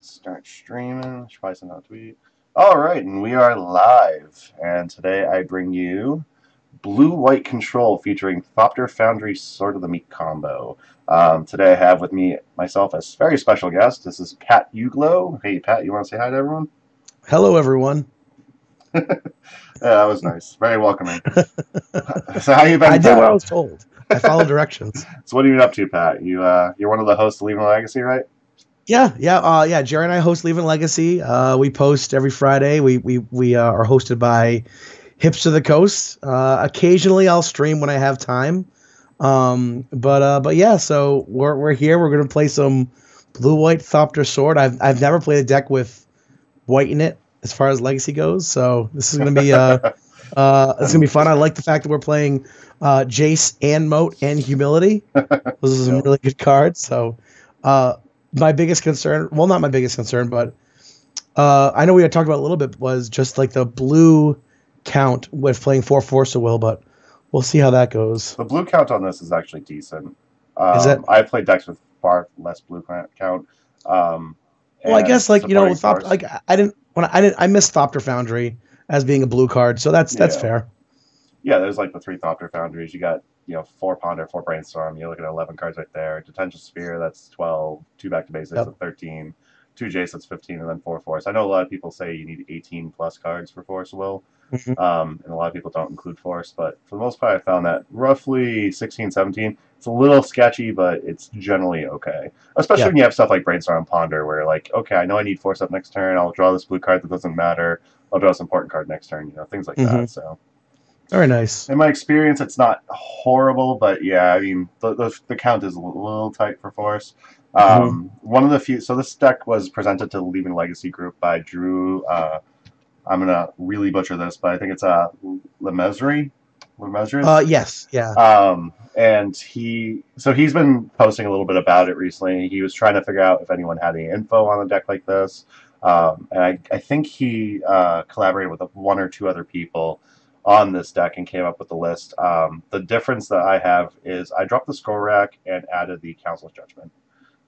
Start streaming. Should probably send out a tweet. All right, and we are live. And today I bring you Blue White Control featuring Thopter Foundry Sword of the Meat combo. Today I have with me myself as very special guest. This is Pat Uglow. Hey, Pat, you want to say hi to everyone? Hello, everyone. Yeah, that was nice. Very welcoming. So how you been, I did what I Pat? was told. I followed directions. So what are you up to, Pat? You're one of the hosts of Leaving a Legacy, right? Yeah. Jerry and I host Leaving Legacy. We post every Friday. We are hosted by Hips to the Coast. Occasionally, I'll stream when I have time. But yeah. So we're here. We're gonna play some Blue White Thopter Sword. I've never played a deck with white in it as far as Legacy goes. So this is gonna be it's gonna be fun. I like the fact that we're playing Jace and Moat and Humility. Those are some Yep. really good cards. So uh, my biggest concern, well, not my biggest concern, but I know we had talked about it a little bit, was just like the blue count with playing 4 so well, but we'll see how that goes. The blue count on this is actually decent. Is that I played decks with far less blue count, um, well? I and guess like supporting force. Like I missed Thopter Foundry as being a blue card, so that's Yeah, fair. yeah. There's like the three Thopter Foundries. You got four Ponder, four Brainstorm. You look at 11 cards right there. Detention Sphere, that's 12. Two Back to Basics Yep. at 13. Two Jace, that's 15, and then four Force. I know a lot of people say you need 18 plus cards for Force Will. Mhm. And a lot of people don't include force, but for the most part, I found that roughly 16, 17. It's a little sketchy, but it's generally okay. Especially Yeah. when you have stuff like Brainstorm and Ponder, where like, okay, I know I need force up next turn. I'll draw this blue card that doesn't matter. I'll draw this important card next turn. Things like Hmm. that. So, Very nice. in my experience, it's not horrible, but yeah, I mean, the count is a little tight for force. Hmm. One of the few. So this deck was presented to the Leaving Legacy group by Drew. I'm gonna really butcher this, but I think it's Lemesry, Lemesris. Yes. Yeah. And he's been posting a little bit about it recently. He was trying to figure out if anyone had any info on a deck like this, and I think he collaborated with one or two other people on this deck and came up with the list. The difference that I have is I dropped the Scroll Rack and added the Council's Judgment.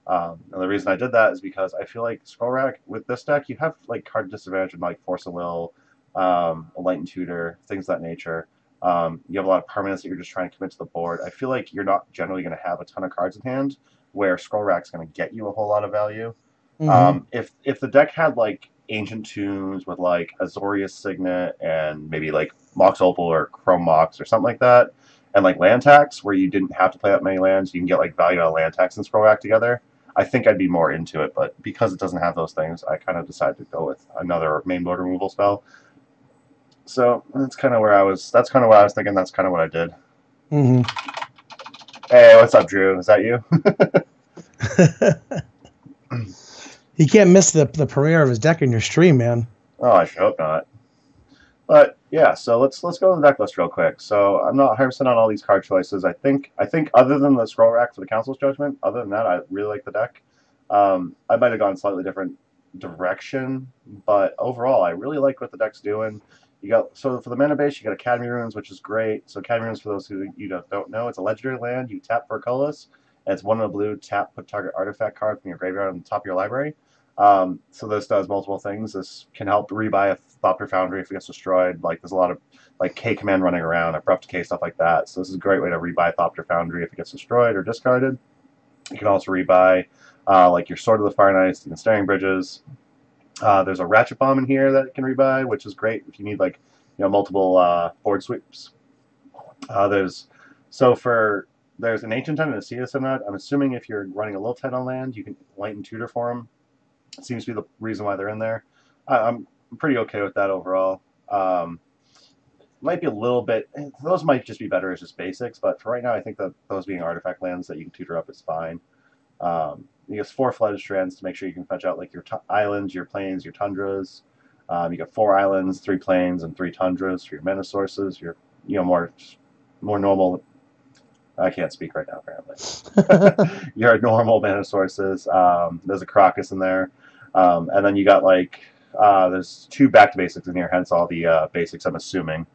And the reason I did that is because I feel like Scroll Rack with this deck, you have like card disadvantage in like Force of Will, a Light and Tutor, things of that nature. You have a lot of permanents that you're just trying to commit to the board. I feel like you're not generally going to have a ton of cards in hand, where Scroll Rack's going to get you a whole lot of value. Hmm. If the deck had like Ancient Tombs with like Azorius Signet and maybe like Mox Opal or Chrome Mox or something like that, and like land tax where you didn't have to play that many lands, you can get like value out of land tax and Scroll Rack together. I think I'd be more into it, but because it doesn't have those things, I kind of decided to go with another main board removal spell. So that's kind of where I was. That's kind of what I was thinking. That's kind of what I did. Hmm. Hey, what's up, Drew? Is that you? He can't miss the premiere of his deck in your stream, man. Oh, I should hope not. But yeah, so let's go to the deck list real quick. So I'm not 100% on all these card choices. I think other than the scroll rack for the Council's Judgment, other than that, I really like the deck. I might have gone a slightly different direction, but overall, I really like what the deck's doing. You got so for the mana base, you got Academy Runes, which is great. So Academy Runes, for those who don't know, it's a legendary land. You tap for a colorless, and it's one in a blue. Tap, put target artifact card from your graveyard on the top of your library. So this does multiple things. This can help rebuy a Thopter Foundry if it gets destroyed. Like there's a lot of like K command running around, abrupt K stuff like that. So this is a great way to rebuy Thopter Foundry if it gets destroyed or discarded. You can also rebuy like your Sword of the Fire Knights and Staring Bridges. There's a Ratchet Bomb in here that can rebuy, which is great if you need like multiple board sweeps. There's so for there's an Ancient Ten and a Sea of Synod. I'm assuming if you're running a little tight on land, you can light and tutor for them. Seems to be the reason why they're in there. I'm pretty okay with that overall. Might be a little bit. Those might just be better as just basics, but for right now, I think that those being artifact lands that you can tutor up is fine. You got four flooded strands to make sure you can fetch out like your islands, your plains, your tundras. You got four islands, three plains, and three tundras for your mana sources. Your more normal. I can't speak right now, apparently. Your normal mana sources. There's a Crocus in there. And then you got like there's two back to basics in here, hence all the basics I'm assuming.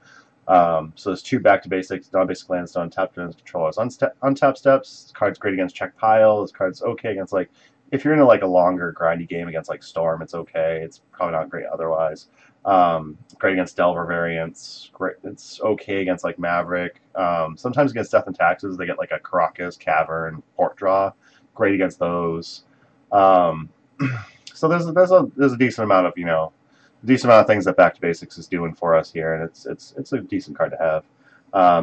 So there's two back to basics, non-basic lands, non-tapped turns, controllers. Untap steps, cards great against check pile. This card's okay against like if you're in like a longer grindy game against like Storm, it's okay. It's probably not great otherwise. Great against Delver variants. Great. It's okay against like Maverick. Sometimes against Death and Taxes, they get like a Caracas, Cavern, Port Draw. Great against those. Um, so there's a decent amount of decent amount of things that Back to Basics is doing for us here, and it's a decent card to have.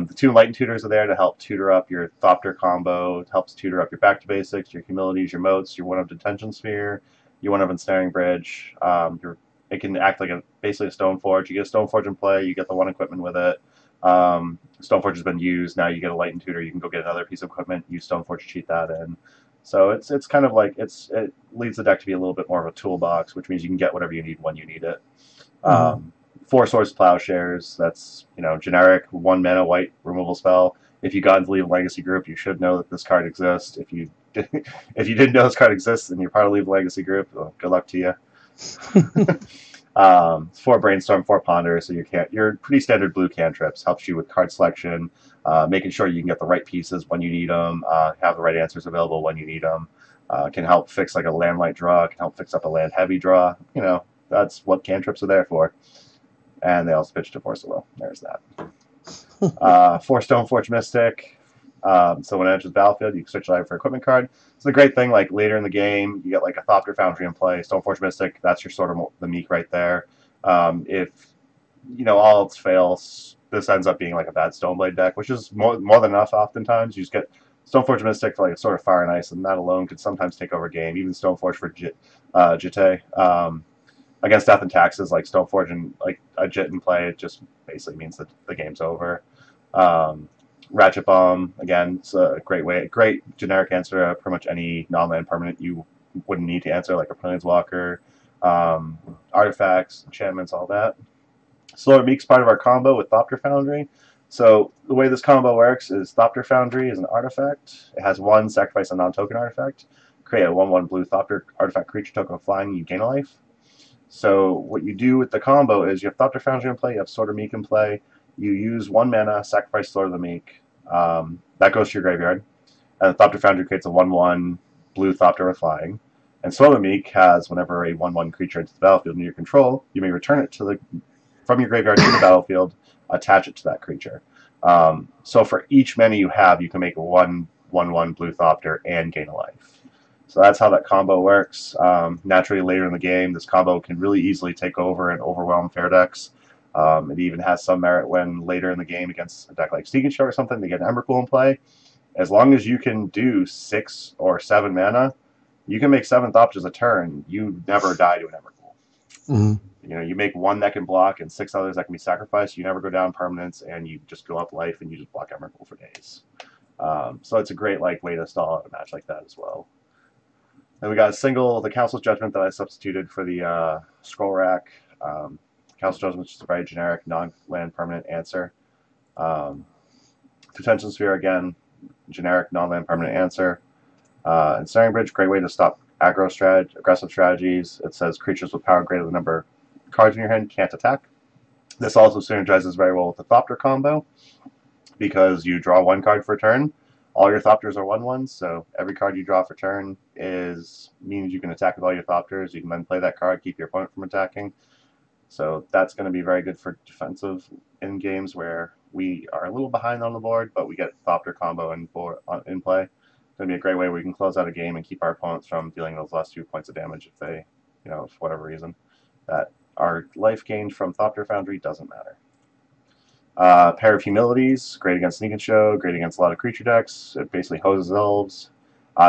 The two Enlightened Tutors are there to help tutor up your Thopter combo. It helps tutor up your Back to Basics, your Humilities, your Moats, your one-up Detention Sphere, your one-up Ensnaring Bridge. It can act like basically a Stoneforge. You get a Stoneforge in play, you get the one equipment with it. Stoneforge has been used, now you get a Enlightened Tutor, you can go get another piece of equipment, use Stoneforge to cheat that in. So it's kind of like it leads the deck to be a little bit more of a toolbox, which means you can get whatever you need when you need it. Four Source Plowshares, that's generic 1 mana white removal spell. If you got into Leave Legacy group, you should know that this card exists. If you if you didn't know this card exists and you're part of Leave Legacy group, well, good luck to you. 4 Brainstorm, 4 Ponder, so you're pretty standard blue cantrips. Helps you with card selection, making sure you can get the right pieces when you need them, have the right answers available when you need them. Can help fix like a land light draw, can help fix up a land heavy draw. That's what cantrips are there for. And they also pitch to Force of Will. There's that. 4 Stoneforge Mystic. So when it enters the battlefield, you can switch it out for equipment card. It's a great thing. Like later in the game, you get like a Thopter Foundry in play. Stoneforge Mystic. That's your sort of the meek right there. If all else fails, this ends up being like a bad Stoneblade deck, which is more than enough. Oftentimes, you just get Stoneforge Mystic for like a sort of Fire and Ice, and that alone could sometimes take over a game. Even Stoneforge for Jitte. Against Death and Taxes, like Stoneforge and like a Jit in play, it just basically means that the game's over. Ratchet Bomb, again, it's a great generic answer to pretty much any non-land permanent you wouldn't need to answer, like a Planeswalker, artifacts, enchantments, all that. Slower Meek's part of our combo with Thopter Foundry. So the way this combo works is Thopter Foundry is an artifact. It has 1 sacrifice a non-token artifact. Create a 1/1 blue Thopter artifact creature token of flying, you gain a life. So what you do with the combo is you have Thopter Foundry in play, you have Sword of Meek in play, you use 1 mana, sacrifice Sword of the Meek. That goes to your graveyard. And the Thopter Foundry creates a 1/1 blue Thopter with flying. And Sword of the Meek has whenever a 1/1 creature enters the battlefield under your control, you may return it from your graveyard to the battlefield, attach it to that creature. So for each mana you have, you can make a 1/1 blue Thopter and gain a life. So that's how that combo works. Naturally, later in the game, this combo can really easily take over and overwhelm fair decks. It even has some merit when later in the game against a deck like Sneak and Show or something, they get an Emrakul in play. As long as you can do 6 or 7 mana, you can make 7 Thopters a turn. You never die to an Emrakul. You make 1 that can block and 6 others that can be sacrificed. You never go down permanents, and you just go up life and you just block Emrakul for days. So it's a great way to stall out a match like that as well. Then we got the Council's Judgment that I substituted for the Scroll Rack. Council's Judgment is just a very generic, non-land permanent answer. Detention Sphere, again, generic, non-land permanent answer. Ensnaring Bridge, great way to stop aggressive strategies. It says creatures with power greater than the number of cards in your hand can't attack. This also synergizes very well with the Thopter combo because you draw 1 card for a turn. All your Thopters are 1/1s, so every card you draw for turn means you can attack with all your Thopters. You can then play that card, keep your opponent from attacking. So that's going to be very good for defensive in games where we are a little behind on the board, but we get Thopter combo in play. It's going to be a great way where we can close out a game and keep our opponents from dealing those last 2 points of damage if they, for whatever reason, that our life gained from Thopter Foundry doesn't matter. Pair of Humilities, great against Sneak and Show, great against a lot of creature decks. It basically hoses elves.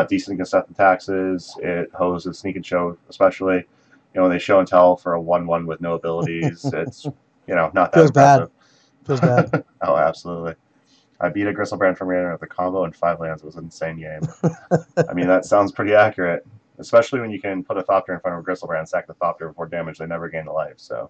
Decent against Death and Taxes. It hoses Sneak and Show, especially. When they show and tell for a 1/1 with no abilities, it's not that Feels impressive. Feels bad. Oh, absolutely. I beat a Gristlebrand from Random with the combo and 5 lands. It was an insane game. I mean, that sounds pretty accurate, especially when you can put a Thopter in front of a Gristlebrand, sack the Thopter before damage. They never gain a life, so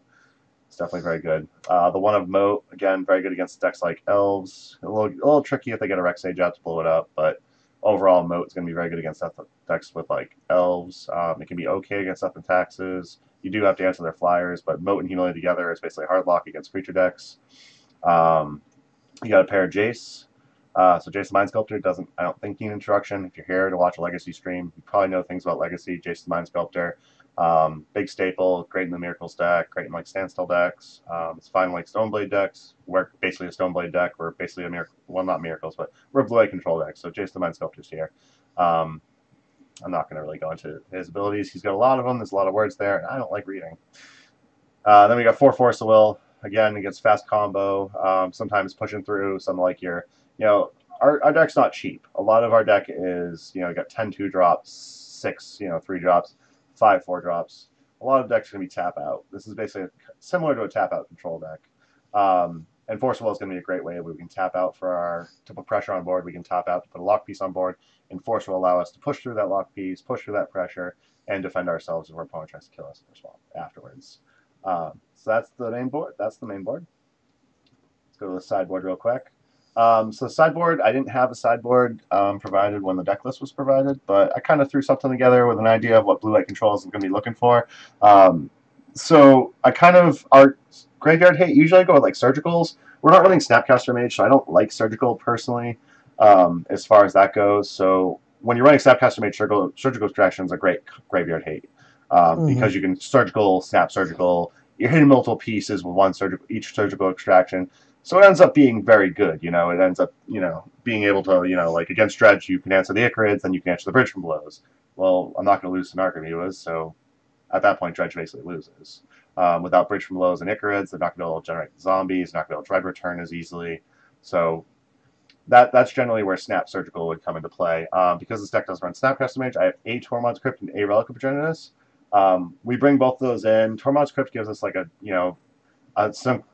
it's definitely very good. The one of Moat, again, very good against decks like Elves. A little tricky if they get a Rex Sage out to blow it up, but overall, Moat is going to be very good against decks with Elves. It can be okay against Death and Taxes. You do have to answer their flyers, but Moat and Humility together is basically a hard lock against creature decks. You got a pair of Jace. So Jason Mind Sculptor doesn't, I don't think, need an introduction. If you're here to watch a Legacy stream, you probably know things about Legacy. Jason Mind Sculptor, big staple, great in the Miracles deck, great in like Standstill decks. It's fine in like Stoneblade decks. We're basically a Stoneblade deck. We're basically a Miracle, well, not Miracles, but we're a Blue Eye control deck. So Jason Mind Sculptor's here. I'm not going to really go into his abilities. He's got a lot of them. There's a lot of words there, and I don't like reading. Then we got 4 Force of Will. Again, against fast combo. Sometimes pushing through some like your, our deck's not cheap. A lot of our deck is, got 10 2 drops, 6, 3 drops, 5 4 drops. A lot of decks are going to be tap out. This is basically similar to a tap out control deck. And Force of Will is going to be a great way where we can tap out to put pressure on board. We can tap out to put a lock piece on board, and Force will allow us to push through that lock piece, push through that pressure, and defend ourselves if our opponent tries to kill us afterwards. So that's the main board. Let's go to the sideboard real quick. So the sideboard, I didn't have a sideboard provided when the deck list was provided, but I kind of threw something together with an idea of what blue light controls is going to be looking for. So our graveyard hate, usually I go with like surgicals. We're not running Snapcaster Mage, so I don't like surgical personally as far as that goes. So when you're running Snapcaster Mage, surgical extraction is a great graveyard hate because you can snap surgical. You're hitting multiple pieces with each surgical extraction. So it ends up being very good, It ends up, being able to, like against Dredge, you can answer the Ichorids, then you can answer the Bridge from Blows. Well, I'm not going to lose to Narcomoebas, so at that point, Dredge basically loses. Without Bridge from Blows and Ichorids, they're not going to be able to generate zombies, not going to be able to Dread Return as easily. So that's generally where Snap Surgical would come into play. Because this deck doesn't run Snapcaster Mage, I have a Tormod's Crypt and a Relic of Progenitus. We bring both of those in. Tormod's Crypt gives us like a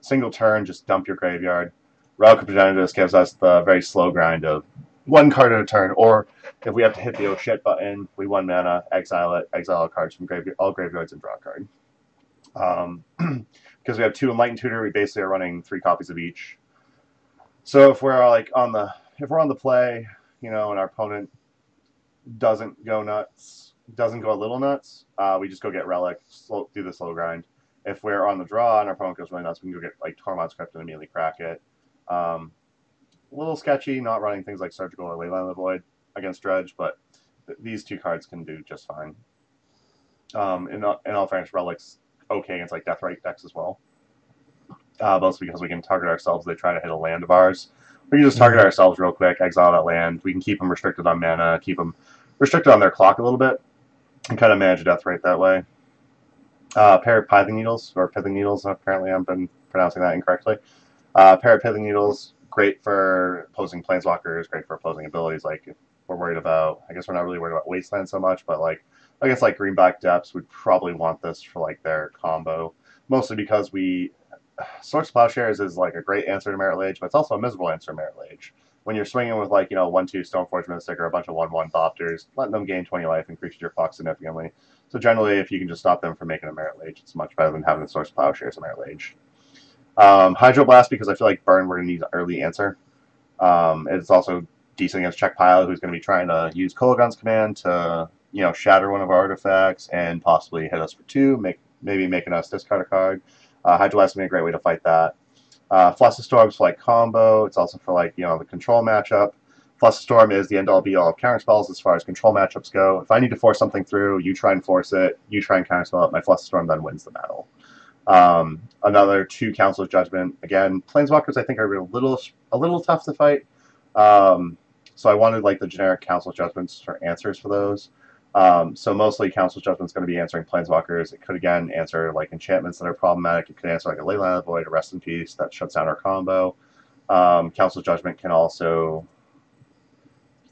single turn, just dump your graveyard. Relic of Progenitus gives us the very slow grind of 1 card at a turn, or if we have to hit the oh shit button, we 1 mana, exile it, exile cards from all graveyards and draw a card. Because we have 2 Enlightened Tutor, we basically are running 3 copies of each. So if we're like on the play, and our opponent doesn't go nuts, doesn't go a little nuts, we just go get Relic, do the slow grind. If we're on the draw and our opponent goes really nuts, we can go get like Tormod's Crypt and immediately crack it. A little sketchy, not running things like Surgical or Leyline of the Void against Dredge, but these 2 cards can do just fine. In all fairness, Relic's okay against like Deathrite decks as well. Mostly because we can target ourselves. They try to hit a land of ours. We can just target ourselves real quick, exile that land. We can keep them restricted on mana, keep them restricted on their clock a little bit, and kind of manage a Deathrite that way. Pair of Pithing Needles, or Pithing Needles, apparently I've been pronouncing that incorrectly. Pair of Pithing Needles, great for opposing Planeswalkers, great for opposing abilities, like if we're worried about, I guess we're not really worried about Wasteland so much, but like, I guess like Green-Black Depths would probably want this for like their combo, mostly because Swords to Plowshares is like a great answer to Merit Lage, but it's also a miserable answer to Merit Lage. When you're swinging with like, 1/2 Stoneforge Mystic or a bunch of 1/1 Thopters, letting them gain 20 life increases your clock significantly. So generally, if you can just stop them from making a Merit Lage, it's much better than having the Swords to Plowshares a Merit Lage. Hydroblast, because I feel like Burn, we're going to need an early answer. It's also decent against Check Pilot, who's going to be trying to use Kolaghan's Command to, shatter one of our artifacts and possibly hit us for 2, maybe making us discard a card. Hydroblast is going to be a great way to fight that. Flusterstorm's for like combo. It's also for like, the control matchup. Flusterstorm is the end-all be-all of counterspells as far as control matchups go. If I need to force something through, you try and force it, you try and counterspell it, my Flusterstorm then wins the battle. Another 2 Council's Judgment. Again, Planeswalkers I think are a little tough to fight. So I wanted like the generic Council's Judgments for answers for those. So mostly Council's Judgment's going to be answering Planeswalkers. It could again answer like enchantments that are problematic. It could answer like a Leyline of the Void, a Rest in Peace that shuts down our combo. Council's Judgment can also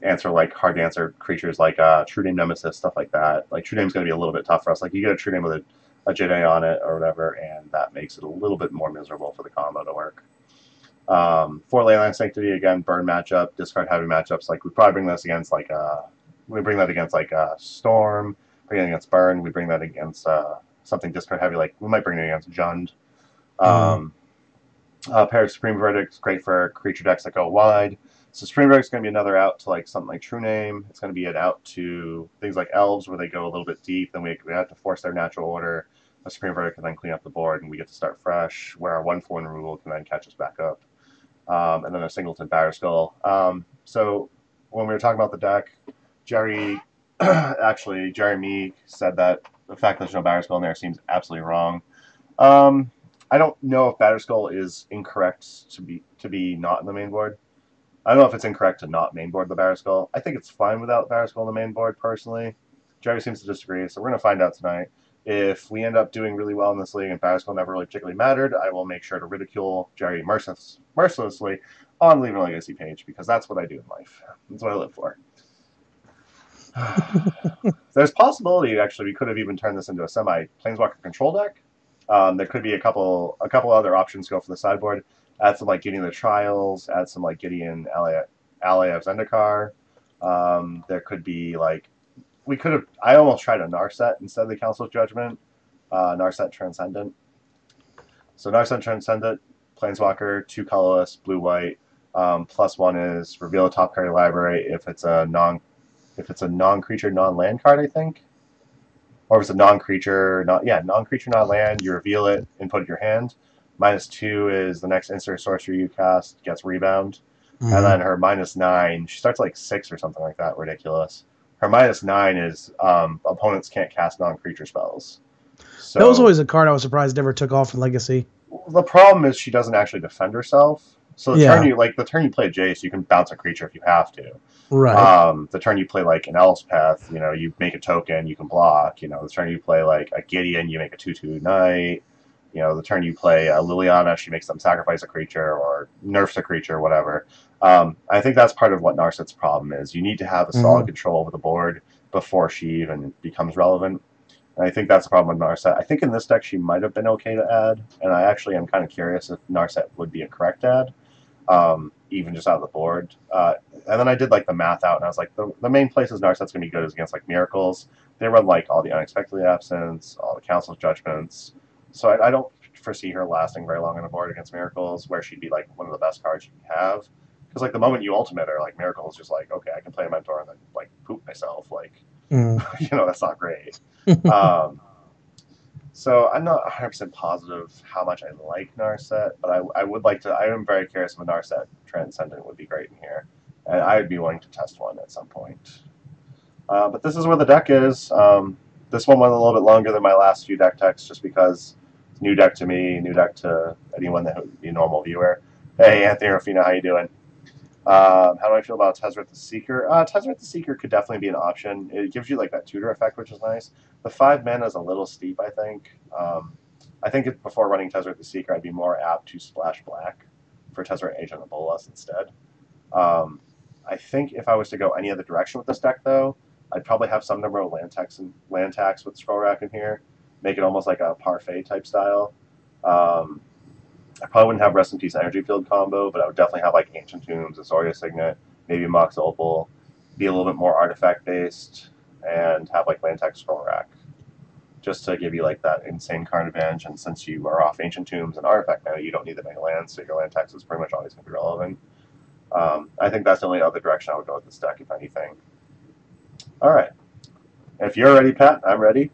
answer like hard to answer creatures like True Name Nemesis, stuff like that. Like True Name's going to be a little bit tough for us. Like you get a True Name with a Jedi on it or whatever, and that makes it a little bit more miserable for the combo to work. For Leyline Sanctity, again, burn matchup, discard heavy matchups. Like we probably bring this against like we bring that against like Storm, bring it against Burn. We bring that against something discard heavy, like we might bring it against Jund. Pair of Supreme Verdicts, great for creature decks that go wide. So Supreme Verdict's going to be another out to like something like True Name. It's going to be an out to things like Elves where they go a little bit deep, then we have to force their natural order. A Supreme Verdict can then clean up the board, and we get to start fresh, where our 1/4 removal can then catch us back up. and then a Singleton Batterskull. So when we were talking about the deck, Jerry, Jerry Meek said that the fact that there's no Batterskull in there seems absolutely wrong. I don't know if Batterskull is incorrect to be not in the main board. I don't know if it's incorrect to not main board the Batterskull. I think it's fine without Batterskull on the main board, personally. Jerry seems to disagree, so we're going to find out tonight. If we end up doing really well in this league and Batterskull never really particularly mattered, I will make sure to ridicule Jerry mercilessly on Leaving a Legacy page, because that's what I do in life. That's what I live for. There's possibility, actually, we could have even turned this into a semi-Planeswalker control deck. There could be a couple other options go for the sideboard. Add some like Gideon the Trials, add some like Gideon Ally of Zendikar. There could be like, I almost tried a Narset instead of the Council's Judgment. Narset Transcendent. So Narset Transcendent, Planeswalker, 2 colorless, blue-white. +1 is reveal a top card of your library if it's a non-creature, non-land card, I think. Or if it's a non-creature, non-creature, non-land, you reveal it and put it in your hand. -2 is the next instant sorcery you cast gets rebound. And then her -9, she starts like 6 or something like that, ridiculous. Her -9 is opponents can't cast non-creature spells. So that was always a card I was surprised never took off in Legacy. The problem is she doesn't actually defend herself. So the turn you play Jace, you can bounce a creature if you have to. Right. The turn you play like an Elspeth, you make a token, you can block. The turn you play like a Gideon, you make a 2/2 knight. The turn you play Liliana, she makes them sacrifice a creature or nerfs a creature, whatever. I think that's part of what Narset's problem is. You need to have a solid control over the board before she even becomes relevant. And I think that's the problem with Narset. I think in this deck she might have been okay to add, and I actually am kind of curious if Narset would be a correct add, even just out of the board. And then I did like the math out, and I was like, the main places Narset's going to be good is against like Miracles. They run like all the Unexpectedly Absent, all the Council's Judgments. So I don't foresee her lasting very long on the board against Miracles, where she'd be like one of the best cards you can have. Because like the moment you ultimate her, like Miracles, just like, okay, I can play a Mentor and then like poop myself. Like, that's not great. So I'm not 100% positive how much I like Narset, but I would like to. I am very curious if a Narset Transcendent would be great in here, and I would be willing to test one at some point. But this is where the deck is. This one went a little bit longer than my last few deck techs, just because it's new deck to me, new deck to anyone that would be a normal viewer. Hey, Anthony Rufino, how you doing? How do I feel about Tezzeret the Seeker? Tezzeret the Seeker could definitely be an option. It gives you like that tutor effect, which is nice. The 5 mana is a little steep, I think. I think before running Tezzeret the Seeker, I'd be more apt to splash black for Tezzeret Agent of Bolas instead. I think if I was to go any other direction with this deck, though, I'd probably have some number of land tax with Scroll Rack in here, make it almost like a Parfait type style. I probably wouldn't have Rest in Peace Energy Field combo, but I would definitely have like Ancient Tombs, Azoria Signet, maybe Mox Opal, be a little bit more artifact based, and have like land tax Scroll Rack, just to give you like that insane card advantage. And since you are off Ancient Tombs and artifact now, you don't need that many lands, so your land tax is pretty much always going to be relevant. I think that's the only other direction I would go with this deck, if anything. All right. If you're ready, Pat, I'm ready.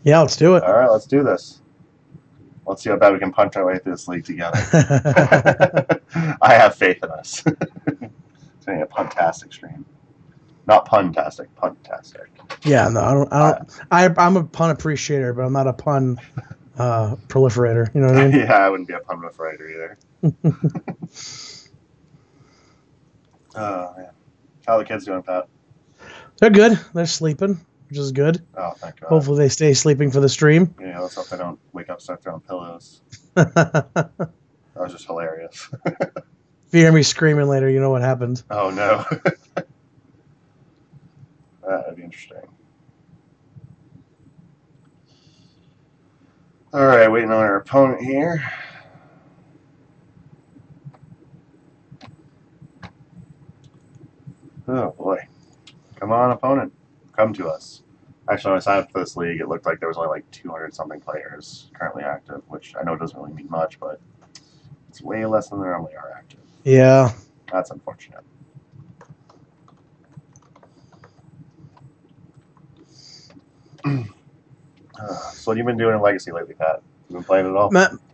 Yeah, let's do it. All right, let's do this. Let's see how bad we can punch our way through this league together. I have faith in us. It's going to be a puntastic stream. Not puntastic, puntastic. Yeah, no, I'm a pun appreciator, but I'm not a pun proliferator. You know what I mean? Yeah, I wouldn't be a pun proliferator either. Oh, man. How are the kids doing, Pat? They're good. They're sleeping, which is good. Oh, thank God. Hopefully they stay sleeping for the stream. Yeah, let's hope they don't wake up and start throwing pillows. That was just hilarious. If you hear me screaming later, you know what happened. Oh, no. That would be interesting. All right, waiting on our opponent here. Oh, boy. Come on, opponent. Come to us. Actually, when I signed up for this league, it looked like there was only like 200-something players currently active, which I know doesn't really mean much, but it's way less than there normally are active. Yeah. That's unfortunate. So what have you been doing in Legacy lately, Pat? You been playing at all?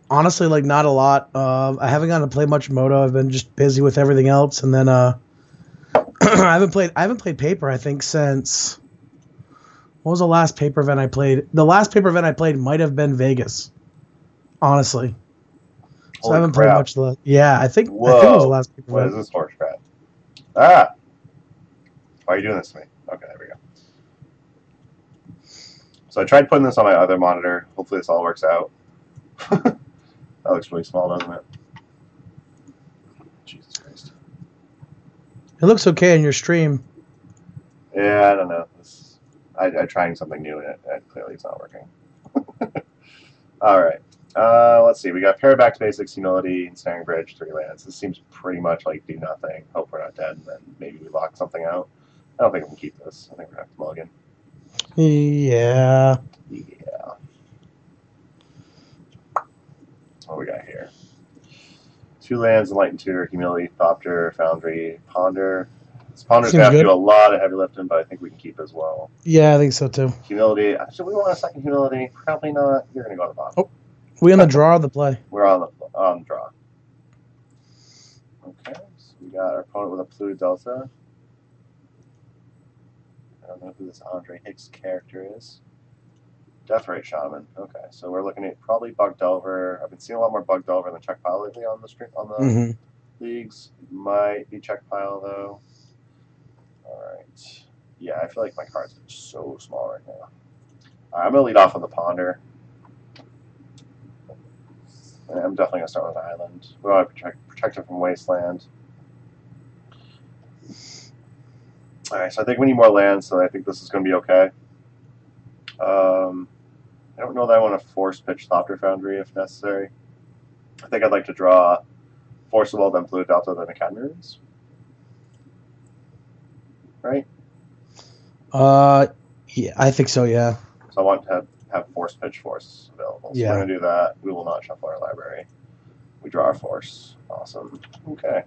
Honestly, like not a lot. I haven't gotten to play much Moto. I've been just busy with everything else, and then I haven't played paper. I think since what was the last paper event I played? The last paper event I played might have been Vegas. Honestly, so I Holy haven't crap. played much. Yeah, I think it was the Whoa. last paper What is event. this horse crap? Ah! Why are you doing this to me? Okay, there we go. So I tried putting this on my other monitor. Hopefully this all works out. That looks really small, doesn't it? Jesus Christ. It looks okay in your stream. Yeah, I don't know. I'm trying something new and clearly it's not working. All right. Let's see. We got Paraback to Basics, Humility, Ensnaring Bridge, 3 lands. This seems pretty much like do nothing. Hope we're not dead, and then maybe we lock something out. I don't think we can keep this. I think we're going to have to mulligan. Yeah. Yeah. What we got here? 2 lands, Enlightened Tutor, Humility, Thopter, Foundry, Ponder. This Ponder's Seems going to have to good. do a lot of heavy lifting, but I think we can keep as well. Yeah, I think so too. Humility. Should we want a second Humility? Probably not. You're going to go on the bottom. Oh. We on the draw or the play? We're on the draw. Okay, so we got our opponent with a Polluted Delta. I don't know who this Andre Hicks character is. Deathrite Shaman. Okay, so we're looking at probably Bug Delver. I've been seeing a lot more Bug Delver than Check Pile lately on the leagues. Might be Check Pile though. All right. Yeah, I feel like my cards are so small right now. All right, I'm gonna lead off with the Ponder. And I'm definitely gonna start with Island. We want to protect it from Wasteland. All right, so I think we need more land, so I think this is gonna be okay. I don't know that I want to force pitch Thopter Foundry if necessary. I think I'd like to draw Forcible, then Blue Delta, then Academy Runes. Right? Yeah, I think so, yeah. So I want to have Force Pitch Force available. So Yeah. we're going to do that. We will not shuffle our library. We draw our Force. Awesome. Okay.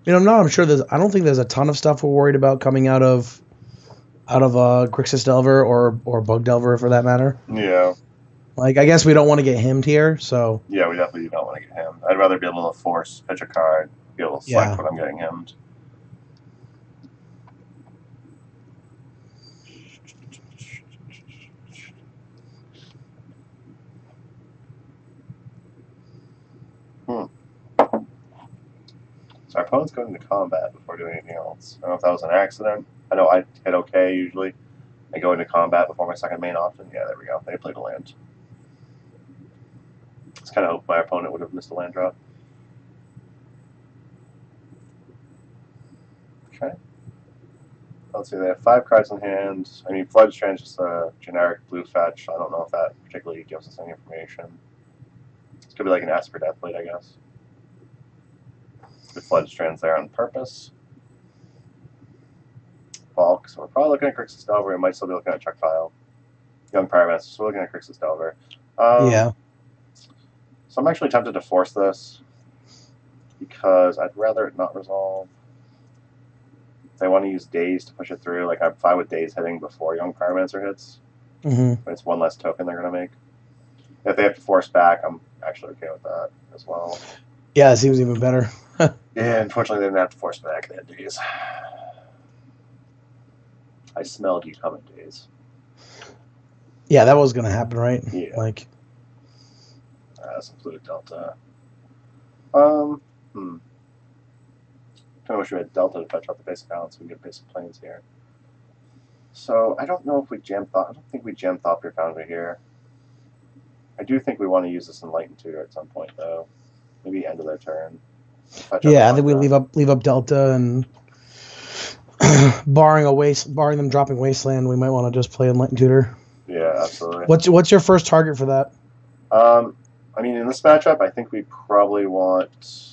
I'm sure I don't think there's a ton of stuff we're worried about coming out of Grixis Delver or Bug Delver for that matter. Yeah. Like, I guess we don't want to get hemmed here, so. Yeah, we definitely don't want to get hemmed. I'd rather be able to force pitch a card, be able to select when I'm getting hemmed. So our opponent's going into combat before doing anything else. I don't know if that was an accident. I know I hit okay usually. I go into combat before my second main often. Yeah, there we go. They played a land. It's kind of hope my opponent would have missed a land drop. Okay. Let's see, they have 5 cards in hand. I mean, Floodstrand's just a generic blue fetch. I don't know if that particularly gives us any information. This could be like an Esper Deathblade, I guess. The Floodstrand's there on purpose. Bulk, so we're probably looking at Grixis Delver. We might still be looking at Check File. Young Pyromancer, so we're looking at Grixis Delver. Yeah. So I'm actually tempted to force this because I'd rather it not resolve. If they want to use Daze to push it through, like I'm fine with Daze hitting before Young Pyromancer hits. But it's one less token they're going to make. If they have to force back, I'm actually okay with that as well. Yeah, it seems even better. Yeah, unfortunately they didn't have to force back. They had Daze. I smelled you coming, Daze. Yeah, that was going to happen, right? Yeah. Like, some Polluted Delta. Kind of wish we had Delta to fetch out the basic balance so we can get basic planes here. So I don't know if we jam I don't think we jam Thopter Foundry here. I do think we want to use this Enlightened Tutor at some point though. Maybe end of their turn. Yeah, I think we leave up Delta and barring them dropping Wasteland, we might want to just play Enlightened Tutor. Yeah, absolutely. What's your first target for that? I mean, in this matchup, I think we probably want.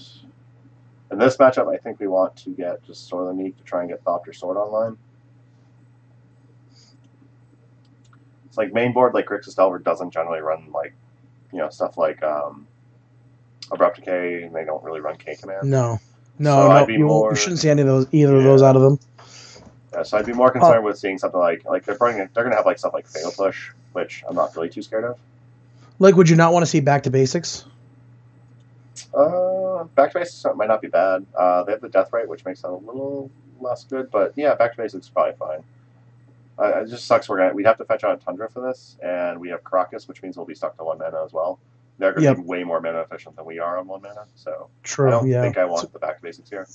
In this matchup, I think we want to get just Soiler Meek to try and get Thopter Sword online. It's like main board, like Grixis Delver doesn't generally run like, stuff like Abrupt Decay, and they don't really run K command. No, you shouldn't see any of either of those out of them. Yeah, so I'd be more concerned with seeing something like they're going to have like stuff like Fatal Push, which I'm not really too scared of. Like, would you not want to see Back to Basics? Back to Basics might not be bad. They have the Death Rite, which makes it a little less good, but yeah, Back to Basics is probably fine. It just sucks. We'd have to fetch out a Tundra for this, and we have Caracas, which means we'll be stuck to 1 mana as well. They're going to be way more mana efficient than we are on 1 mana, so true. I don't think I want the Back to Basics here.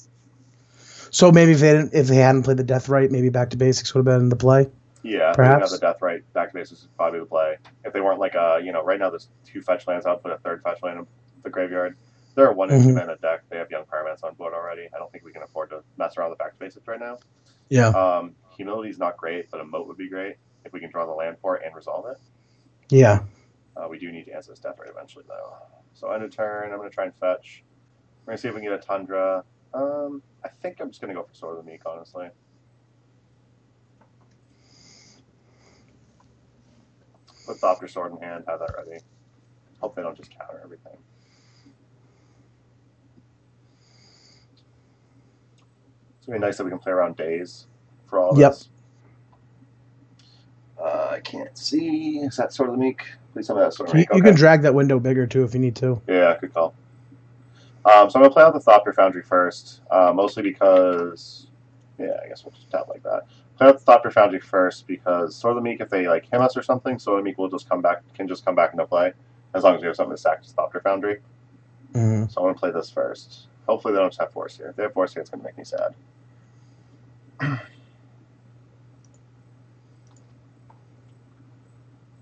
So maybe if they hadn't played the Death Rite, maybe Back to Basics would have been the play. Yeah, perhaps the Death Rite, Back to Basics is probably the play. If they weren't like right now there's 2 fetch lands, I would put a 3rd fetch land in the graveyard. They're a 1 and 2 mana deck. They have Young Pyromancer on board already. I don't think we can afford to mess around with Back to Basics right now. Yeah. Humility's not great, but a Moat would be great if we can draw the land for it and resolve it. Yeah. We do need to answer this Death Rite eventually, though. So end of turn, I'm going to try and fetch. We're going to see if we can get a Tundra. I think I'm just going to go for Sword of the Meek, honestly. Put Thopter Sword in hand, have that ready. Hope they don't just counter everything. It's going to be nice that we can play around days for all of this. I can't see. Is that Sword of the Meek? Please tell me that's Sword of the Meek. You can drag that window bigger, too, if you need to. Yeah, good call. So I'm going to play out the Thopter Foundry first, mostly because... Yeah, I guess we'll just tap like that. Play out the Thopter Foundry first because Sword of the Meek, if they like him us or something, Sword of the Meek will just come back into play as long as we have something to sack to Thopter Foundry. So I'm going to play this first. Hopefully they don't just have Force here. If they have Force here, it's going to make me sad.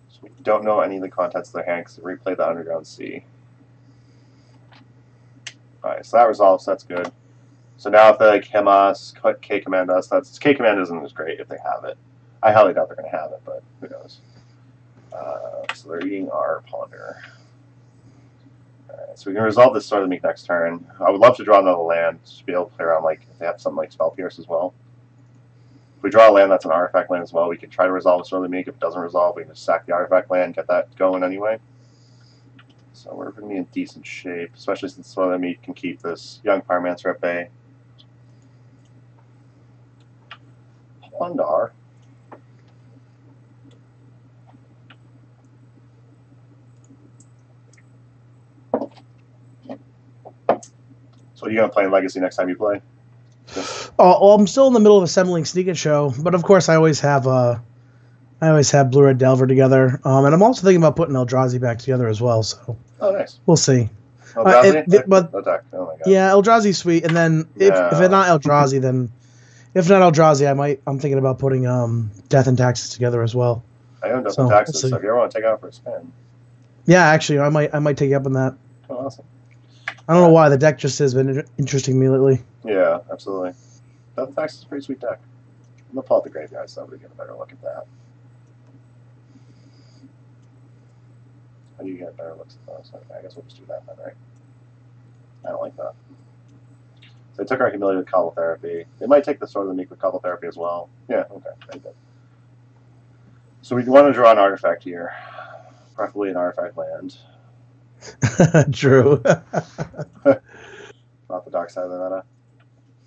So we don't know any of the contents of their hand because they replayed the Underground Sea. Alright, so that resolves, that's good. So now if they like him us, K-command us, K-command isn't as great if they have it. I highly doubt they're going to have it, but who knows. So they're eating our Ponder. Alright, so we can resolve this Sword of the Meek next turn. I would love to draw another land to be able to play around, like, if they have something like Spell Pierce as well. If we draw a land that's an artifact land as well, we can try to resolve the Sword of the Meek. If it doesn't resolve, we can just sack the artifact land, get that going anyway. So we're going to be in decent shape, especially since Sword of the Meek can keep this Young Pyromancer at bay. Pondar. So are you going to play in Legacy next time you play? Well, I'm still in the middle of assembling Sneak It Show, but of course I always have Blue Red Delver together, and I'm also thinking about putting Eldrazi back together as well. So nice. We'll see. Eldrazi? But oh my God. Yeah, Eldrazi's sweet, and then if it's not Eldrazi, then if not Eldrazi, I'm thinking about putting Death and Taxes together as well. I own Death and Taxes, so if you ever want to take it out for a spin. Yeah, actually, I might take you up on that. Oh, awesome. I don't know why the deck just has been interesting me lately. Yeah, absolutely. Death and Taxes is a pretty sweet deck. I'm gonna pull out the graveyard so we get a better look at that. How do you get better looks at those? Okay, I guess we'll just do that then, right? I don't like that. So they took our Humility with Cobble Therapy. They might take the Sword of the Meek with Cobble Therapy as well. Yeah, okay, very good. So we want to draw an artifact here, preferably an artifact land. True. Not the dark side of the meta.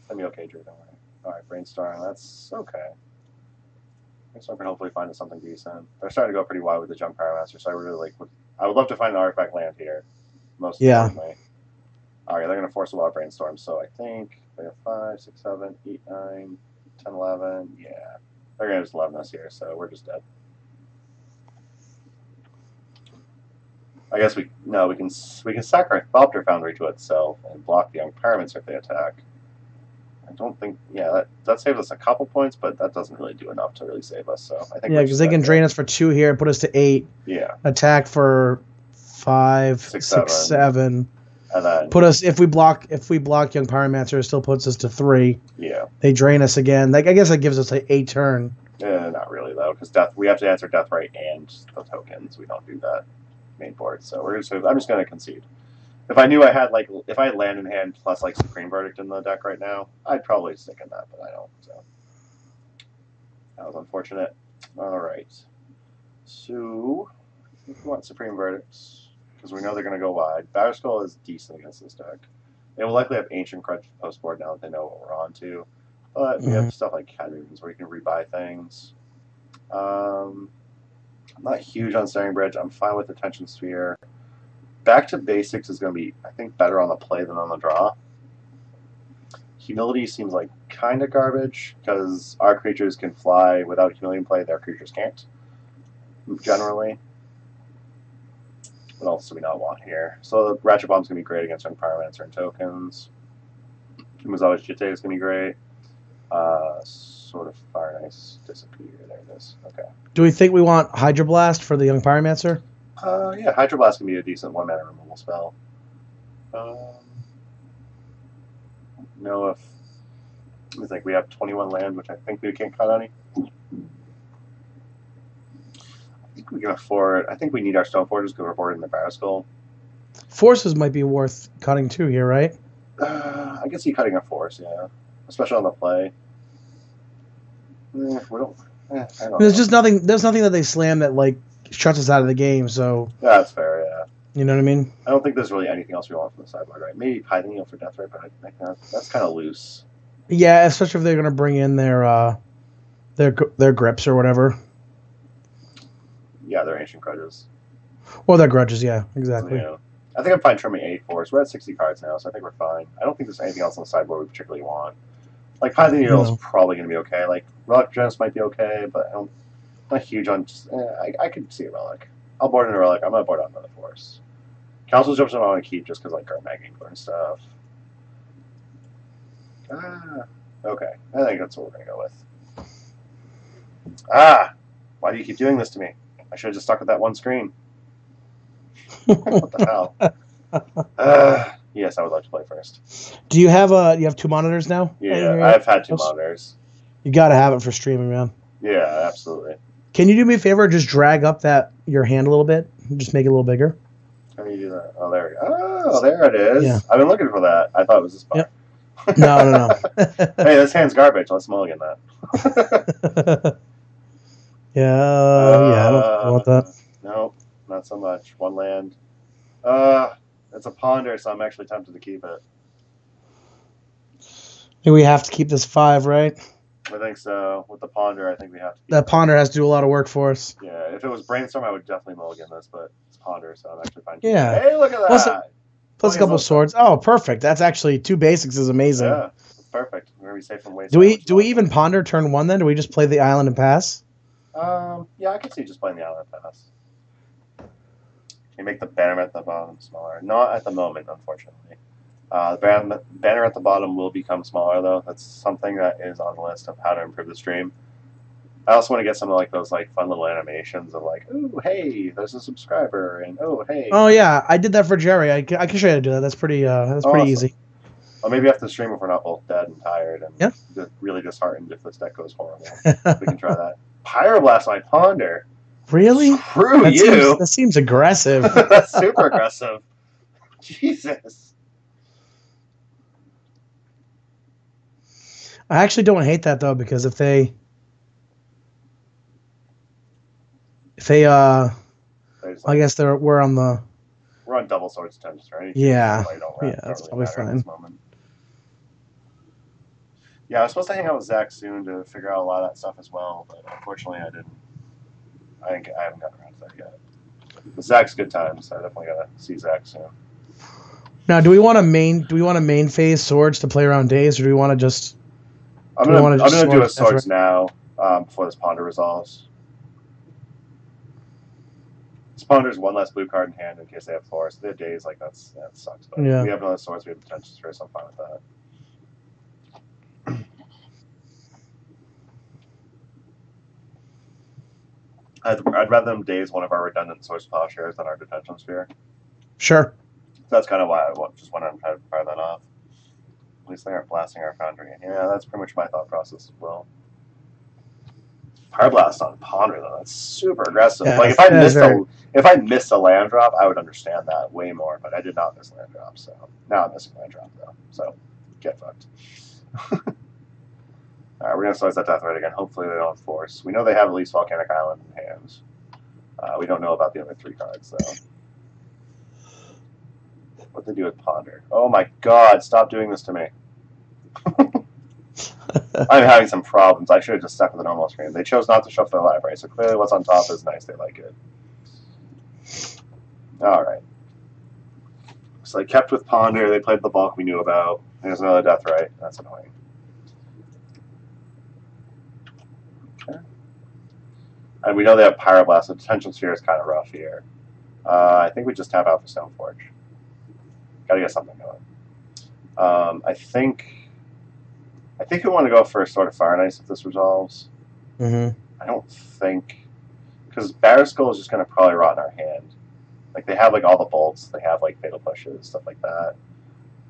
Let me okay, Drew, don't worry. Alright, Brainstorm, that's okay. Brainstorm can hopefully find us something decent. They're starting to go pretty wide with the Junk Pyromancer, so I would love to find an artifact land here. Most importantly. Alright, they're going to force a lot of Brainstorms, so I think they have 5, 6, 7, 8, 9, 10, 11. Yeah. They're going to just 11 us here, so we're just dead. I guess we can sack our Thopter Foundry to itself and block the Young Pyromancer if they attack. I don't think, that saves us a couple points, but that doesn't really do enough to really save us. So I think because they can drain us for 2 here and put us to 8. Yeah. Attack for 5, 6, 7. And then put us if we block Young Pyromancer, it still puts us to 3. Yeah. They drain us again. I guess that gives us an 8 turn. Not really though, because we have to answer Death Rite and the tokens. We don't do that main board, so I'm just going to concede. If I knew I had if I had land in hand plus Supreme Verdict in the deck right now, I'd probably stick in that, but I don't. So that was unfortunate. All right, so if we want Supreme Verdicts because we know they're going to go wide. Batterskull is decent against this deck. They will likely have Ancient Crutch post board now that they know what we're on to, but we have stuff like Cat Moons where you can rebuy things. I'm not huge on Staring Bridge. I'm fine with Attention Sphere. Back to Basics is going to be, I think, better on the play than on the draw. Humility seems like kind of garbage because our creatures can fly without Humility in play. Their creatures can't, generally. What else do we not want here? So the Ratchet Bomb's going to be great against Pyromancer and tokens. Kumazawa's Jitte is going to be great. Sort of Fire and Ice disappear. There it is. Okay. Do we think we want Hydro Blast for the Young Pyromancer? Yeah, Hydro Blast can be a decent 1-mana removal spell. Know if I think we have 21 land, which I think we can't cut any. I think we can afford. I think we need our Stone Forges because we're boarded in the Barraskull. Forces might be worth cutting too here, right? I can see cutting a force, yeah, especially on the play. We don't. I don't There's know. just nothing. There's nothing that they slam that like shuts us out of the game. So Yeah, that's fair. Yeah, you know what I mean? I don't think there's really anything else we want from the sideboard, right? Maybe Python Heal for Deathrite, but I think that's kind of loose. Yeah, especially if they're gonna bring in their grips or whatever. Yeah, they're Ancient Grudges. Or their grudges. Yeah, exactly. Yeah. I think I'm fine trimming 8 force. We're at 60 cards now, so I think we're fine. I don't think there's anything else on the sideboard we particularly want. Like Python Needle is probably going to be okay. Like Relic Genesis might be okay, but I'm not huge on. I could see a Relic. I'll board in a Relic. I'm going to board on another force. Council Jumps I want to keep just because like Garmag Angler and stuff. Okay. I think that's what we're going to go with. Why do you keep doing this to me? I should have just stuck with that one screen. What the hell? Yes, I would like to play first. Do you have you have 2 monitors now? Yeah, I've had 2 monitors. You gotta have it for streaming, man. Yeah, absolutely. Can you do me a favor? Just drag up your hand a little bit. Just make it a little bigger. How do you do that? Oh, there we go. Oh, there it is. Yeah. I've been looking for that. I thought it was this part. Yep. No. Hey, this hand's garbage. Let's mulligan that. Yeah, I don't want that. Nope, not so much. 1 land. It's a ponder, so I'm actually tempted to keep it. We have to keep this 5, right? I think so. With the ponder, I think we have to keep That ponder has to do a lot of work for us. Yeah, if it was brainstorm, I would definitely mulligan this, but it's ponder, so I'm actually fine. Yeah. Hey, look at that! Plus a couple swords. Oh, perfect. That's actually 2 basics is amazing. Yeah, it's perfect. We're gonna be safe from waste. Do we even ponder turn 1 then? Do we just play the island and pass? Yeah, I could see just playing the island pass. You make the banner at the bottom smaller. Not at the moment, unfortunately. The banner at the bottom will become smaller, though. That's something that is on the list of how to improve the stream. I also want to get some of like those like fun little animations of like, oh hey, there's a subscriber, and oh hey. Oh yeah, I did that for Jerry. I can show you how to do that. That's pretty easy. Well, maybe after the stream, if we're not both dead and tired and really disheartened if this deck goes horrible, we can try that. Pyroblast my Ponder. Really? Screw you. That seems aggressive. That's super aggressive. Jesus. I actually don't hate that though, because if they I guess we're on double swords tensions, right? Yeah. That's probably fine. Yeah, I was supposed to hang out with Zach soon to figure out a lot of that stuff as well, but unfortunately I didn't. I haven't gotten around to that yet. But Zach's good time, so I definitely gotta see Zach soon. Now, do we want to main phase swords to play around days, or do we want to just? I'm gonna do a swords now before this ponder resolves. This ponder's 1 less blue card in hand in case they have force. They have days like that sucks. But yeah. We have another swords. We have potential for, so I'm fine with that. I'd rather them daze one of our redundant source plowshares than our detention sphere. Sure. So that's kind of why I just wanted to try to fire that off. At least they aren't blasting our foundry. Yeah, that's pretty much my thought process as well. Pyroblast on Ponder though, that's super aggressive. Yeah, like if I missed a land drop, I would understand that way more, but I did not miss land drop, so now I'm missing land drop though. So get fucked. Alright, we're gonna slice that Deathrite again. Hopefully they don't force. We know they have at least Volcanic Island in hands. We don't know about the other 3 cards though. What they do with Ponder? Oh my god, stop doing this to me. I'm having some problems. I should have just stuck with the normal screen. They chose not to shuffle their library, so clearly what's on top is nice. They like it. All right. So they kept with Ponder. They played the bulk we knew about. There's another Deathrite. That's annoying. Okay. And we know they have Pyroblast, so Detention Sphere is kind of rough here. I think we just tap out for Stoneforge. Gotta get something going. I think we want to go for a Sword of Fire and Ice if this resolves. Mm-hmm. I don't think, because Barraskull is just going to probably rot in our hand. Like, they have, like, all the bolts. They have, like, Fatal Pushes, stuff like that.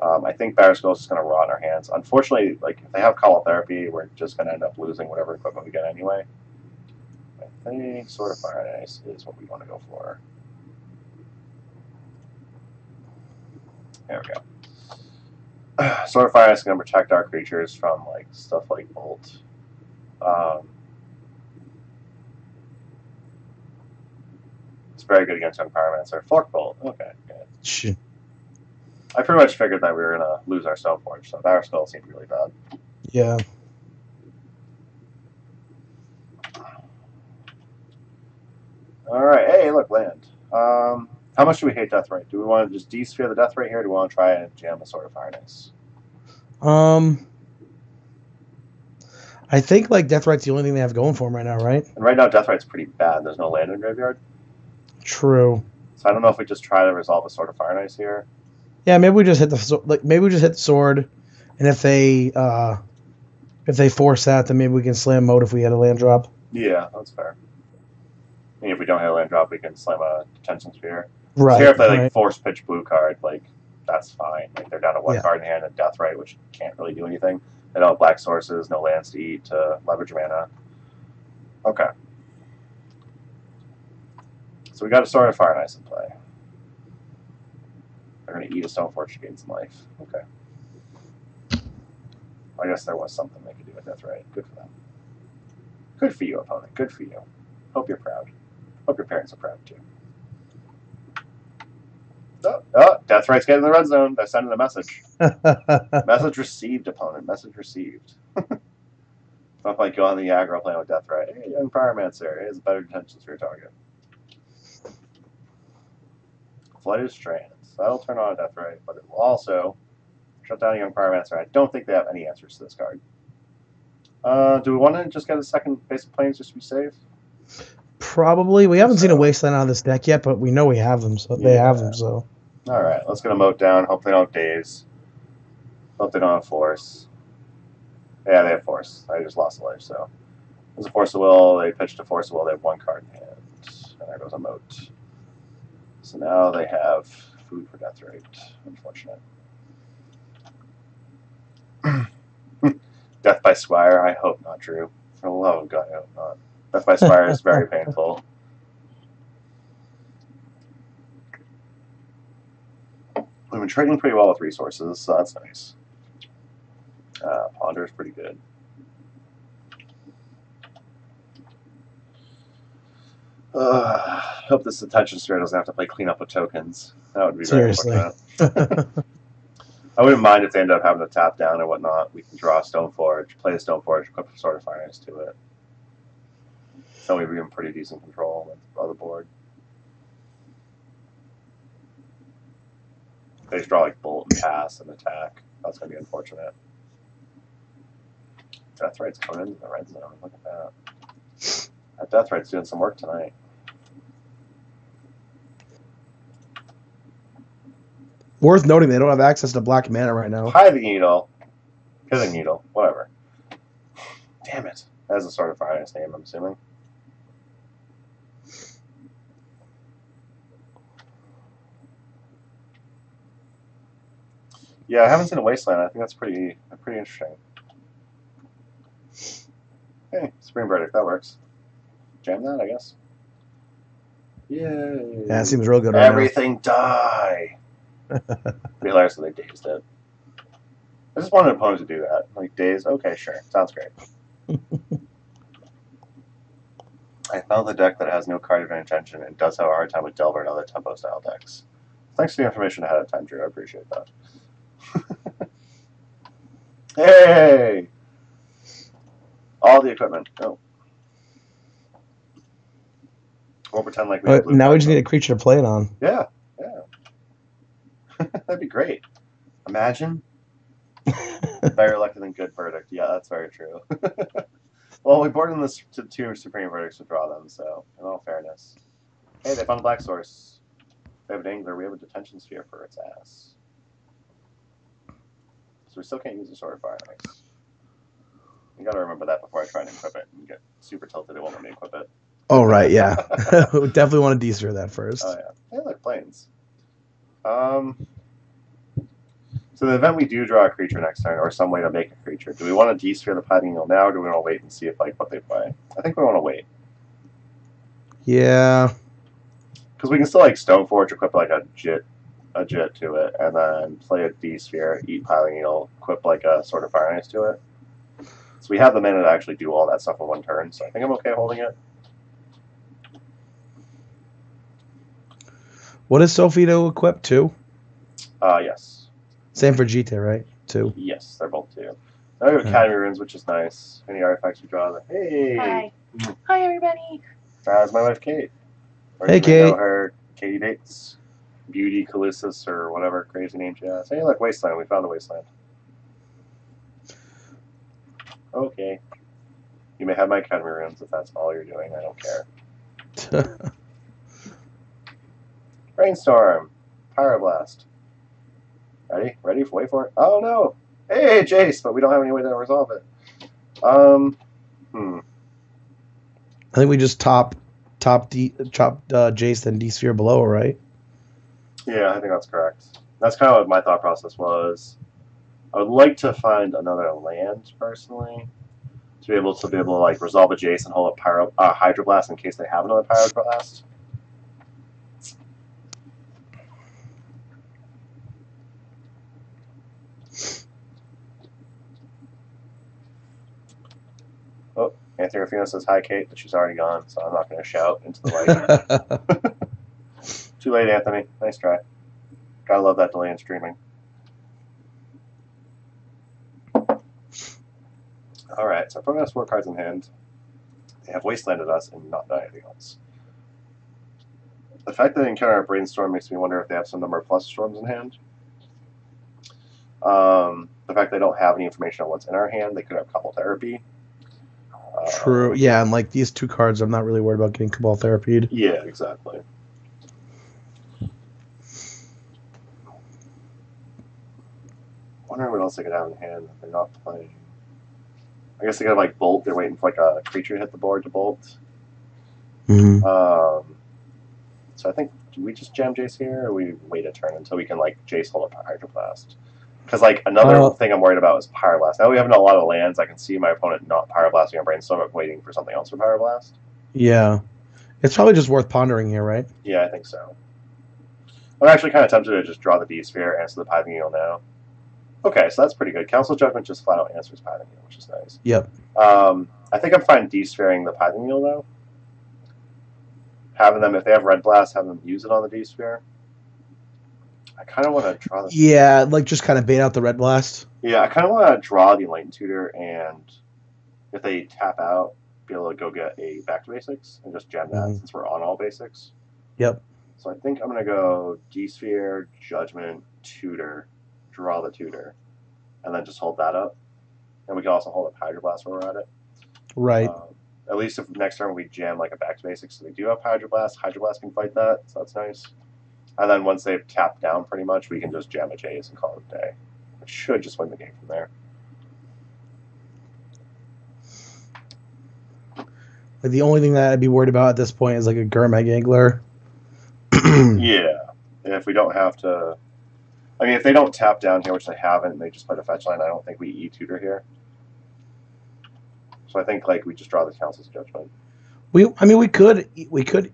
I think Barraskull is just going to rot in our hands. Unfortunately, like, if they have Call Therapy, we're just going to end up losing whatever equipment we get anyway. I think Sword of Fire and Ice is what we want to go for. There we go. Sword of Fire and Ice is going to protect our creatures from, like, stuff like Bolt. It's very good against Young Pyromancer. Fork Bolt. Okay, good. I pretty much figured that we were going to lose our Stoneforge, so Barraskull seemed really bad. Yeah. Alright, hey, look, land. How much do we hate Deathrite? Do we want to just de-sphere the Deathrite here, or do we want to try and jam a Sword of Fire and Ice? I think, like, Deathrite's the only thing they have going for them right now, right? And right now, Deathrite's pretty bad. There's no land in graveyard. True. So I don't know if we just try to resolve a Sword of Fire and Ice here. Yeah, maybe we just hit the sword, and if they force that, then maybe we can slam mode if we had a land drop. Yeah, that's fair. I mean, if we don't hit a land drop, we can slam a Detention Sphere. Right. So here, if they like force pitch blue card, like that's fine. Like they're down to one card in hand and Deathrite, which can't really do anything. They don't have black sources, no lands to eat to leverage mana. Okay. So we got a Sword of Fire and Ice in play. They're going to eat a Stoneforge to gain some life. Okay. I guess there was something they could do with Deathrite. Good for them. Good for you, opponent. Good for you. Hope you're proud. Hope your parents are proud too. Oh, Deathrite's getting in the red zone. They're sending a message. Message received, opponent. Message received. Not like go on the aggro playing with Deathrite. Hey, Young Pyromancer. Here's a better Detention Sphere target. Flooded Strands. That'll turn on a Deathrite, but it will also shut down a Young Pyromancer. I don't think they have any answers to this card. Do we want to just get a second basic planes just to be safe? Probably. We haven't seen a Wasteland on this deck yet, but we know we have them, so they have them. So. All right, let's get a moat down. Hope they don't have Daze. Hope they don't have Force. Yeah, they have Force. I just lost a life, so. There's a Force of Will. They pitched a Force of Will. They have one card in hand. And there goes a moat. So now they have food for Deathrite. Unfortunate. Death by Squire. I hope not, Drew. For the love of God, I hope not. Death by Squire is very painful. We've been trading pretty well with resources, so that's nice. Ponder is pretty good. Hope this Detention Sphere doesn't have to play cleanup with tokens. That would be very unfortunate. I wouldn't mind if they end up having to tap down and whatnot. We can draw a Stoneforge, play a Stoneforge, equip a Sword of Fire and Ice to it. So we'd be in pretty decent control of the board. They just draw like Bolt and Pass and attack. That's going to be unfortunate. Deathrite's coming into the red zone. Look at that. That Deathrite's doing some work tonight. Worth noting, they don't have access to black mana right now. Pithing Needle. Pithing Needle. Whatever. Damn it. That's a Sword of Fire and Ice name, I'm assuming. Yeah, I haven't seen a Wasteland. I think that's pretty interesting. Hey, Supreme Verdict, that works. Jam that, I guess. Yay. Yeah, it seems real good right Everything die. Realize that they dazed it. I just wanted an opponent to do that. Like, daze, okay, sure. Sounds great. I found the deck that has no card of intention and does have a hard time with Delver and other tempo style decks. Thanks for the information ahead of time, Drew. I appreciate that. Hey! All the equipment. No. We'll pretend like we have But now we just need a creature to play it on. Yeah. That'd be great. Imagine. Better luck than good verdict. Yeah, that's very true. Well, we boarded this to 2 Supreme Verdicts to draw them, so in all fairness. Hey, they found a black source. They have an angler. We have a detention sphere for its ass. So we still can't use the Sword of Fire and Ice. You gotta remember that before I try and equip it and get super tilted. It won't let me equip it. Oh, right, yeah. We definitely want to de-sphere that first. Oh, yeah. They look planes. So the event we do draw a creature next turn, or some way to make a creature, do we want to de-sphere the Pithing Needle now, or do we want to wait and see if like what they play? I think we want to wait. Yeah. Because we can still like Stoneforge, equip like a Jit to it, and then play a de-sphere, eat Piling Needle, equip like a Sword of Fire and Ice to it. So we have the mana to actually do all that stuff in one turn, so I think I'm okay holding it. What is Sophie to equip? 2? Yes. Same for Jita, right? 2. Yes, they're both 2. Now we have Academy Runes, which is nice. Any artifacts we draw? Hey! Hi. Hi, everybody. That's my wife, Kate. Or Hey, you may Kate. know her, Katie Bates. Beauty Callissus, or whatever crazy name she has. Hey, look, Wasteland. We found a Wasteland. Okay. You may have my Academy Runes if that's all you're doing. I don't care. Brainstorm. Pyroblast. Ready? Ready? Wait for it. Oh, no! Hey, Jace! But we don't have any way to resolve it. I think we just chop Jace, then de-sphere below, right? Yeah, I think that's correct. That's kind of what my thought process was. I would like to find another land, personally, to be able to like resolve a Jace and hold up Hydroblast in case they have another Pyroblast. Oh, Anthony Rufino says hi, Kate, but she's already gone, so I'm not going to shout into the light. Too late, Anthony. Nice try. Gotta love that delay in streaming. Alright, so opponent has 4 cards in hand. They have Wastelanded us and not done anything else. The fact that they encounter a Brainstorm makes me wonder if they have some number of plus storms in hand. The fact they don't have any information on what's in our hand, they could have Couple Therapy. True. Yeah, and like these 2 cards, I'm not really worried about getting Cabal Therapied. Yeah, exactly. Wondering what else they could have in hand if they're not playing. I guess they could have like Bolt. They're waiting for like a creature to hit the board to Bolt. Mm-hmm. So I think, do we just jam Jace here, or we wait a turn until we can like Jace hold up Hydroblast? Because like another thing I'm worried about is Pyroblast. Now we have a lot of lands. I can see my opponent not Pyroblasting on Brainstorm, but waiting for something else for Pyroblast. Yeah. It's probably just worth pondering here, right? Yeah, I think so. I'm actually kind of tempted to just draw the D-Sphere, answer the Pithing Needle now. Okay, so that's pretty good. Council Judgment just flat out answers Pithing Needle, which is nice. Yep. I think I'm fine D-Sphering the Pithing Needle, though. Having them, if they have Red Blast, having them use it on the D-Sphere. I kind of want to draw the... Yeah, like just kind of bait out the Red Blast. Yeah, I kind of want to draw the Enlightened Tutor, and if they tap out, be able to go get a Back to Basics, and just gem that since we're on all basics. Yep. So I think I'm going to go D-Sphere, Judgment, Tutor, draw the Tutor, and then just hold that up. And we can also hold up Hydroblast when we're at it. Right. At least if next turn we jam like a Back to Basics, so we do have Hydroblast. Hydroblast can fight that, so that's nice. And then once they've tapped down pretty much, we can just jam a Jace and call it a day. Which should just win the game from there. Like the only thing that I'd be worried about at this point is like a Gurmag Angler. Yeah. And if we don't have to... I mean, if they don't tap down here, which they haven't, and they just play the fetch line, I don't think we E-Tutor here. So I think like we just draw the Council's Judgment. We could.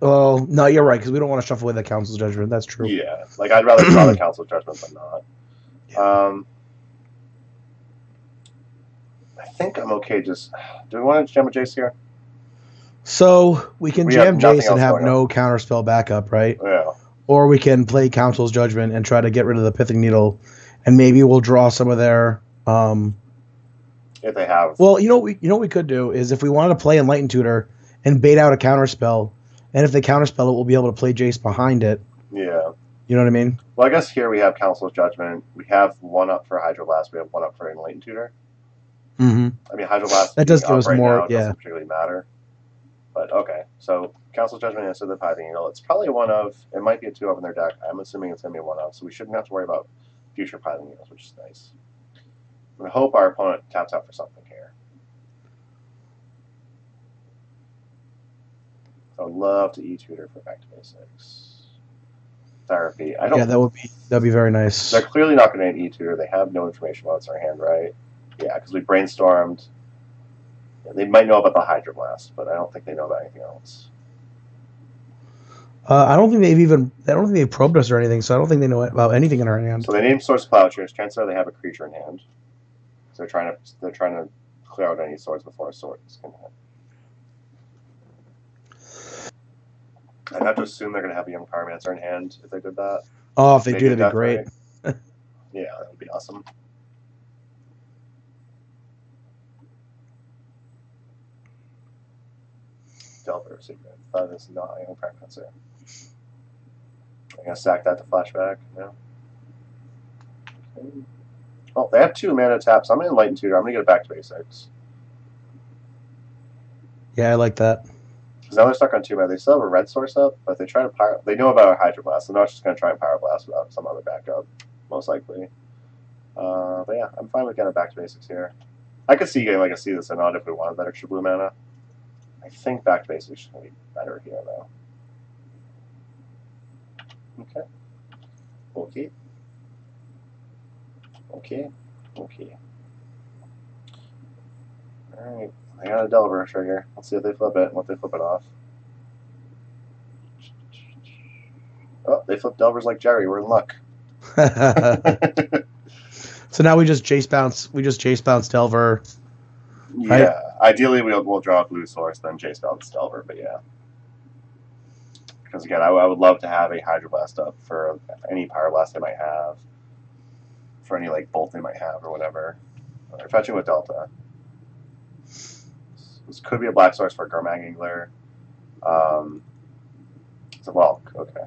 Oh no, you're right because we don't want to shuffle away the Council's Judgment. That's true. Yeah, like I'd rather draw the Council's Judgment than not. Yeah. I think I'm okay. Just do we want to jam a Jace here? So we can jam Jace and have no on. counterspell backup, right? Yeah. Or we can play Council's Judgment and try to get rid of the Pithing Needle, and maybe we'll draw some of their. Yeah, If they have. Well, you know what we could do is if we wanted to play Enlightened Tutor and bait out a counterspell, and if they counterspell it, we'll be able to play Jace behind it. Yeah. You know what I mean? Well, I guess here we have Council's Judgment. We have one up for Hydroblast. We have one up for Enlightened Tutor. Mm-hmm. I mean, Hydroblast that does give us right more. Now, doesn't particularly matter. But okay, so Council's Judgment instead of the Pithing Eagle. It's probably a one of. It might be a 2 of in their deck. I'm assuming it's going to be a 1 of, so we shouldn't have to worry about future Pithing Eagles, which is nice. I hope our opponent taps out for something here. So I'd love to E-Tutor for Back to Basics. Therapy. I don't. Yeah, that'd be very nice. They're clearly not going to E-Tutor. They have no information about what's in their hand, right? Yeah, because we brainstormed. They might know about the Hydroblast, but I don't think they know about anything else. I don't think they've probed us or anything, so I don't think they know about anything in our hand. So they named Source Plowshares. Chances are they have a creature in hand. So they're trying to clear out any swords before a sword can hit. I'd have to assume they're going to have a Young Pyromancer in hand if they did that. Oh, if they do, that'd be great. Yeah, that would be awesome. Delver Secret. That is not a Young Pyromancer. I'm going to sack that to flashback. Yeah. Okay. Well, they have 2 mana taps. I'm going to Enlighten Tutor. I'm going to get it back to basics. Yeah, I like that. Because now they're stuck on 2 mana. They still have a red source up, but they try to they know about a Hydroblast. They're not just going to try and Pyroblast without some other backup, most likely. But yeah, I'm fine with getting it back to basics here. I could see getting like a See This Synod if we wanted that extra blue mana. I think back to basics is going to be better here, though. Okay. Okay. Okay. Okay. Alright. I got a Delver trigger. Let's see if they flip it. What they flip it off. Oh, they flip Delvers like Jerry. We're in luck. So now we just Jace bounce Delver. Yeah. Right? Ideally, we'll draw a blue source, then Jace bounce Delver, but yeah. Because again, I would love to have a Hydroblast up for any Pyroblast they might have. For any like Bolt they might have or whatever. They're fetching with Delta. This could be a black source for Gurmag Angler. Well, okay.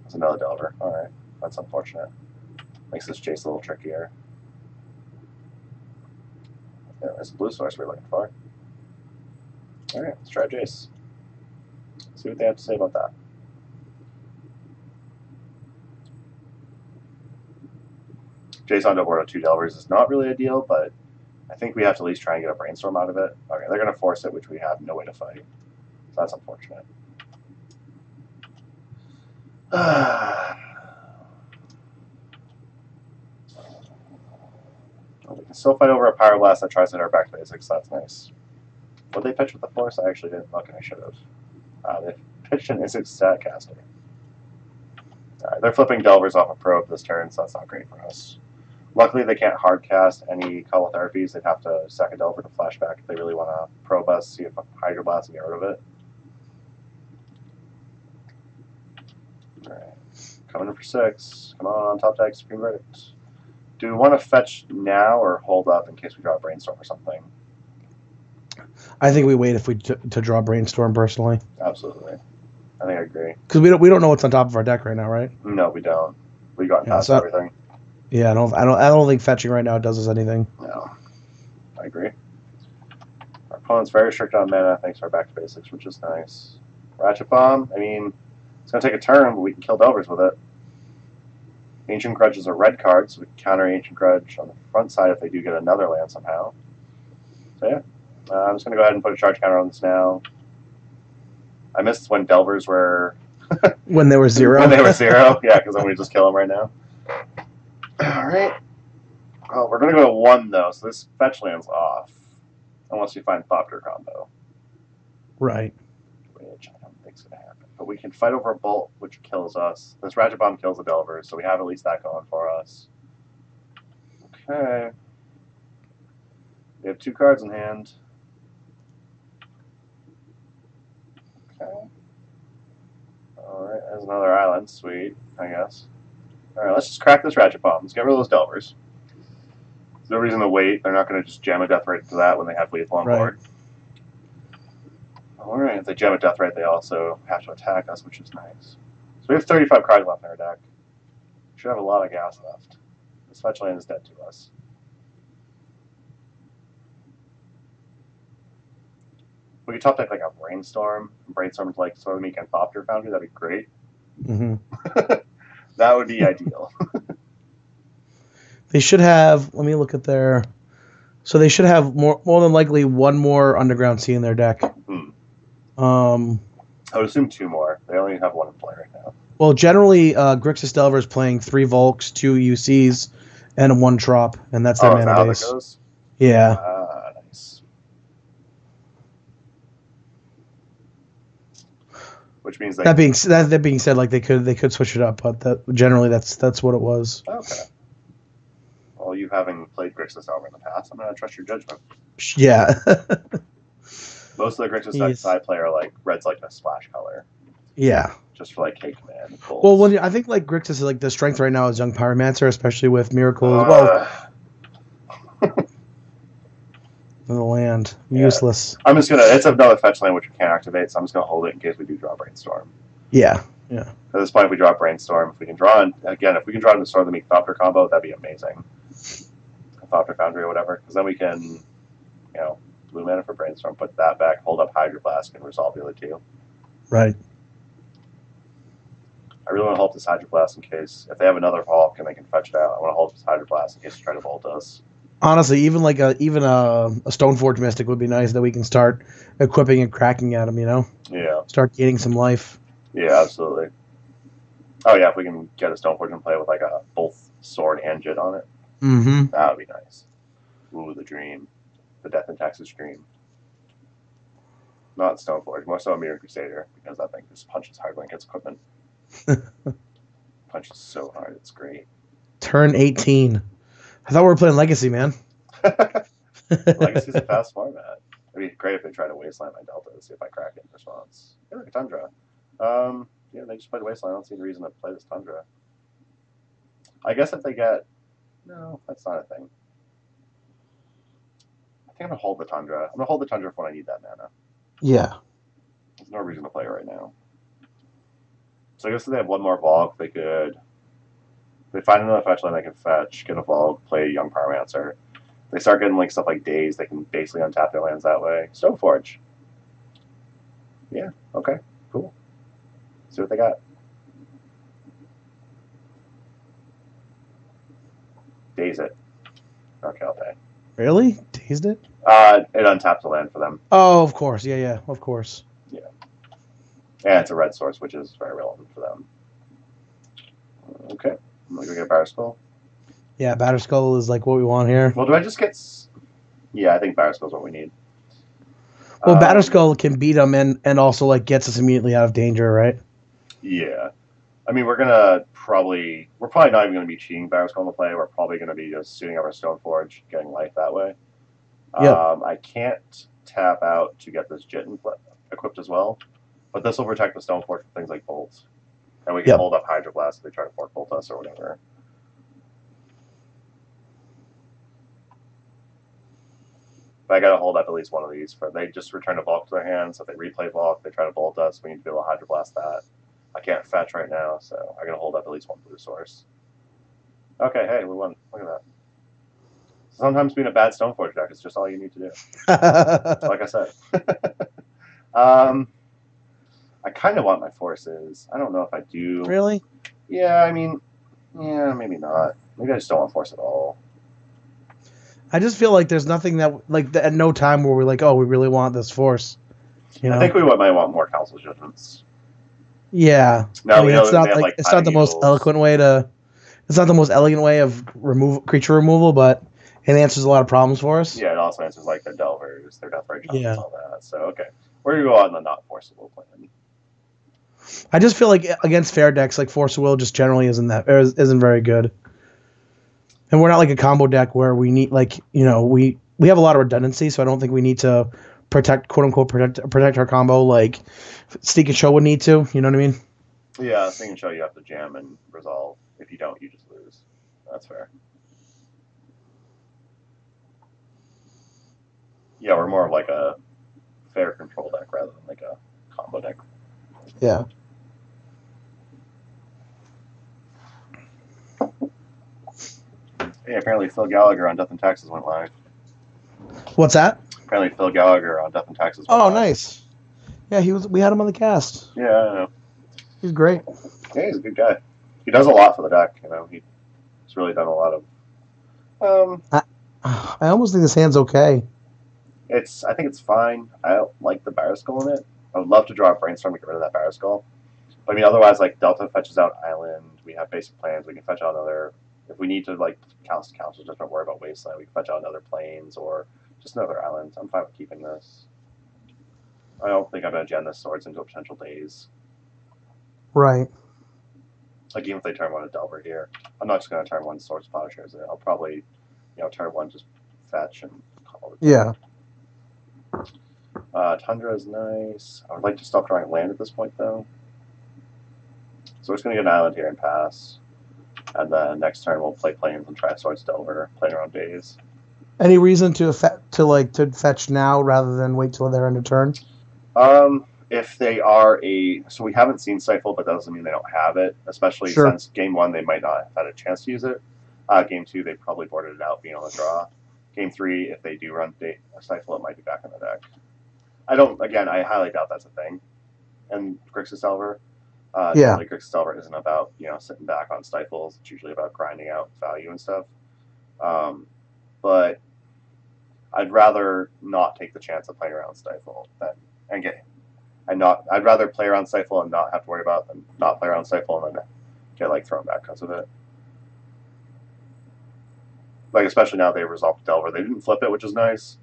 There's another Delver. Alright. That's unfortunate. Makes this chase a little trickier. Yeah, there's a blue source we're looking for. Alright, let's try Jace. See what they have to say about that. Jace on the board of 2 Delvers is not really ideal, but I think we have to at least try and get a Brainstorm out of it. Okay, they're going to force it, which we have no way to fight. So that's unfortunate. We can still fight over a Pyroblast that tries to hit our back to basics, so that's nice. Would they pitch with the Force? I actually didn't look, and I should have. They pitched an Izzet Statcaster. Alright, they're flipping Delvers off a probe this turn, so that's not great for us. Luckily, they can't hard cast any Call of Therapies. They'd have to sack a Delver to flashback if they really want to probe us, see if Hydroblast and get rid of it. Alright. Coming in for 6. Come on, top deck, Supreme Verdict. Do we want to fetch now or hold up in case we draw a Brainstorm or something? I think we wait if we to draw Brainstorm personally. Absolutely. I think I agree. Because we don't know what's on top of our deck right now, right? No, we don't. We got past everything. Yeah, I don't think fetching right now does us anything. No, I agree. Our opponent's very strict on mana, thanks to our back to basics, which is nice. Ratchet Bomb. I mean, it's gonna take a turn, but we can kill Delvers with it. Ancient Grudge is a red card, so we can counter Ancient Grudge on the front side if they do get another land somehow. So yeah, I'm just gonna go ahead and put a charge counter on this now. I missed when Delvers were when they were 0. When they were 0, yeah, because I'm gonna just kill them right now. All right. Well, we're gonna go to 1 though, so this fetch land's off, unless we find Thopter combo. Right. Which I don't think's gonna happen. But we can fight over a Bolt, which kills us. This Ratchet Bomb kills the Delvers, so we have at least that going for us. Okay. We have 2 cards in hand. Okay. Alright, there's another island. Sweet, I guess. Alright, let's just crack this Ratchet Bomb. Let's get rid of those Delvers. There's no reason to wait. They're not going to just jam a death right into that when they have lethal on board. Alright, if they jam a death right, they also have to attack us, which is nice. So we have 35 cards left in our deck. We should have a lot of gas left. This fetch land is dead to us. We could top deck like a Brainstorm into like Soilmeek and Thopter Foundry, that'd be great. Mm-hmm. That would be ideal. They should have, let me look at their, so they should have more than likely one more Underground Sea in their deck. I would assume 2 more. They only have 1 in play right now. Well, generally, Grixis Delver is playing 3 Volks, 2 UCs, and 1 Trop, and that's their mana base. That goes? Yeah. Nice. Which means that being said, like they could switch it up, but generally that's what it was. Okay. Well, you having played Grixis Delver in the past, I'm gonna trust your judgment. Yeah. Most of the Grixis decks I play are like red's like a splash color. Yeah. Just for like K command. Well, I think like Grixis is like the strength right now is Young Pyromancer, especially with Miracle as well. The land. Yeah. Useless. I'm just gonna it's another fetch land which we can't activate, so I'm just gonna hold it in case we do draw Brainstorm. Yeah. At this point if we draw Brainstorm, if we can draw in the Soilmeek Thopter combo, that'd be amazing. A Thopter Foundry or whatever. Because then we can, blue mana for Brainstorm, put that back, hold up Hydroblast, and resolve the other 2. Right. I really want to hold this Hydroblast in case if they have another Valk and they can fetch it out. I want to hold this Hydroblast in case they try to Volt us. Honestly, even a Stoneforge Mystic would be nice that we can start equipping and cracking at them. Yeah. Start gaining some life. Yeah, absolutely. Oh yeah, if we can get a Stoneforge in play with like a both sword and Jit on it, that would be nice. Ooh, the dream, the Death and Taxes dream. Not Stoneforge, more so a Mirror Crusader because that thing just punches hard when it gets equipment. Punches so hard, it's great. Turn 18. I thought we were playing Legacy, man. Legacy's a fast format. It'd be great if they try to Wasteland my Delta to see if I crack it in response. Yeah, like a Tundra. They just played Wasteland. I don't see any reason to play this Tundra. I guess if they get... No, that's not a thing. I think I'm going to hold the Tundra. I'm going to hold the Tundra for when I need that mana. Yeah. There's no reason to play it right now. So I guess if they have one more Volk, they could... If they find another fetch land, they can fetch, get a Volk, play a Young Pyromancer. If they start getting like stuff like Daze, they can basically untap their lands that way. Stoneforge. Yeah, okay, cool. See what they got. Daze it. Okay, I'll pay. Really? Dazed it? It untaps the land for them. Oh, of course. Yeah, of course. Yeah. And it's a red source, which is very relevant for them. Okay. I'm going to go get Batterskull. Yeah, Batterskull is like what we want here. Well, do I just get... Yeah, I think Batterskull is what we need. Well, Batterskull can beat them and also like gets us immediately out of danger, right? Yeah. I mean, we're probably not even going to be cheating Batterskull in the play. We're probably going to be just shooting over Stoneforge, getting life that way. Yeah. I can't tap out to get this Jit equipped as well, but this will protect the Stoneforge from things like bolts. And we can hold up Hydroblast if they try to fork bolt us or whatever. But I gotta hold up at least one of these. They just return a Valk to their hands. So if they replay Valk, they try to bolt us. We need to be able to Hydroblast that. I can't fetch right now, so I gotta hold up at least one blue source. Okay, hey, we won. Look at that. Sometimes being a bad Stoneforge deck is just all you need to do. Like I said. I kind of want my forces. I don't know if I do. Really? Yeah, I mean, maybe not. Maybe I just don't want force at all. I just feel like there's nothing at no time where we're like, oh, we really want this force. I think we might want more Council Judgments. Yeah. No, it's not it's not the most eloquent way to. It's not the most elegant way of creature removal, but it answers a lot of problems for us. Yeah, it also answers like their Delvers, their Death Ray Jumps, all that. So okay, we're gonna go out on the not forcible plan. I just feel like against fair decks, like Force of Will just generally isn't very good. And we're not like a combo deck where we need we have a lot of redundancy, so I don't think we need to quote unquote protect our combo like Sneak and Show would need to. You know what I mean? Yeah, Sneak and Show you have to jam and resolve. If you don't, you just lose. That's fair. Yeah, we're more of like a fair control deck rather than like a combo deck. Yeah. Hey, apparently Phil Gallagher on Death and Taxes went live. What's that? Apparently Phil Gallagher on Death and Taxes went Oh, live. nice. Yeah, he was. We had him on the cast. Yeah, I know. He's great. Yeah, he's a good guy. He does a lot for the deck, you know. He's really done a lot of... I almost think this hand's okay. I think it's fine. I don't like the Barrow Skull in it. I would love to draw a Brainstorm to get rid of that Barrow Skull. But I mean, otherwise, like, Delta fetches out Island. We have basic plans. We can fetch out another... If we need to, like, council, just don't worry about Wasteland. We can fetch out another Plains or just another Island. I'm fine with keeping this. I don't think I'm going to jam this Swords into a potential Daze. Right. Like, even if they turn one a Delver here, I'm not just going to turn one Swords Plowshares. I'll probably, turn one just fetch and call it. Yeah. Tundra is nice. I would like to stop drawing land at this point, though. So we're just going to get an Island here and pass. And then next turn we'll play Plains and try Swords Delver, playing around Daze. Any reason to fetch now rather than wait till they're end of turn? If they are so we haven't seen Stifle, but that doesn't mean they don't have it, especially since game 1 they might not have had a chance to use it. Game 2 they probably boarded it out being on the draw. Game 3, if they do run Stifle, it might be back in the deck. I highly doubt that's a thing. And Grixis Delver, generally Grixis Delver isn't about, sitting back on Stifles. It's usually about grinding out value and stuff. But I'd rather not take the chance of playing around Stifle I'd rather play around Stifle and not have to worry about than not play around Stifle and then get thrown back because of it. Like, especially now they resolved Delver. They didn't flip it, which is nice,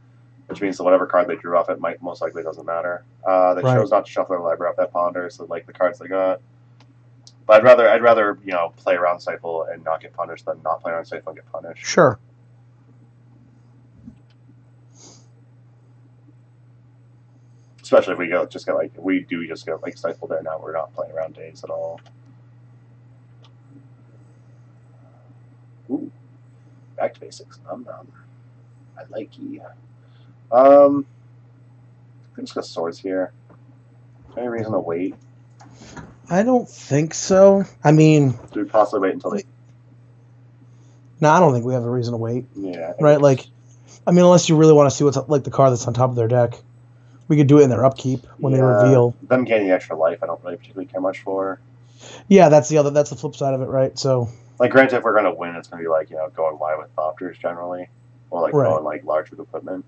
which means that whatever card they drew off it most likely doesn't matter. They chose not to shuffle their library off that Ponder, so like the cards they got. But I'd rather play around Stifle and not get punished than not play around Stifle and get punished. Sure. Especially if we just get Stifle there now, we're not playing around Daze at all. Ooh, back to basics. I like you. I'm just gonna Swords here. Any reason to wait? I don't think so. I mean, do we possibly wait until they? No, I don't think we have a reason to wait. Yeah. Right. Unless you really want to see what's the card that's on top of their deck. We could do it in their upkeep when they reveal. Them gaining extra life, I don't really particularly care much for. Yeah, that's the flip side of it, right? So, granted, if we're gonna win, it's gonna be going wide with Thopters generally, or going large with equipment.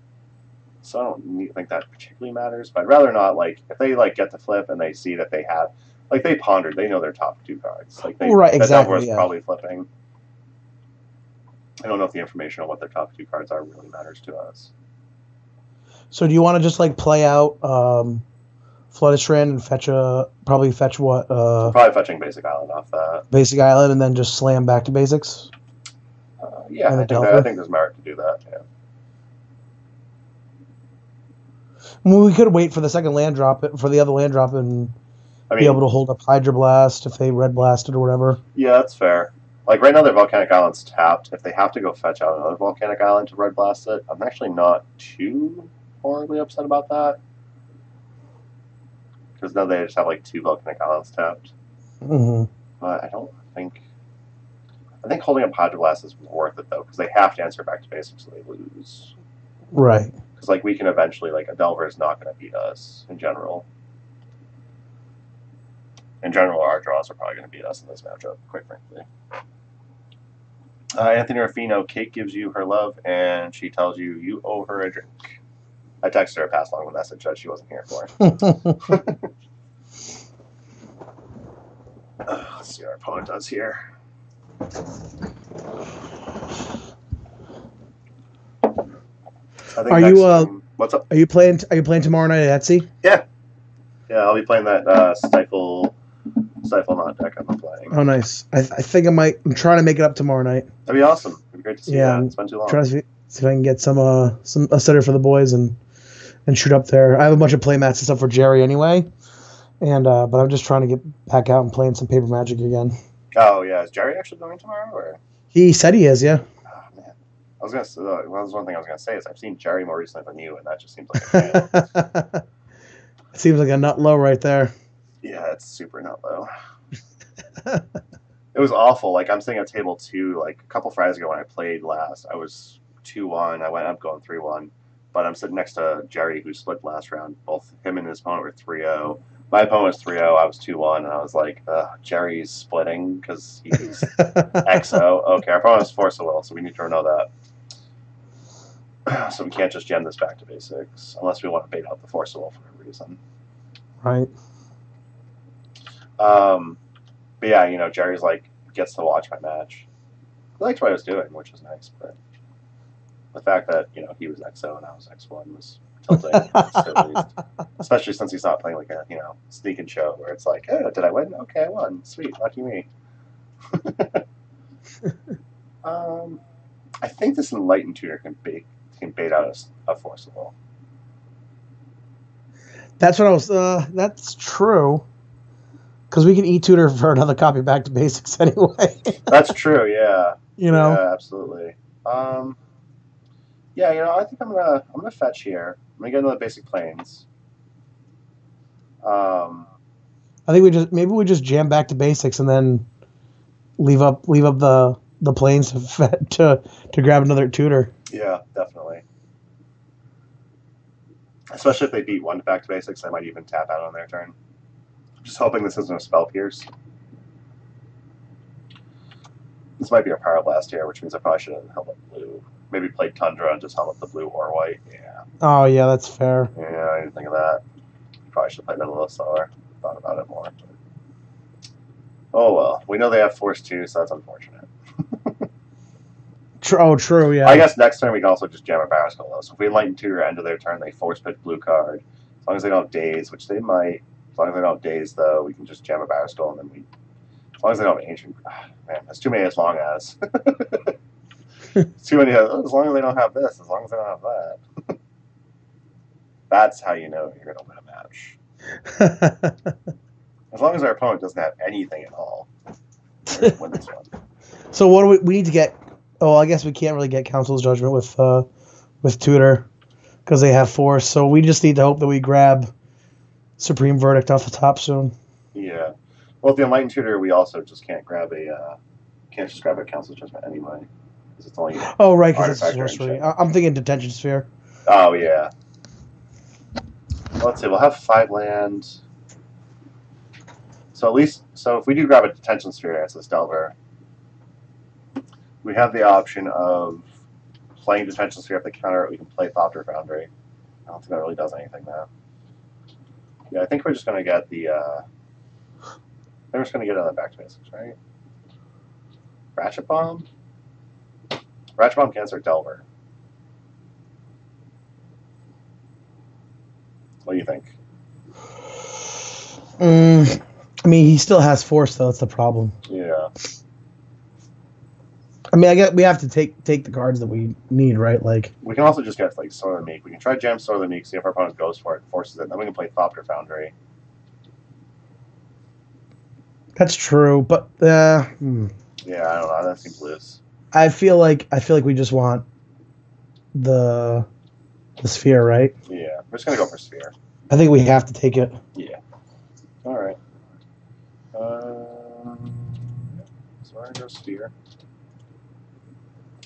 So I don't think that particularly matters. But I'd rather not if they get to flip and they see that they have they pondered, they know their top 2 cards. Right, exactly. That probably flipping. I don't know if the information on what their top 2 cards are really matters to us. So do you want to just play out Flooded Strand and probably fetch what? Probably fetching Basic Island off that. Basic Island and then just slam back to basics? Yeah, I think there's merit to do that, yeah. Well, we could wait for the second land drop, for the other land drop, and be able to hold up Hydro Blast if they red blasted or whatever. Yeah, that's fair. Right now their Volcanic Island's tapped. If they have to go fetch out another Volcanic Island to red blast it, I'm actually not too horribly upset about that. Because now they just have 2 Volcanic Islands tapped. Mm-hmm. But I think holding up Hydro Blast is worth it, though, because they have to answer back to basics so they lose. Right. Because we can eventually, a Delver is not going to beat us in general. In general, our draws are probably going to beat us in this matchup, quite frankly. Anthony Ruffino, Kate gives you her love, and she tells you you owe her a drink. I texted her, passed along the message that she wasn't here for. Let's see what our opponent does here. What's up? Are you playing tomorrow night at Etsy? Yeah, I'll be playing that Stifle not deck I'm playing. Oh, nice. I think I'm trying to make it up tomorrow night. That'd be awesome. It'd be great to see that. It's been too long. Trying to see if I can get a setter for the boys and shoot up there. I have a bunch of play mats and stuff for Jerry anyway, and but I'm just trying to get back out and playing some Paper Magic again. Oh yeah, is Jerry actually going tomorrow? Or he said he is? Yeah. Oh man, was gonna say, that was one thing I was gonna say is I've seen Jerry more recently than you, and that just seems like a fail. Seems like a nut low right there. Yeah, it's super nut low. It was awful. Like I'm sitting at table 2. Like a couple Fridays ago when I played last, I was 2-1. I went up going 3-1, but I'm sitting next to Jerry who split last round. Both him and his opponent were 3-0. My opponent was 3-0. I was 2-1, and I was like, Jerry's splitting because he's XO. Okay, our opponent is Force of Will, so we need to know that. So we can't just jam this back to basics unless we want to bait out the Force of Will for a reason. Right. But yeah, you know, Jerry's like gets to watch my match. He liked what I was doing, which was nice, but the fact that, you know, he was XO and I was X1 was tilting, at least. Especially since he's not playing like a, you know, sneak and show where it's like, oh, did I win? Okay, I won. Sweet, lucky me. I think this Enlightened Tutor can bait out a Force of Will. That's what I was. That's true. Because we can e-tutor for another copy back to basics anyway. That's true, yeah. You know? Yeah, absolutely. Yeah, you know, I think I'm gonna fetch here. I'm gonna get another basic planes. I think maybe we just jam back to basics and then leave up the planes to grab another tutor. Yeah, definitely. Especially if they beat 1 back to basics, I might even tap out on their turn. I'm just hoping this isn't a Spell Pierce. This might be a Pyroblast here, which means I probably should have held up blue. Maybe played Tundra and just held up the blue or white. Yeah. Oh, yeah, that's fair. Yeah, I didn't think of that. Probably should have played it a little slower. Thought about it more. But... oh, well. We know they have Force 2, so that's unfortunate. True, yeah. I guess next turn we can also just jam a Barrel Skull, though. So if we Enlighten Tutor end of their turn, they force pick blue card. As long as they don't have Daze, which they might. As long as they don't have Daze, though, we can just jam a Barrel Skull, and then we... as long as they don't have Ancient... man, that's too many as long as. Too many. As long as they don't have this, as long as they don't have that. That's how you know you're going to win a match. As long as our opponent doesn't have anything at all, we're going to win this one. So what do we need to get? Oh, I guess we can't really get Council's Judgment with Tutor because they have Force. So we just need to hope that we grab Supreme Verdict off the top soon. Yeah. Well, with the Enlightened Tutor, we also just can't grab a Council's Judgment anyway. It's only right, because it's a sorcery. I'm thinking Detention Sphere. Oh, yeah. Well, let's see, we'll have 5 land. So at least, so if we do grab a Detention Sphere as this Delver, we have the option of playing Detention Sphere. If they counter it, we can play Thopter Foundry. I don't think that really does anything, though. Yeah, I think we're just going to get the, we're just going to get on the back to basics, right? Ratchet Bomb? Ratchet Bomb cancels Delver. What do you think? I mean, he still has Force, though. That's the problem. Yeah. I mean, I guess we have to take the cards that we need, right? Like we can also just get like Solar Meek. We can try Jam Solar Meek, see if our opponent goes for it, forces it. Then we can play Thopter Foundry. That's true, but yeah, I don't know. That seems loose. I feel like we just want the Sphere, right? Yeah, we're just gonna go for Sphere. I think we have to take it. Yeah. All right. So we're gonna go Sphere.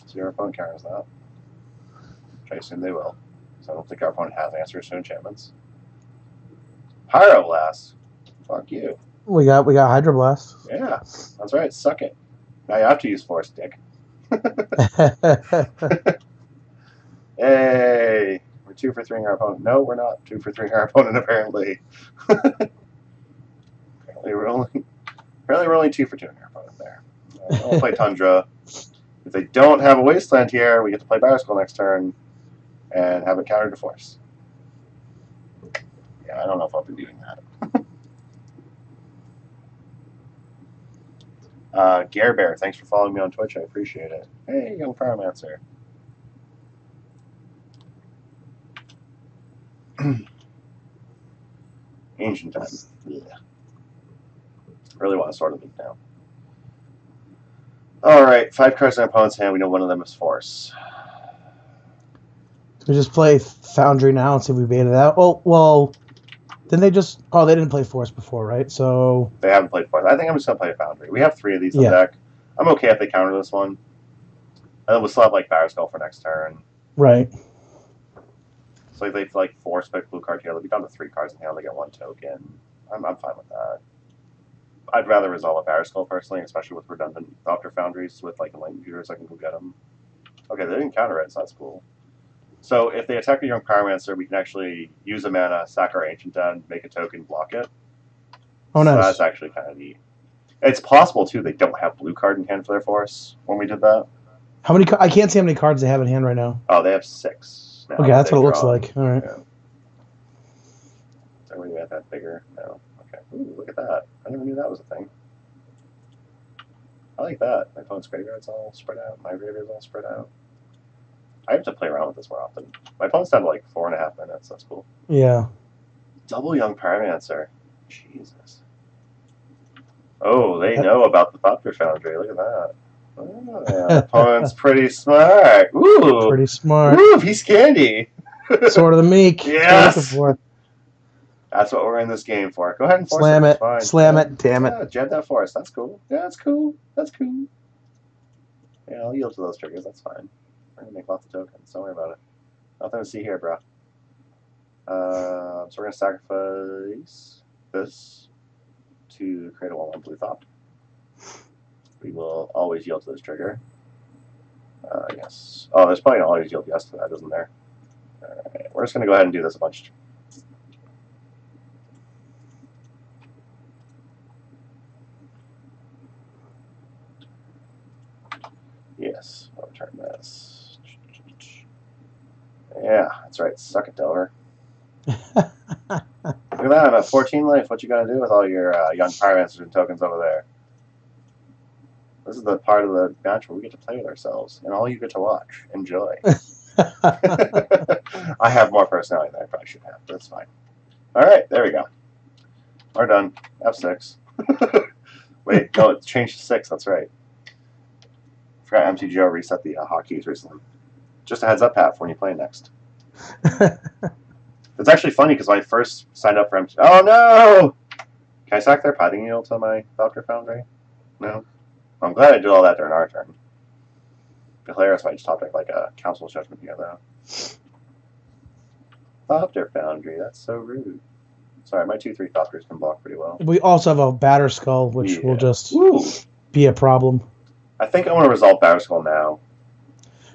See our opponent counters that. Which I assume they will. So I don't think our opponent has answers to enchantments. Pyroblast. Fuck you. We got Hydroblast. Yeah, that's right. Suck it. Now you have to use Force, dick. Hey, we're 2 for 3ing our opponent. No, we're not 2 for 3ing our opponent. Apparently, we're only 2 for 2ing our opponent there. We'll play Tundra. If they don't have a Wasteland here, we get to play Batterskull next turn and have it countered to Force. Yeah, I don't know if I'll be doing that. Gare Bear, thanks for following me on Twitch. I appreciate it. Hey, Young Pyromancer. Ancient Time. Yeah. Really want to sort of leak now. Alright, 5 cards in our opponent's hand. We know one of them is Force. We just play Foundry now and see if we bait it out. Well, didn't they just... Oh, they didn't play Force before, right? So... They haven't played Force. I think I'm just going to play Foundry. We have 3 of these on Yeah. deck. I'm okay if they counter this one. And then we'll still have, like, Batterskull Skull for next turn. Right. So if they, like, Force pick blue card here, they'll be down to 3 cards in hand. They get 1 token. I'm fine with that. I'd rather resolve a Batterskull Skull personally, especially with redundant Thopter Foundries with, like, enlightened computers. I can go get them. Okay, they didn't counter it, so that's cool. So if they attack a Young Pyromancer, we can actually use a mana, sack our Ancient Den, make a token, block it. Oh, nice. So that's actually kind of neat. It's possible, too, they don't have blue card in hand for their Force when we did that. How many? I can't see how many cards they have in hand right now. Oh, they have 6 now. Okay, that's what it looks like. All right. Yeah. So we got that bigger? No. Okay. Ooh, look at that. I never knew that was a thing. I like that. My opponent's graveyard's all spread out. My graveyard's all spread out. I have to play around with this more often. My opponent's down to like 4.5 minutes. That's cool. Yeah. Double Young Pyromancer. Jesus. Oh, they know about the Thopter Foundry. Look at that. Oh, opponent's pretty smart. Ooh. Pretty smart. Ooh, he's candy. Sword of the Meek. Yes. That's what we're in this game for. Go ahead and force Slam it. Fine. Slam it. Damn it. Yeah, jab that force. That's cool. Yeah, that's cool. That's cool. Yeah, I'll yield to those triggers. That's fine. We're going to make lots of tokens. Don't worry about it. Nothing to see here, bro. So we're going to sacrifice this to create a 1/1 blue Thop. We will always yield to this trigger. Yes. Oh, there's probably an always yield yes to that, isn't there? Alright, we're just going to go ahead and do this a bunch. Yes, I'll return this. Yeah, that's right. Suck it, Delver. Look at that, I'm at 14 life. What you gonna do with all your young Pyromancers and tokens over there? This is the part of the match where we get to play with ourselves, and all you get to watch. Enjoy. I have more personality than I probably should have, but that's fine. Alright, there we go. We're done. F6. Wait, no, it's changed to 6, that's right. Forgot MTGO reset the hotkeys recently. Just a heads up, Pat, for when you play next. It's actually funny because when I first signed up for MTGO... Oh, no! Can I sack their Pithing Needle to my Thopter Foundry? No? I'm glad I did all that during our turn. It'd be hilarious if I just top deck like a Council's Judgment here, though. Thopter Foundry, that's so rude. Sorry, my 2/3 Thopters can block pretty well. We also have a Batterskull, which will just be a problem. I think I want to resolve Batterskull now.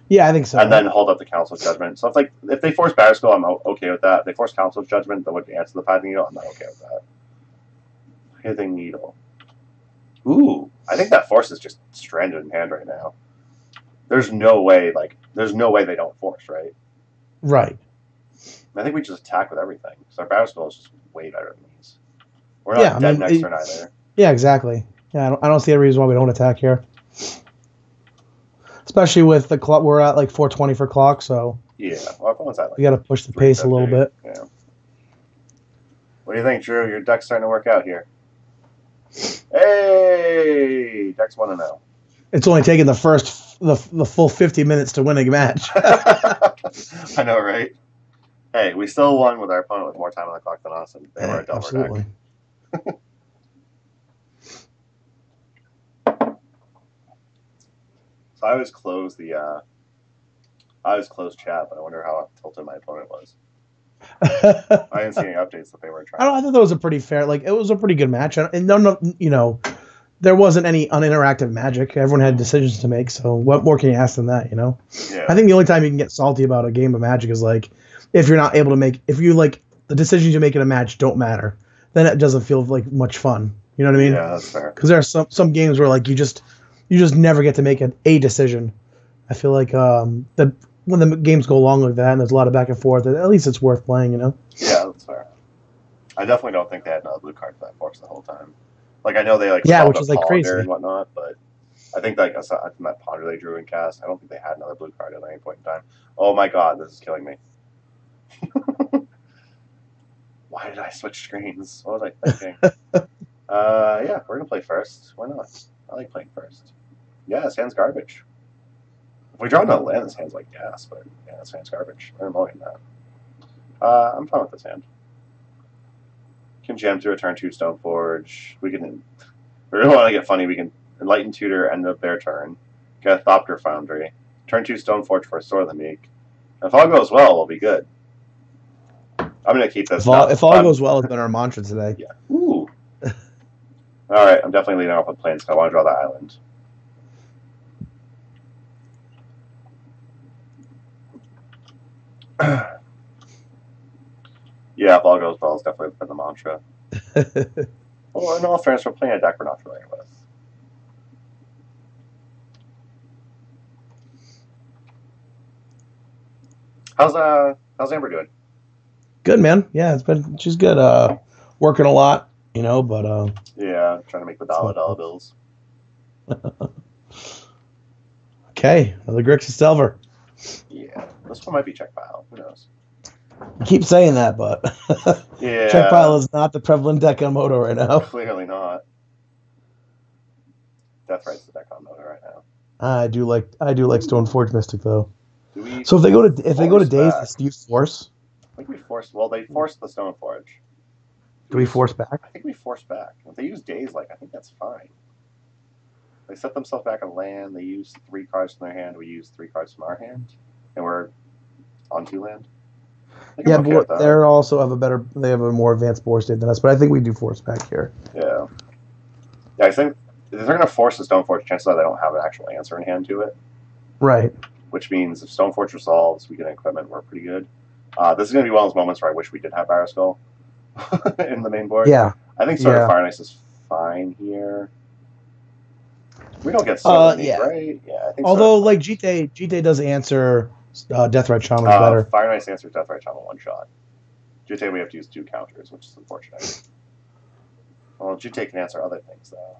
Yeah, I think so. And then hold up the Council's Judgment. So if they force Batterskull, I'm okay with that. If they force Council's Judgment, that would answer the Pithing Needle. I'm not okay with that. Pithing Needle. Ooh, I think that force is just stranded in hand right now. There's no way they don't force, right? Right. I think we just attack with everything. So our Batterskull is just way better than these. We're not dead next turn either. Yeah, exactly. Yeah, I don't see a reason why we don't attack here. Especially with the clock, we're at like 420 for clock, so yeah, well, at like you got to push the pace a little bit. Yeah. What do you think, Drew? Your deck's starting to work out here. Hey, deck's 1-0. It's only taken the full 50 minutes to win a match. I know, right? Hey, we still won with our opponent with more time on the clock than us, and they were a Delver absolutely. deck. So I always close chat, but I wonder how tilted my opponent was. I didn't see any updates that they were trying. I thought that was a pretty fair, it was a pretty good match. And no, there wasn't any uninteractive Magic. Everyone had decisions to make. So what more can you ask than that? Yeah. I think the only time you can get salty about a game of Magic is if you're not able to the decisions you make in a match don't matter, then it doesn't feel like much fun. You know what I mean? Yeah, that's fair. Because there are some games where you just never get to make a decision. I feel like when the games go along like that and there's a lot of back and forth, at least it's worth playing, Yeah, that's fair. I definitely don't think they had another blue card for that force the whole time. I know they which is crazy and whatnot, but I think aside from that Ponder they drew in cast, I don't think they had another blue card at any point in time. Oh my god, this is killing me. Why did I switch screens? What was I thinking? Yeah, we're gonna play first. Why not? I like playing first. Yeah, Sans garbage. We draw no land. This hand's like gas, but yeah, this hand's garbage. I'm mulling that. I'm fine with this hand. Can jam through a turn 2 Stoneforge. We can. We really want to get funny. We can Enlighten Tutor, end of their turn. Get a Thopter Foundry. Turn 2 Stoneforge for a Sword of the Meek. If all goes well, we'll be good. I'm going to keep this. If all goes well, it's been our mantra today. Yeah. Ooh. Alright, I'm definitely leading off with Plains because I want to draw that island. Yeah, if all goes well, it's definitely been the mantra. Well, in all fairness, we're playing a deck we're not familiar with. How's Amber doing? Good, man. Yeah, she's good. Working a lot, but yeah, trying to make the dollar bills. Okay, another Grixis Delver. Yeah, this one might be check pile. Who knows? I keep saying that, but yeah, check pile is not the prevalent deck on Moto right now. Clearly not. Deathrite's the deck on Moto right now. I do like Stoneforge Mystic though. So if they go to Daze, do you force? I think we forced. Well, they forced the Stoneforge. Do we force back? I think we force back. If they use Daze, I think that's fine. They set themselves back on land. They use 3 cards from their hand. We use 3 cards from our hand, and we're on 2 land. Yeah, but they're also they have a more advanced board state than us. But I think we do force back here. Yeah. Yeah, I think if they're going to force the Stoneforge, chances are they don't have an actual answer in hand to it. Right. Which means if Stoneforge resolves, we get an equipment, we're pretty good. This is going to be one of those moments where I wish we did have Barraskull in the main board. Yeah. I think Sword of Fire and Ice is fine here. We don't get Sword of the Meek, right? Yeah, I think although, GT does answer Deathrite Shaman better. Fire and Ice answers Deathrite Shaman 1 shot. GT we have to use 2 counters, which is unfortunate. Well, GT can answer other things, though.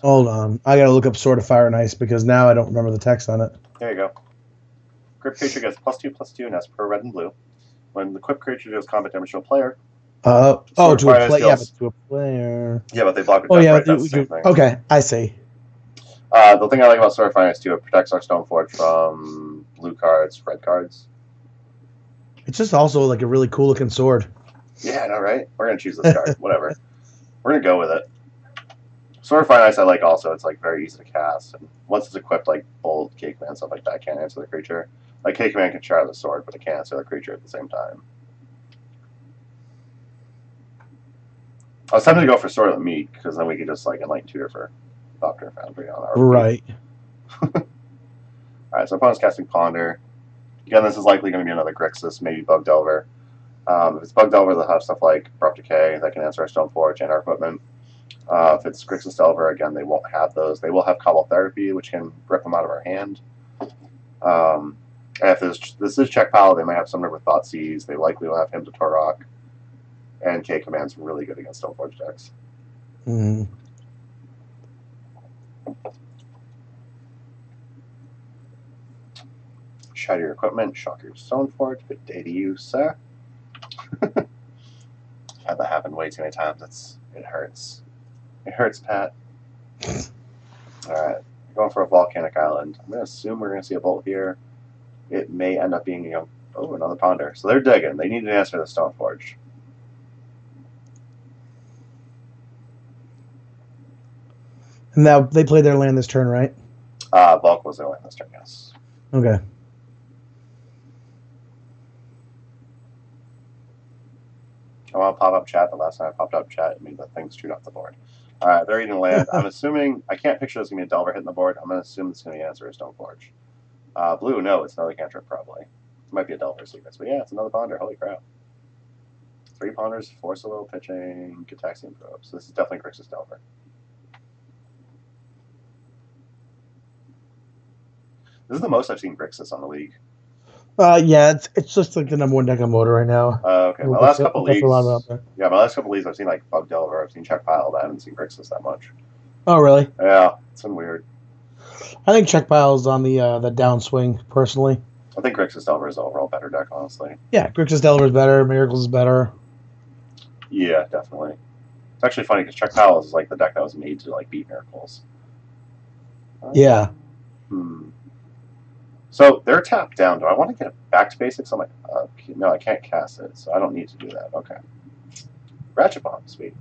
Hold on. I gotta look up Sword of Fire and Ice because now I don't remember the text on it. There you go. Equipped creature gets +2/+2 and as per red and blue. When the equipped creature deals combat damage to a player. To a player. Yeah, but they block with that's the same thing. Okay, I see. The thing I like about Sword of Fire and Ice too, it protects our Stoneforge from blue cards, red cards. It's just also like a really cool looking sword. Yeah, I know, right? We're gonna choose this card. Whatever. We're gonna go with it. Sword of Fire and Ice I like also. It's very easy to cast, and once it's equipped, like Bolt, Cake Command, stuff like that, can't answer the creature. Like Cake Command can shatter the sword, but it can't answer the creature at the same time. I was tempted to go for Sword of the Meek because then we could just Enlighten Tutor for Thopter Foundry on our right. Alright, so opponent's casting Ponder. Again, this is likely going to be another Grixis, maybe Bug Delver. If it's Bug Delver, they'll have stuff like Abrupt Decay that can answer our Stoneforge and our equipment. If it's Grixis Delver, again, they won't have those. They will have Cobble Therapy, which can rip them out of our hand. And if this is check pile, they might have some number of Thoughtseize. They likely will have Hymn to Torok. And K Command's really good against Stoneforge decks. Mm. Shatter your equipment, shock your Stoneforge. Good day to you, sir. I've had that happen way too many times. It hurts. It hurts, Pat. Alright, going for a volcanic island. I'm going to assume we're going to see a bolt here. It may end up being another Ponder. So they're digging. They need an answer to the Stoneforge. Now they played their land this turn, right? Volk was their land this turn, yes. Okay. I want to pop up chat. The last time I popped up chat, it made the things shoot off the board. Alright, they're eating land. I'm assuming, I can't picture this going to be a Delver hitting the board. I'm going to assume it's going to be an answer to Stoneforge. Blue, no, it's another cantrip probably. It might be a Delver Secrets, but yeah, it's another Ponder. Holy crap. 3 Ponders, 4 solo pitching, Gitaxian Probe. So this is definitely Grixis Delver. This is the most I've seen Grixis on the league. Yeah, it's just like the #1 deck on Moto right now. Okay, my last couple leagues. Yeah, my last couple leagues, I've seen Bug Delver, I've seen Check Pile, but I haven't seen Grixis that much. Oh, really? Yeah, it's been weird. I think Check Pile is on the downswing, personally. I think Grixis Delver is the overall better deck, honestly. Yeah, Grixis Delver is better, Miracles is better. Yeah, definitely. It's actually funny because Check Pile is the deck that was made to beat Miracles. Yeah. So they're tapped down. Do I want to get back to basics? I'm like, no, I can't cast it, so I don't need to do that. Okay. Ratchet Bomb, sweet.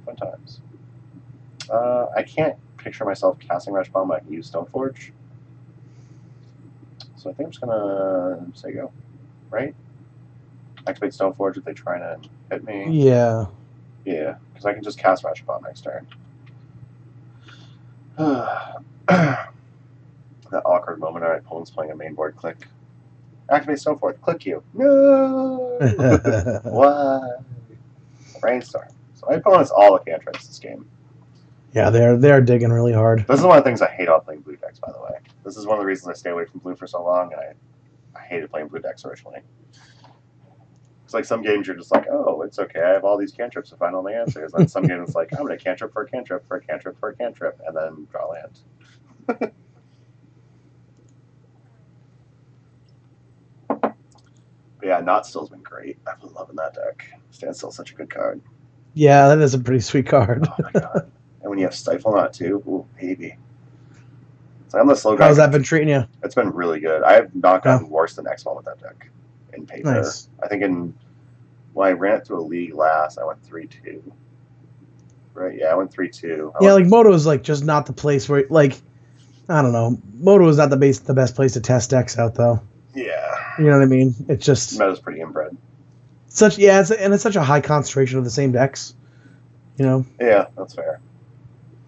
Fun times. I can't picture myself casting Ratchet Bomb. I can use Stoneforge. So I think I'm just gonna say go. Right? Activate Stoneforge if they try to hit me. Yeah. Yeah, because I can just cast Ratchet Bomb next turn. That awkward moment our opponent's playing a main board click. Activate Stoneforge. Click you. No! What? Brainstorm. So my opponent's all the cantrips this game. Yeah, they're digging really hard. This is one of the things I hate about playing blue decks, by the way. This is one of the reasons I stay away from blue for so long, and I hated playing blue decks originally. It's like some games you're just like, oh, it's okay, I have all these cantrips to find all the answers. And some games it's like, I'm going to cantrip for a cantrip for a cantrip for a cantrip, and then draw land. But yeah, Not Still's been great. I've been loving that deck. Standstill's such a good card. Yeah, that is a pretty sweet card. Oh my god. And when you have Stifle Knot too, ooh, baby. So I'm the slow guy. How's that been treating you? It's been really good. I have not gotten worse than X1 with that deck in paper. Nice. I think when I ran it through a league last, I went 3-2. Right? Yeah, I went 3-2. Yeah, like Moto is like just not the place where like I don't know. Moto is not the best place to test decks out though. Yeah. You know what I mean? It's just Meta's pretty inbred. it's such a high concentration of the same decks. You know? Yeah, that's fair.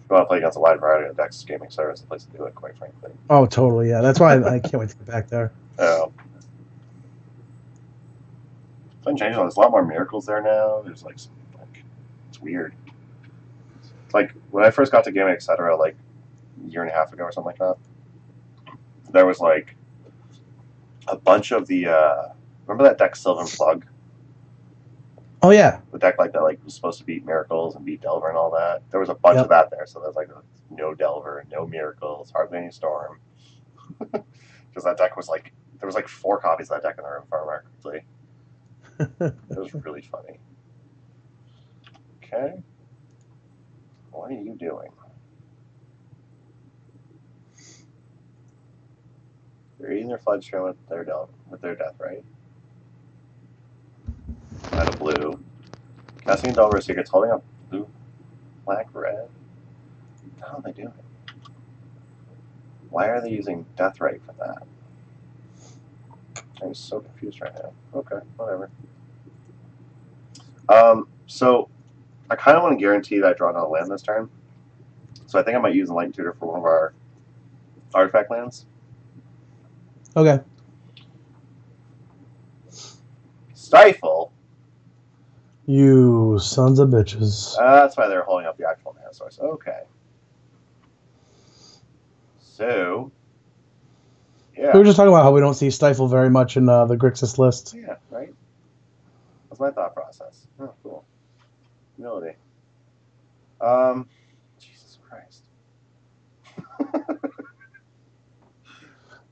If you want to play against a wide variety of decks, Gaming Center is the place to do it, quite frankly. Oh, totally. Yeah, that's why I can't wait to get back there. Oh. It's been changing. There's a lot more miracles there now. There's like it's weird. It's like when I first got to Gaming Etc. like a year and a half ago or something like that, there was like a bunch of the remember that deck Sylvan Plug? Oh yeah. The deck like that was supposed to beat Miracles and beat Delver and all that. There was a bunch of that there, so there's like no Delver, no Miracles, hardly any Storm. Because that deck was like there was like 4 copies of that deck in the room, if I remember correctly. It was really funny. Okay. What are you doing? You're eating their Floodstream with their death, right? And a blue. Casting Delver Secrets, holding up blue, black, red. How are they doing? Why are they using Deathrite for that? I'm so confused right now. Okay, whatever. So I kind of want to guarantee that I draw another land this turn. So I think I might use Enlightened Tutor for one of our artifact lands. Okay. Stifle. You sons of bitches. That's why they're holding up the actual mana source. Okay. So, yeah. We were just talking about how we don't see Stifle very much in the Grixis list. Yeah, right? That's my thought process. Oh, cool. Humility. Jesus Christ.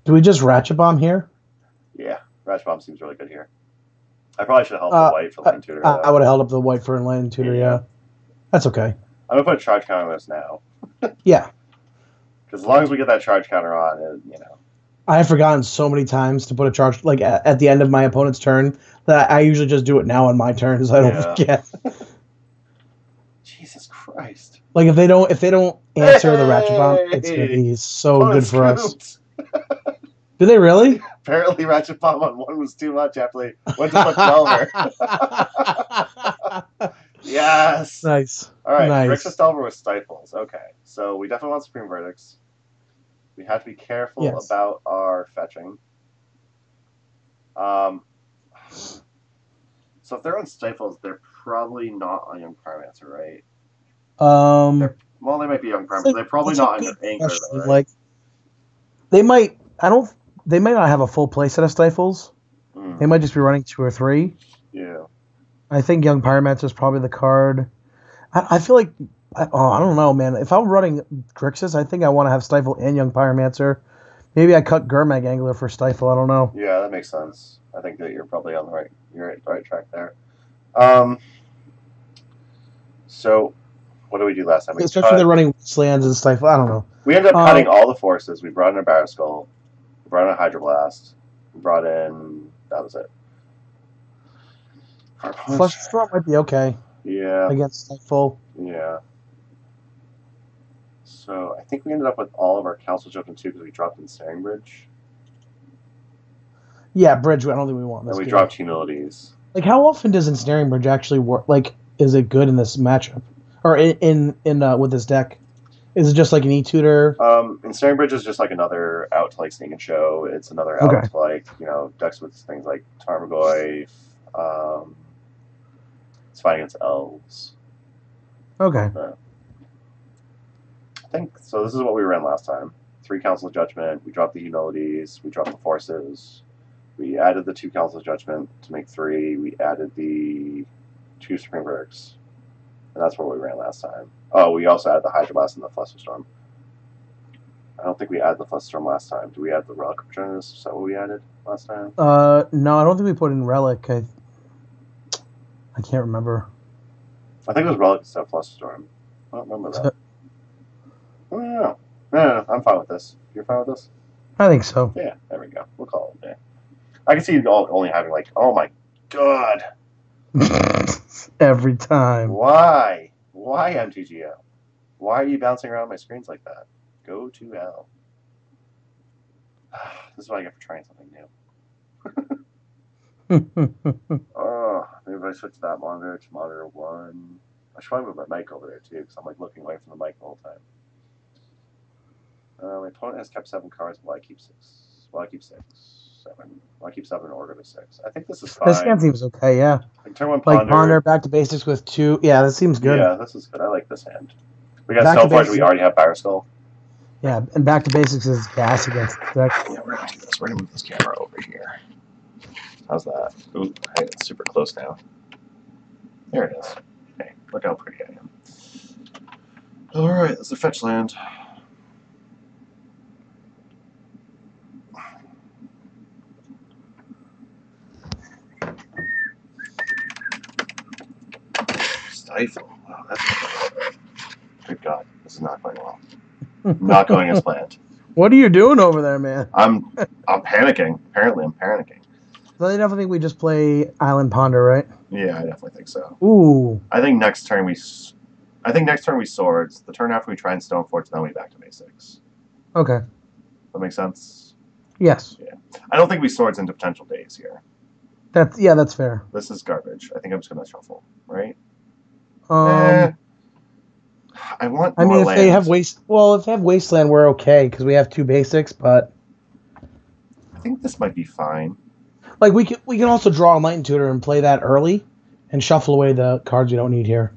Do we just Ratchet Bomb here? Yeah, Ratchet Bomb seems really good here. I probably should have held the white for Enlightened Tutor. I would have held up the white for Enlightened Tutor, yeah. That's okay. I'm going to put a charge counter on this now. Yeah. Because as long as we get that charge counter on, you know. I have forgotten so many times to put a charge, like at the end of my opponent's turn, that I usually just do it now on my turn so I don't forget. Jesus Christ. Like if they don't answer the Ratchet Bomb, it's going to be so good for us. Do they really? Apparently Ratchet Bomb on 1 was too much after they went to put Delver. Yes. Nice. All right. Nice. Grixis Delver with Stifles. Okay. So we definitely want Supreme Verdicts. We have to be careful about our fetching. So if they're on Stifles, they're probably not on Young Pyromancer, right? Well, they might be Young Pyromancer. They're probably not on Anchor, though, right? Like, they might. They might not have a full play set of Stifles. They might just be running 2 or 3. Yeah. I think Young Pyromancer is probably the card. I feel like I don't know, man. If I'm running Grixis, I think I want to have Stifle and Young Pyromancer. Maybe I cut Gurmag Angler for Stifle. I don't know. Yeah, that makes sense. I think that you're probably on the right track there. So, what did we do last time? Especially they're running Wastelands and Stifle. I don't know. We ended up cutting all the forces. We brought in a Barraskull. We brought in a Hydroblast. We brought in... That was it. Flusterstorm might be okay. Yeah. Against Nightfall. Yeah. So I think we ended up with all of our Council Judgment too because we dropped Ensnaring Bridge. Yeah, Bridge. I don't think we want this. And we dropped Humilities. Like, how often does Ensnaring Bridge actually work? Like, is it good in this matchup? Or in with this deck? Is it just like an E-tutor? Ensnaring Bridge is just like another out to like Sneak and Show. It's another out to like, decks with things like Tarmogoyf. It's fighting against elves. Okay. I think so. This is what we ran last time. 3 Council of Judgment. We dropped the Humilities. We dropped the Forces. We added the 2 Council of Judgment to make 3. We added the 2 Supreme Verdict. And that's what we ran last time. Oh, we also added the Hydroblast and the Flusterstorm. I don't think we added the Flusterstorm last time. Did we add the Relic Returns? Is that what we added last time? No, I don't think we put in Relic. I can't remember. I think it was Relic instead of Flusterstorm. I don't remember that. No, I'm fine with this. You're fine with this? I think so. Yeah, there we go. We'll call it a day. I can see you all only having like, oh my god. Every time. Why? Why MTGO? Why are you bouncing around my screens like that? Go to hell. This is what I get for trying something new. Oh, maybe if I switch that monitor to monitor 1. I should probably move my mic over there too, because I'm like looking away from the mic the whole time. My opponent has kept 7 cards. Why keep 6? Why keep 6? 7. Why keep 7 in order to 6? I think this is fine. This hand seems okay, yeah. Like turn 1 Ponder. Like Ponder, back to basics with 2. Yeah, this seems good. Yeah, this is good. I like this hand. We got Snowforge. We already have Barraskull. Yeah, and back to basics is gas against the deck. Yeah, we're gonna do this. We're gonna move this camera over here. How's that? Ooh, hey, it's super close now. There it is. Hey, look how pretty I am. Alright, that's a fetch land. Stifle. Wow, that's good God. This is not going well. Not going as planned. What are you doing over there, man? I'm panicking. Apparently, I'm panicking. So I definitely think we just play Island Ponder, right? Yeah, I definitely think so. Ooh. I think next turn we swords. The turn after we try and Stoneforge, then we back to basics. Okay. That makes sense. Yes. Yeah. I don't think we swords into potential days here. That's fair. This is garbage. I think I'm just gonna shuffle, right? I want. I mean, if lands. they have Wasteland, we're okay because we have 2 basics. But I think this might be fine. like we can also draw a Enlightened Tutor and play that early, and shuffle away the cards we don't need here.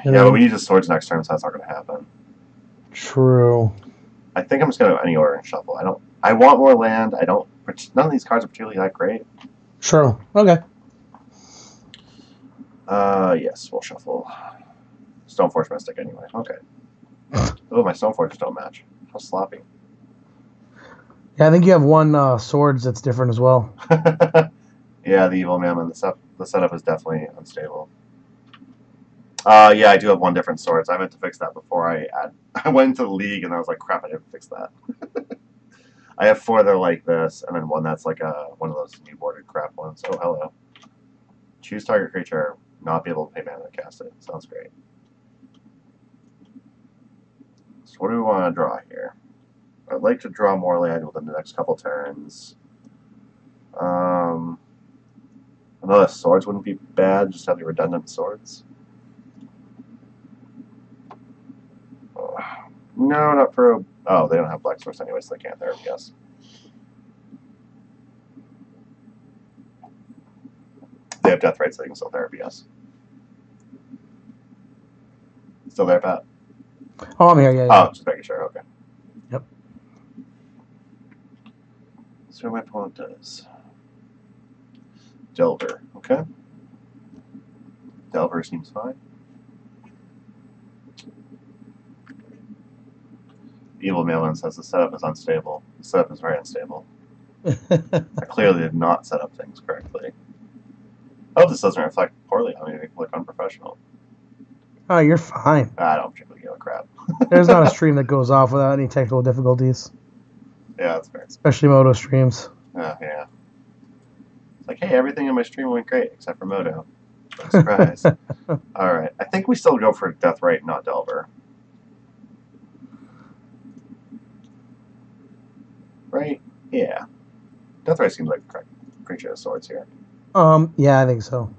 Yeah, but we need to swords next turn, so that's not going to happen. True. I think I'm just going to any order and shuffle. I want more land. None of these cards are particularly that great. True. Okay. Yes, we'll shuffle. Stoneforge Mystic anyway. Okay. Oh, my Stoneforges don't match. How sloppy. Yeah, I think you have 1 swords that's different as well. Yeah, the Evil Mammon. The setup is definitely unstable. Yeah, I do have 1 different swords. I meant to fix that before I went into the league, and I was like, crap, I didn't fix that. I have 4 that are like this, and then 1 that's like one of those new boarded crap ones. Oh, hello. Choose target creature, not be able to pay mana to cast it. Sounds great. So what do we want to draw here? I'd like to draw more land within the next couple turns. Another swords wouldn't be bad, just have the redundant swords. No, not for... Oh, they don't have Black Source anyway, so they can't there, I guess. They have Death Right, so they can still therapy us. Still there, Pat? Oh, I'm here, yeah. Oh, just making sure, okay. Yep. So my opponent does. Delver, okay. Delver seems fine. Evil Mailman says the setup is unstable. The setup is very unstable. I clearly did not set up things correctly. I hope this doesn't reflect poorly on me. Look unprofessional. Oh, you're fine. I don't particularly give a crap. There's not a stream that goes off without any technical difficulties. Yeah, that's fair. Especially Moto streams. Yeah. It's like, hey, everything in my stream went great except for Moto. Surprise. All right. I think we still go for Deathrite, not Delver. Right? Yeah. Deathrite seems like the correct creature of swords here. Yeah, I think so.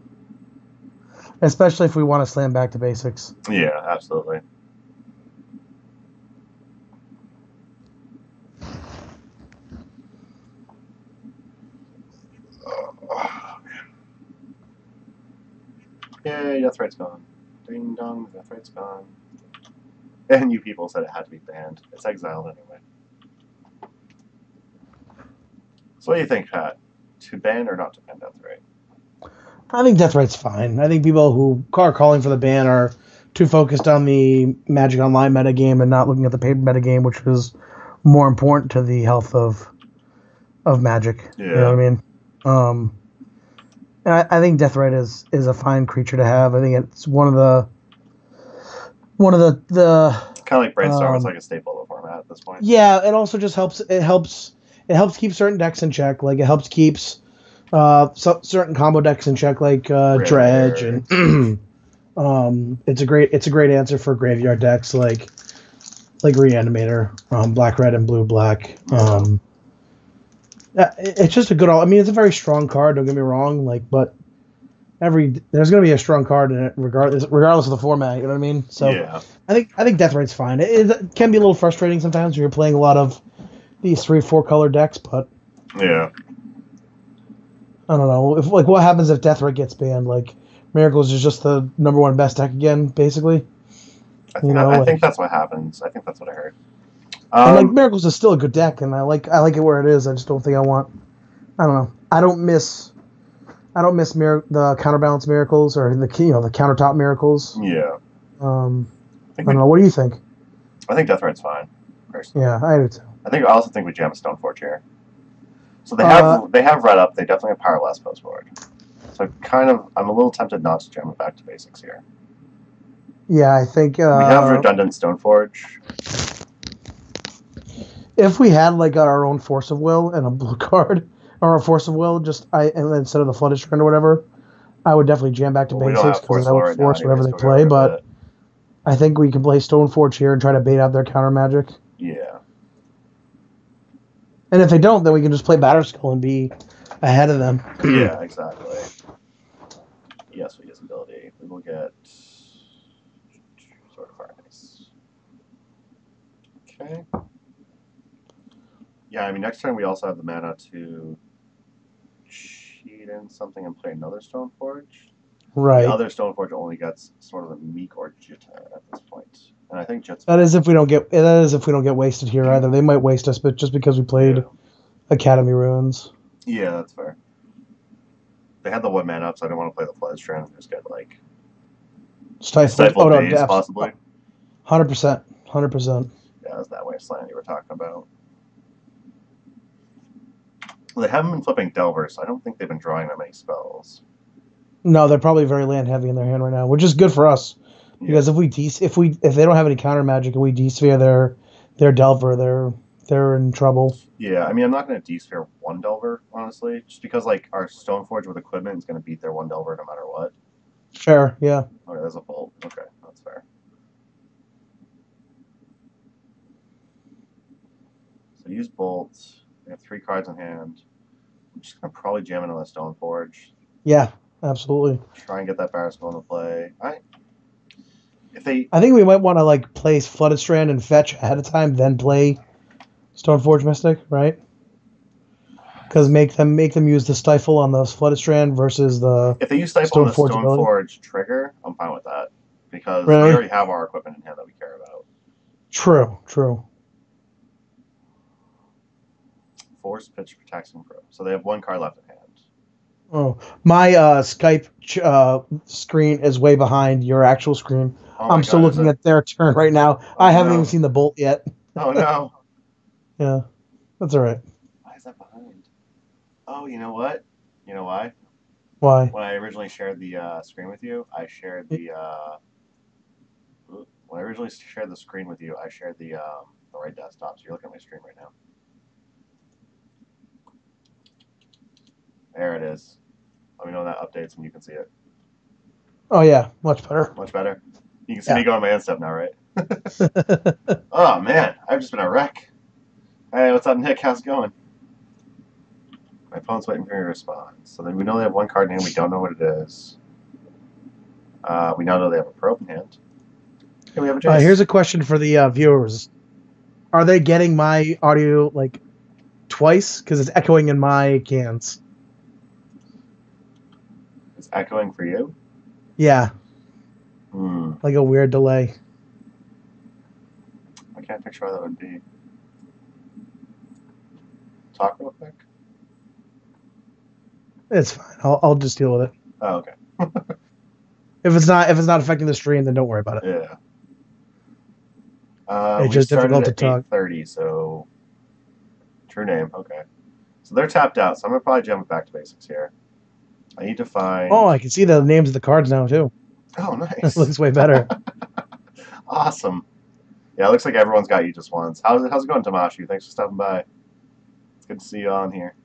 Especially if we want to slam back to basics. Yeah, absolutely. Yay, Deathrite's gone. Ding dong, Deathrite's gone. And you people said it had to be banned. It's exiled anyway. So what do you think, Pat? To ban or not to ban Deathrite? I think Deathrite's fine. I think people who are calling for the ban are too focused on the Magic Online metagame and not looking at the paper metagame, which is more important to the health of Magic. Yeah. You know what I mean? I think Deathrite is a fine creature to have. I think it's one of the kind of like Brainstorm. It's like a staple of the format at this point. Yeah, it also just helps. It helps keep certain decks in check. Like it helps keeps certain combo decks in check, like Dredge, and it's a great answer for graveyard decks like Reanimator, black, red, and blue, black. It's just a good. I mean, it's a very strong card. Don't get me wrong. But there's going to be a strong card in it, regardless of the format. You know what I mean? So yeah. I think Deathrite's fine. It can be a little frustrating sometimes when you're playing a lot of these 3-4 color decks, but yeah. I don't know. What happens if Deathrite gets banned? Like Miracles is just the #1 best deck again, basically. I think that's what happens. I think that's what I heard. And Miracles is still a good deck, and I like it where it is. I just don't think I don't know. I don't miss the counterbalance Miracles or the countertop Miracles. Yeah. I don't know. What do you think? I think Deathrite's fine. Personally. Yeah, I do too. I also think we jam a Stoneforge here. So they have Red Up. They definitely have Powerless post-board. So I'm a little tempted not to jam it back to basics here. Yeah, I think we have redundant Stoneforge. If we had our own Force of Will and a blue card, or a Force of Will, and instead of the Flooded Strand or whatever, I would definitely jam back to basics because I would force whatever they play. But I think we can play Stoneforge here and try to bait out their counter magic. Yeah. And if they don't, then we can just play Batterskull and be ahead of them. Yeah, exactly. Yes, we use ability. We will get Sword of Fireface. Okay. Yeah, I mean, next turn we also have the mana to cheat in something and play another Stoneforge. Right. The other Stoneforge only gets sort of a Meek or Jitta at this point. And I think Jitta... That is if we don't get wasted here either. They might waste us, but just because we played Academy Ruins. Yeah, that's fair. They had the 1 mana up, so I didn't want to play the Flood Strand and just get, Stifled Daze, possibly. 100%. 100%. Yeah, that's that Wasteland you were talking about. Well, they haven't been flipping Delver, so I don't think they've been drawing that many spells. No, they're probably very land heavy in their hand right now, which is good for us. Because if they don't have any counter magic and we desphere their Delver, they're in trouble. Yeah, I mean, I'm not going to desphere 1 Delver, honestly, just because our Stoneforge with equipment is going to beat their 1 Delver no matter what. Fair, yeah. Okay, there's a Bolt. Okay, that's fair. So use Bolt. We have 3 cards in hand. I'm just going to probably jam into the Stoneforge. Yeah, absolutely. Try and get that Batterskull into play. I think we might want to play Flooded Strand and fetch ahead of time, then play Stoneforge Mystic, right? Because make them use the Stifle on the Flooded Strand versus the if they use Stifle on the Stoneforge trigger, I'm fine with that because we already have our equipment in hand that we care about. True. Force, Pitch, Protection, Pro. So they have 1 card left in hand. Oh, my Skype screen is way behind your actual screen. I'm still looking at their turn right now. I haven't even seen the Bolt yet. Oh, no. Yeah, that's all right. Why is that behind? Oh, you know what? You know why? Why? When I originally shared the screen with you, I shared the when I originally shared the screen with you, I shared the right desktop, so you're looking at my stream right now. There it is. Let me know when that updates and you can see it. Oh yeah, much better. Much better. You can see me going my end step now, right? Oh man, I've just been a wreck. Hey, what's up, Nick? How's it going? My phone's waiting for your response. So then we know they have one card in hand. We don't know what it is. We now know they have a probe in hand. Okay, we have a Jace. Here's a question for the viewers: are they getting my audio like twice? Because it's echoing in my cans. It's echoing for you? Yeah. Hmm. Like a weird delay. I can't picture how that would be. Talk real quick. It's fine. I'll just deal with it. Oh, okay. If it's not affecting the stream, then don't worry about it. Yeah. It's just difficult to talk. 8:30, so true name. Okay. So they're tapped out, so I'm gonna probably jump back to basics here. I need to find. Oh, I can see the names of the cards now too. Oh, nice. This looks way better. Awesome. Yeah, it looks like everyone's got you just once. How's it going, Tamashu? Thanks for stopping by. It's good to see you on here.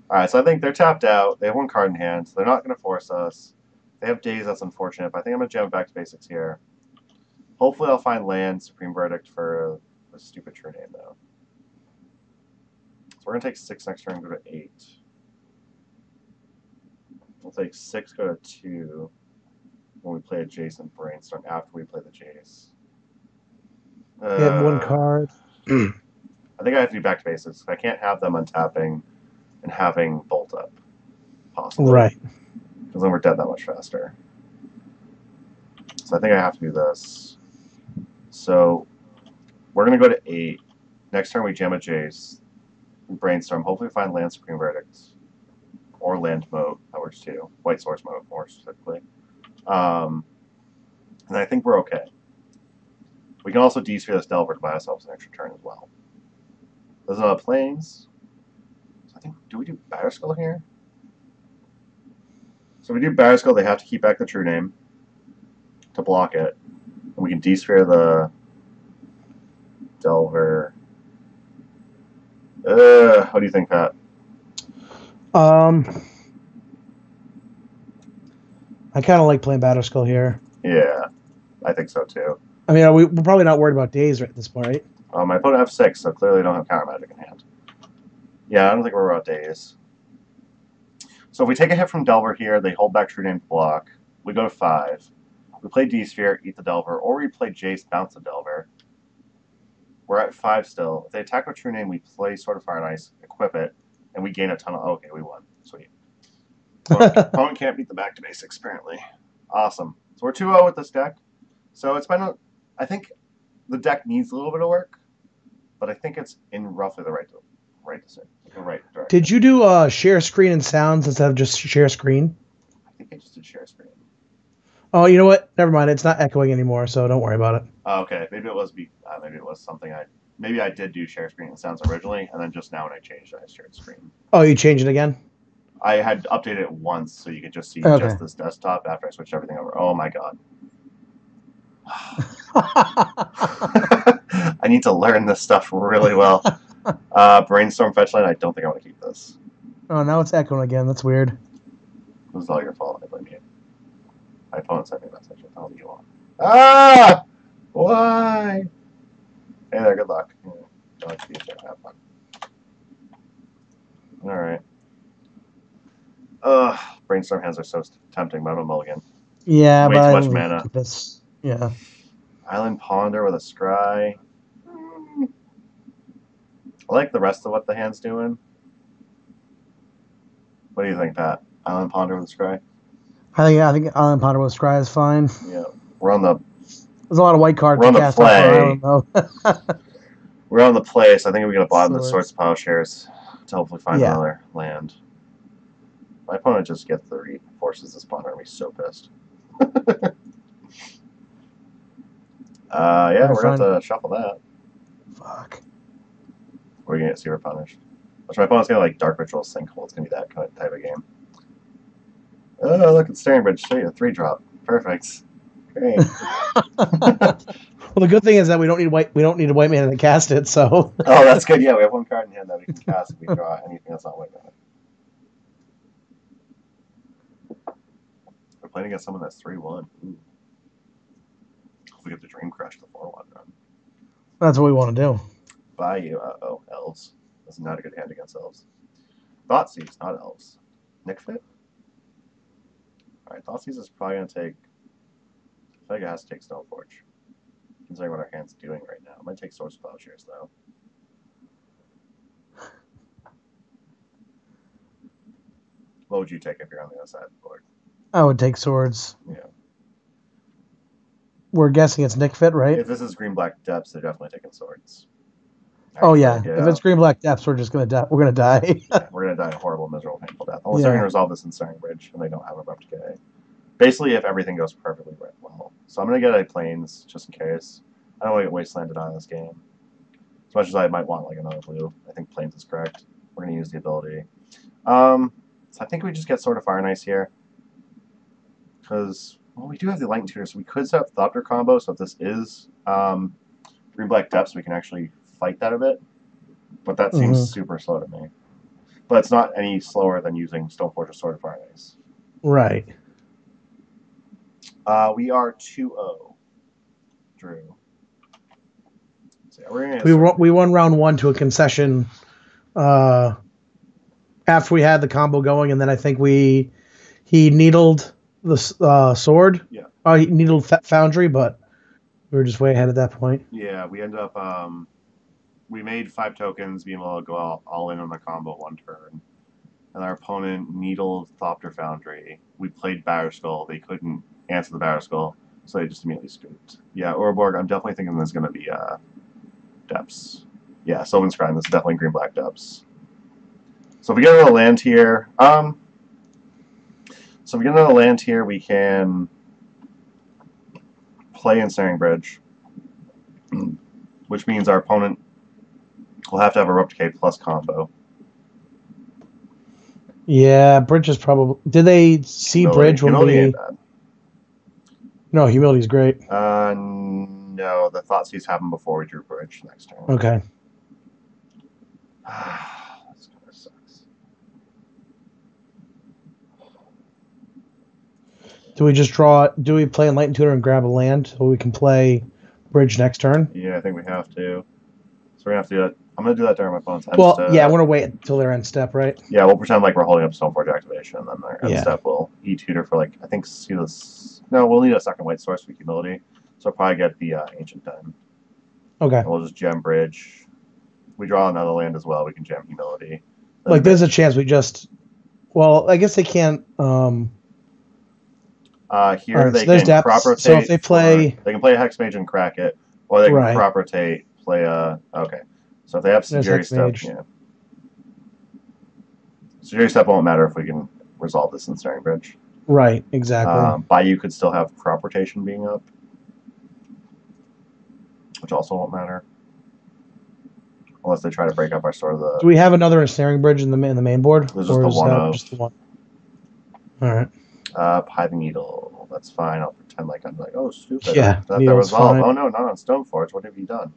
All right, so I think they're tapped out. They have one card in hand, so they're not going to force us. They have days. That's unfortunate, but I think I'm going to jump back to basics here. Hopefully I'll find land, Supreme Verdict for a stupid true name, though. So we're going to take 6 next turn and go to 8. We'll take 6, go to 2 when we play a Jace and Brainstorm after we play the Jace. They have one card. I think I have to be back to basics. I can't have them untapping and having Bolt up, possibly. Right. Because then we're dead that much faster. So I think I have to do this. So we're going to go to 8. Next turn we jam a Jace. We Brainstorm. Hopefully find land Supreme Verdict. Or land moat. That works too. White Source moat, more specifically. And I think we're okay. We can also D-sphere this Delver to buy ourselves an extra turn as well. There's no planes. So I think, do we do Batterskull here? So if we do Batterskull, they have to keep back the true name to block it. And we can D-sphere the Delver. What do you think, Pat? I kind of like playing Batterskull here. Yeah, I think so too. I mean, we're probably not worried about days right at this point, right? My opponent have 6, so clearly don't have counter magic in hand. Yeah, I don't think we're about days. So if we take a hit from Delver here, they hold back true name to block. We go to 5. We play D-sphere, eat the Delver, or we play Jace, bounce the Delver. We're at 5 still. If they attack with true name, we play Sword of Fire and Ice, equip it, and we gain a ton of... Oh, okay, we won. Sweet. Opponent can't beat the back to basics, apparently. Awesome. So we're 2-0 with this deck. So it's been I think the deck needs a little bit of work, but I think it's in roughly the right direction. Did you do share screen and sounds instead of just share screen? I think I just did share screen. Oh, you know what? Never mind. It's not echoing anymore, so don't worry about it. Oh, okay. Maybe it was something maybe I did do share screen and sounds originally, and then just now when I changed it, I shared screen. Oh, you changed it again? I had updated it once so you could just see just this desktop after I switched everything over. Oh my god. I need to learn this stuff really well. Brainstorm Fetchline, I don't think I want to keep this. Oh, now it's echoing again. That's weird. This is all your fault. I blame you. My opponent sent me a message. What the hell do you want? Ah! Why? Hey there, good luck. Don't like to be there. Have fun. Alright. Brainstorm hands are so tempting, but I'm a mulligan. Yeah, way but too much mana. Yeah. Island Ponder with a scry. I like the rest of what the hand's doing. What do you think, Pat? Island Ponder with a scry? I think Island Ponder with a scry is fine. Yeah. We're on the... There's a lot of white cards We're on to the cast play. off Island, though. We're on the play, so I think we're going to bottom the Swords. Swords of Plowshares to hopefully find another land. My opponent just gets the forces this Ponder and be so pissed. Yeah, we're going to have to shuffle that. Fuck. We're going to get Super Punished. Which my opponent's going to like Dark Ritual Sinkhole. It's going to be that kind of type of game. Oh, look at Staring Bridge. Show you a 3-drop. Perfect. Great. Well, the good thing is that we don't need a white man to cast it. So. Oh, that's good. Yeah, we have one card in hand that we can cast if we draw anything that's not white mana. We're playing against someone that's 3/1. We get the Dream Crush the 4/1 run. That's what we want to do. Bayou. Oh, elves. That's not a good hand against elves. Thoughtseize, not elves. Nick Fit? Alright, Thoughtseize is probably going to take. I feel like it has to take Stoneforge. Considering what our hand's doing right now. It might take Swords of Plowshares, though. What would you take if you're on the other side of the board? I would take swords. Yeah. We're guessing it's Nick Fit, right? If this is green-black depths, they're definitely taking swords. Oh yeah. If it's green-black depths, we're just gonna die. We're gonna die. Yeah, we're gonna die a horrible, miserable, painful death. Unless Yeah. they're gonna resolve this in Staring Bridge, and they don't have Abrupt Decay. Basically, if everything goes perfectly well. So I'm gonna get a Plains just in case. I don't want to get wastelanded on this game. As much as I might want like another blue, I think Plains is correct. We're gonna use the ability. So I think we just get Sword of Fire and Ice here, because well, we do have the Light and Tutor, so we could set up Thopter combo. So if this is green-black depths, we can actually fight that a bit. But that seems super slow to me. But it's not any slower than using Stoneforge or Sword of Fire and Ice. Right. We are 2-0. Drew. So yeah, We won round one to a concession after we had the combo going, and then I think he needled the sword. Yeah. He needled Foundry, but we were just way ahead at that point. Yeah, we ended up we made 5 tokens, being able to go all in on the combo one turn. And our opponent needled Thopter Foundry. We played Batterskull. They couldn't answer the Batterskull, so they just immediately scooped. Yeah, Ouroboros, I'm definitely thinking there's going to be depths. Yeah, Sylvan Scrying, this is definitely green-black depths. So if we get another land here, we can play Ensnaring Bridge, which means our opponent will have to have a Abrupt Decay plus combo. Yeah, Bridge is probably. Did they see Bridge when we? No, Humility's great. No, the Thoughtseize happened before we drew Bridge next turn. Okay. This kind of sucks. Do we just draw? Do we play Enlightened Tutor and grab a land so we can play Bridge next turn? Yeah, I think we have to. So we're gonna have to do that. I'm gonna do that during my opponent's end Well, step. yeah, I want to wait until their end step, right? Yeah, we'll pretend like we're holding up Stoneforge activation, and then their end Yeah. step will E-tutor for like I think see this. No, we'll need a second white source for Humility, so I'll probably get the Ancient Den. Okay. And we'll just gem Bridge. We draw another land as well. We can gem Humility. Like, there's a chance we just. Well, I guess they can't. Here right, they so there's can depths. crop rotate. So if they play, they can play a Hex Mage and crack it, or they can Right. crop rotate, play a. Okay, so if they have There's Sugeri Hex Step, Mage. yeah. Sugeri Step won't matter if we can resolve this in Staring Bridge. right? Exactly. Bayou could still have crop rotation being up, which also won't matter. Unless they try to break up our sort of the. Do we have another Ensnaring Bridge in the main board? There's just the is one that of. just the one? All right. Hiving Needle. That's fine. I'll pretend like I'm like, oh, stupid. Yeah, That Needle's resolve. fine. Oh no, not on Stoneforge. What have you done?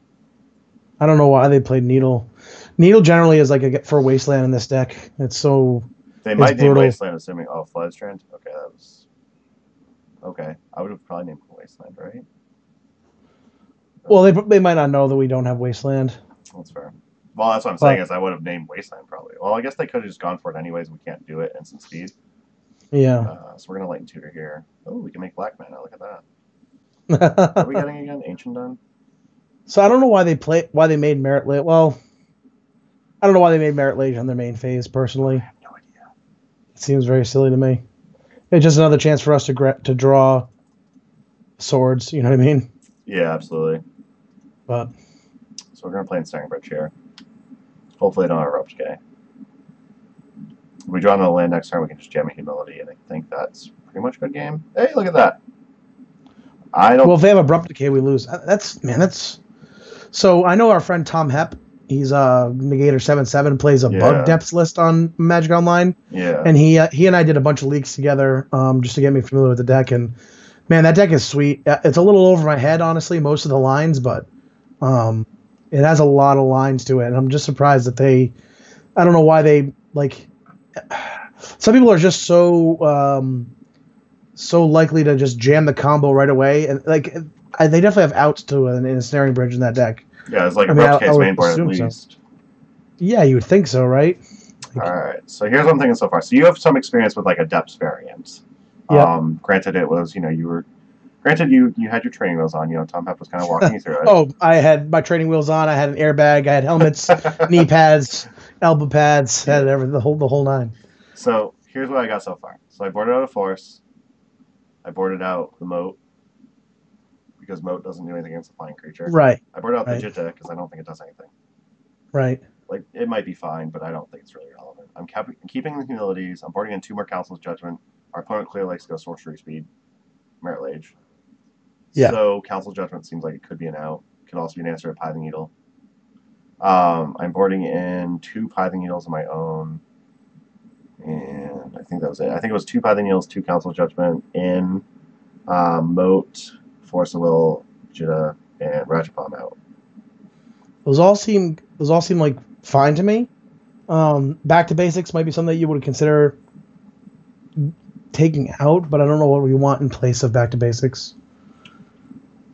I don't know why they played Needle. Needle generally is like for Wasteland in this deck. It's so. They might name brutal. Wasteland, assuming Floodstrand. Okay, that was. Okay, I would have probably named Wasteland, right? Well, they might not know that we don't have Wasteland. That's fair. Well, that's what I'm saying is I would have named Wasteland probably. Well, I guess they could have just gone for it anyways. We can't do it instant speed. Yeah. So we're gonna Light and Tutor here. Oh, we can make black mana. Look at that. What are we getting again? Ancient Den. So I don't know why they made Merit Lage. Well, I don't know why they made Merit Lage on their main phase. Personally, I have no idea. it seems very silly to me. It's just another chance for us to draw swords. You know what I mean? Yeah, absolutely. But So we're gonna play Ensnaring Bridge here. Hopefully, they don't have Abrupt Decay. If we draw another land next turn, we can just jam a Humility, and I think that's pretty much a good game. Hey, look at that. I don't. well, if they have Abrupt Decay, we lose. That's. So I know our friend Tom Hepp. He's Negator 7/7 plays a Yeah. bug depths list on Magic Online, Yeah. and he and I did a bunch of leaks together just to get me familiar with the deck. And Man, that deck is sweet. It's a little over my head, honestly, most of the lines, but um, it has a lot of lines to it, and I'm just surprised that they. I don't know why they like. Some people are just so likely to just jam the combo right away, and like they definitely have outs to an ensnaring bridge in that deck. Yeah, it's like a I case would main board at assume so. least. Yeah, you would think so, right? All right, so here's what I'm thinking so far. So you have some experience with like Adepts variant. Yeah. Granted, it was you were. Granted, you had your training wheels on. Tom Hepp was kind of walking you through it. Oh, I had my training wheels on. I had an airbag. I had helmets, knee pads, elbow pads. Had everything, the whole nine. So here's what I got so far. So I boarded out a Force. I boarded out the Moat because Moat doesn't do anything against a flying creature. Right. I boarded out right. the Jitta because I don't think it does anything. Right. Like, it might be fine, but I don't think it's really relevant. I'm keeping the humilities. I'm boarding in 2 more Council's Judgment. Our opponent clearly likes to go sorcery speed. Merit Lage. Yeah. So Council's Judgment seems like it could be an out. Could also be an answer to Pithing Needle. I'm boarding in 2 Pithing Needles of my own. And I think that was it. I think it was 2 Pithing Needles, 2 Council's Judgment in Moat, Force of Will, Jitta, and Ratchet Bomb out. Those all seem like fine to me. Back to basics might be something that you would consider taking out, but I don't know what we want in place of back to basics.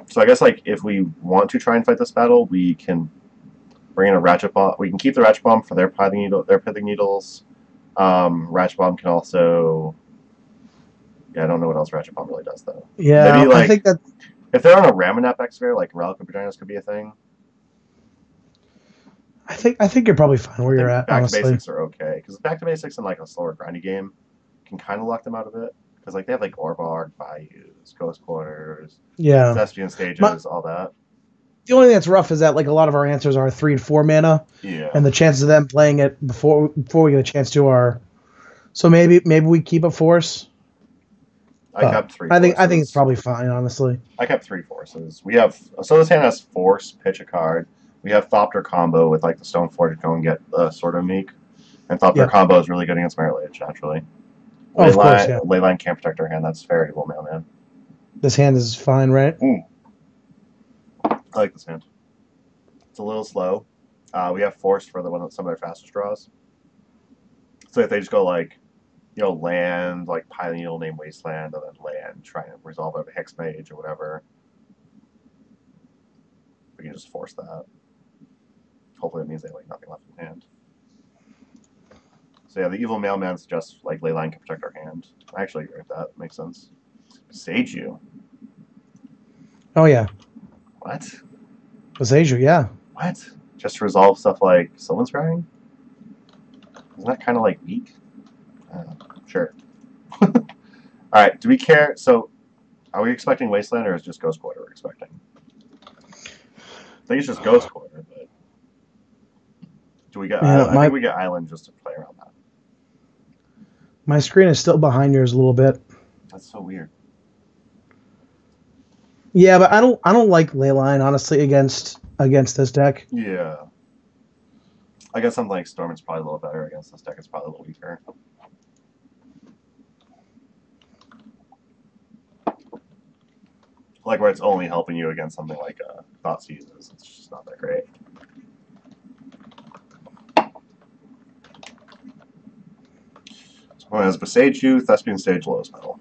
So I guess like if we want to try and fight this battle, we can bring in a Ratchet Bomb. We can keep the Ratchet Bomb for their Pithing Needles. Ratchet Bomb can also. Yeah, I don't know what else Ratchet Bomb really does though. Yeah, maybe, like, I think that if they're on a Ramonap X-Sphere, like Relic of Vaginas could be a thing. I think you're probably fine where you're at. Back honestly. to basics are okay because back to basics in like a slower grindy game can kind of lock them out of it because like they have like Orbog, Bayous, Ghost Quarters, Yeah. Thespian Stages, all that. The only thing that's rough is that like a lot of our answers are 3 and 4 mana. Yeah. And the chances of them playing it before we get a chance to are. So maybe we keep a Force. I kept 3. I think it's probably fine, honestly. I kept 3 Forces. We have this hand has Force, pitch a card. We have Thopter combo with like the Stoneforge go and get the Sword of Meek, and Thopter combo is really good against Merit Lage naturally. Oh, of course, yeah. Leyline can't protect our hand. That's Veritable Mailman. This hand is fine, right? I like this hand. It's a little slow. We have Force for some of their fastest draws. So if they just go like, land, like Pithing Needle, name Wasteland, and then land, try and resolve a Hex Mage or whatever. We can just force that. Hopefully it means they have like nothing left in hand. So yeah, the Evil Mailman suggests like Leyline can protect our hand. I actually agree with that. Makes sense. Sage you. Oh yeah. What? Azasia, yeah. What? Just to resolve stuff like Sylvan Scrying? Isn't that kind of like weak? Sure. Alright, do we care? So, are we expecting Wasteland or is it just Ghost Quarter we're expecting? I think it's just Ghost Quarter, but. Do we get I think we get Island just to play around that. My screen is still behind yours a little bit. That's so weird. Yeah, but I don't like Leyline, honestly, against this deck. Yeah. I guess something like Storm is probably a little better against this deck. It's probably a little weaker. Like where it's only helping you against something like Thoughtseize. It's just not that great. So it has Besage You, Thespian Stage, Lowest Metal.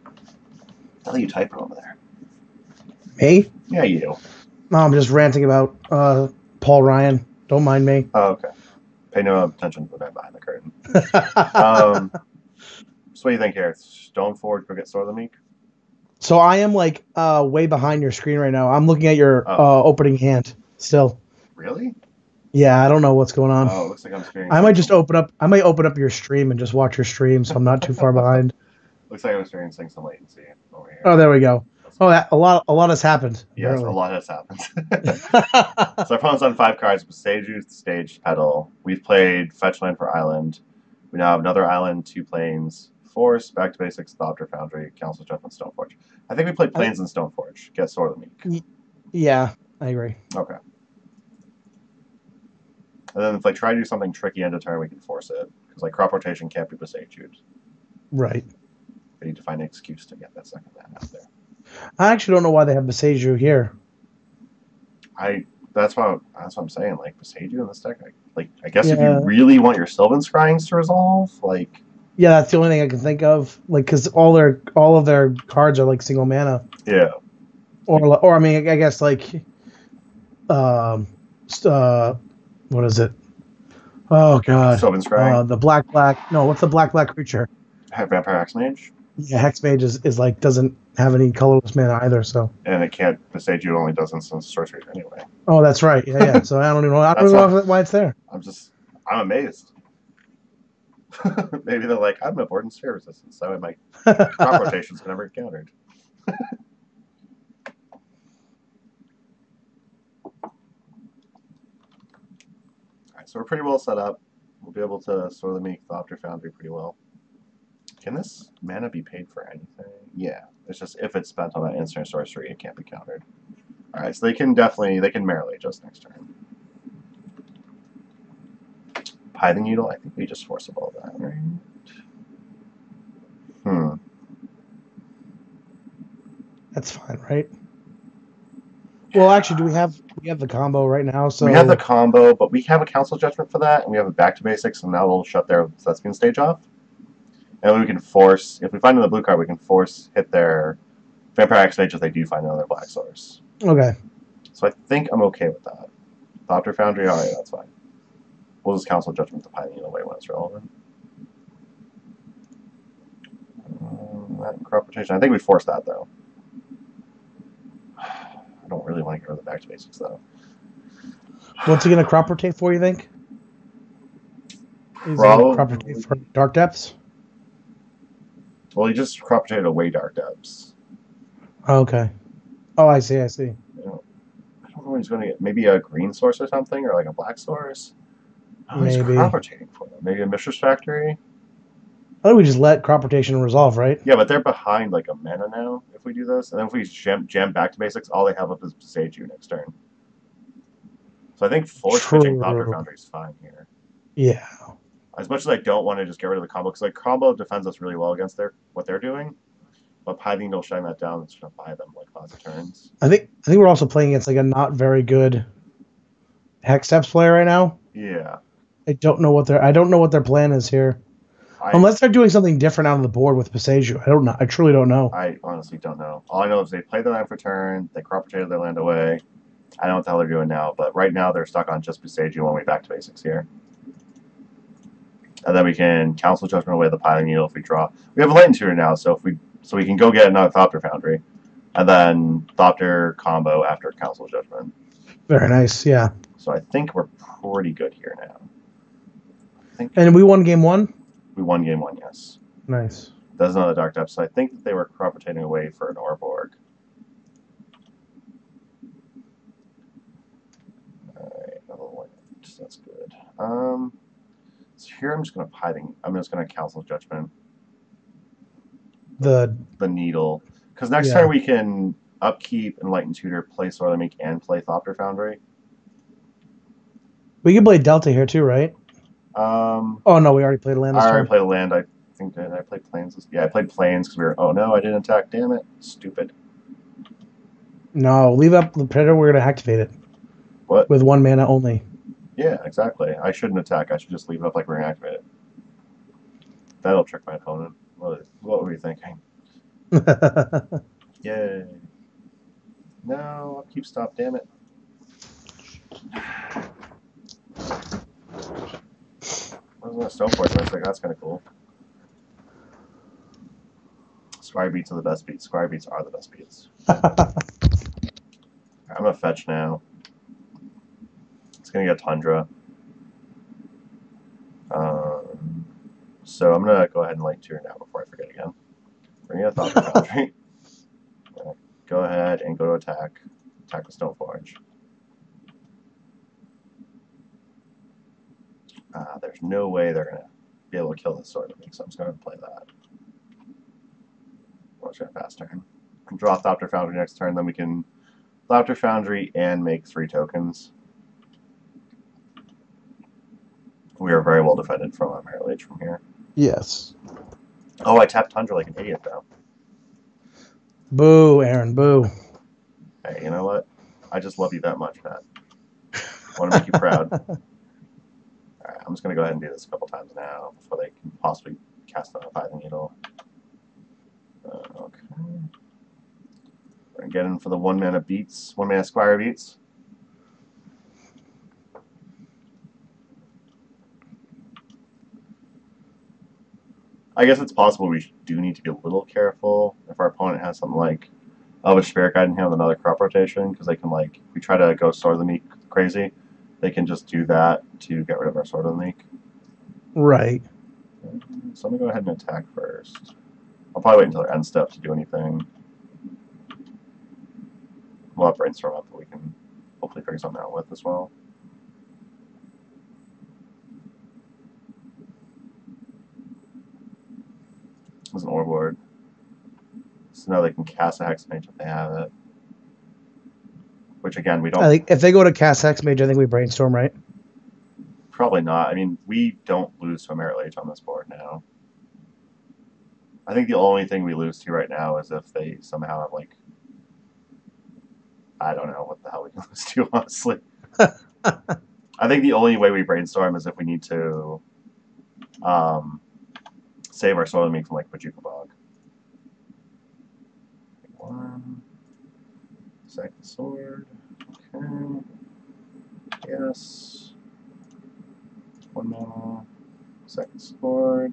What the hell are you typing over there? Me? Yeah, you. No, I'm just ranting about Paul Ryan. Don't mind me. Oh, okay. Pay no attention to the man behind the curtain. So what do you think here? Stoneforge, go get Sword of the Meek? So I am like way behind your screen right now. I'm looking at your opening hand still. Really? Yeah, I don't know what's going on. Oh, it looks like I'm experiencing. I might open up your stream and just watch your stream, so I'm not too far behind. Looks like I'm experiencing some latency over here. Oh, there we go. Oh, a lot has happened. Yes, really. A lot has happened. So our opponent's on 5 cards with Stage Pedal. We've played Fetch Land for Island. We now have another Island, 2 Plains, Force, Back to Basics, Thopter Foundry, Council Judgment, Stoneforge. I think we played Plains and Stoneforge. Get Sword of the Meek. Yeah, I agree. Okay. And then if I try to do something tricky end of turn, we can force it. Because like Crop Rotation can't be Besaged. Right. They need to find an excuse to get that second man out there. I actually don't know why they have Boseiju here. That's what I'm saying. Like Boseiju in this deck, I guess if you really want your Sylvan Scryings to resolve, like. Yeah, that's the only thing I can think of. Like, because all of their cards are like single mana. Yeah. Or I mean, I guess like, what is it? Oh God. Sylvan Scrying. The black. No, what's the black creature? Vampire Hexmage. Yeah, Hexmage is like doesn't have any colorless mana either. So. And it can't. Boseiju only does instant sorcery anyway. Oh, that's right. Yeah. So I don't even know. I don't know why it's there. I'm amazed. Maybe they're like, I'm avoiding sphere resistance, so my crop rotations can never get countered. Alright, so we're pretty well set up. We'll be able to sort of make Thopter Foundry pretty well. Can this mana be paid for anything? Yeah. It's just if it's spent on an instant sorcery, it can't be countered. Alright, so they can Marrow Age us next turn. Pithing Needle, I think we just force a ball that, right? That's fine, right? Well, actually, do we have the combo right now? So we have the combo, but we have a Council Judgment for that, and we have a Back to Basics, and now we'll shut their Thespian stage off. And then we can force, if we find another blue card, we can force hit their Vampire Hexmage if they do find another black source. Okay. So I think I'm okay with that. Thopter Foundry, alright, that's fine. We'll just Council Judgment the Pithing Needle away when it's relevant. Crop rotation. I think we force that though. I don't really want to get rid of the Back to Basics though. What's he gonna crop rotate for? You think? Is Probably. Crop rotate for Dark Depths? Well, he just crop rotated away Dark Depths. Oh, okay. Oh, I see. I don't know what he's going to get. Maybe a green source or something, or like a black source. Oh, he's crop rotating for them. Maybe a Mistress Factory. I think we just let crop rotation resolve, right? Yeah, but they're behind like a mana now if we do this. And then if we jam Back to Basics, all they have up is Boseiju next turn. So I think force pitching Thopter Foundry is fine here. Yeah. As much as I don't want to just get rid of the combo, because like combo defends us really well against what they're doing. But Pithing will shine that down. It's going to buy them like lots of turns. I think we're also playing against like a not very good Hex Steps player right now. Yeah. I don't know what their plan is here. Unless they're doing something different out of the board with Boseiju. I don't know. I truly don't know. I honestly don't know. All I know is they played their land for turn, they crop rotated their land away. I don't know what the hell they're doing now, but right now they're stuck on just Boseiju when we Back to Basics here. And then we can Council Judgment away the Pithing Needle if we draw. We have a Lightning Tutor now, so we can go get another Thopter Foundry. And then Thopter combo after Council Judgment. Very nice, yeah. So I think we're pretty good here now. And we won game one? We won game one, yes. Nice. That's another Dark Depth, so I think that they were crop rotating away for an Orborg. Alright, another one. That's good. So here I'm just going to Council Judgment. The Needle. Because next turn we can upkeep, Enlighten Tutor, play Soilermink, and play Thopter Foundry. We can play Delta here too, right? Oh no, we already played a land. I already played a land. I think did I play Plains? Yeah, I played Plains because we were. Oh no, I didn't attack. Damn it, stupid. No, leave up the Predator. We're gonna activate it. What? With 1 mana only. Yeah, exactly. I shouldn't attack. I should just leave it up like we're gonna activate it. That'll trick my opponent. What were you thinking? Yay! No, upkeep stop. Damn it. Wasn't a Stone Force? I was like, that's kind of cool. Squire beats are the best beats. Squire beats are the best beats. I'm gonna fetch now. It's gonna get Tundra. So I'm gonna go ahead and Light Tutor now before I forget again. Bring in a Thopter Foundry. Go ahead and go to attack. Attack with Stoneforge. There's no way they're gonna be able to kill this sword of me, so I'm just gonna play that. Watch that fast turn. Draw Thopter Foundry next turn, then we can Thopter Foundry and make 3 tokens. We are very well defended from a Marrow Age from here. Yes. Oh, I tapped Tundra like an idiot, though. Boo, Aaron, boo. Hey, you know what? I just love you that much, Pat. I want to make you proud. All right, I'm just going to go ahead and do this a couple times now before they can possibly cast a Python Needle. Okay. We're going to get in for the 1 mana beats, 1 mana Squire beats. I guess it's possible we do need to be a little careful if our opponent has something like Elvish Spirit Guide in hand with another crop rotation, because they can, like, if we try to go Sword of the Meek crazy, they can just do that to get rid of our Sword of the Meek. Right. So I'm going to go ahead and attack first. I'll probably wait until their end step to do anything. We'll have Brainstorm up that we can hopefully figure something out with as well. There's an Orb Lord. So now they can cast a Hexmage if they have it. Which, again, we don't... I think if they go to cast Hexmage, I think we Brainstorm, right? Probably not. I mean, we don't lose to a Merit Lage on this board now. I think the only thing we lose to right now is if they somehow have, like... I don't know what the hell we can lose to, honestly. I think the only way we Brainstorm is if we need to save our Sword of the Meek from, like, Bojuka Bog. 1 second sword. Okay. Yes. 1 mana. Second sword.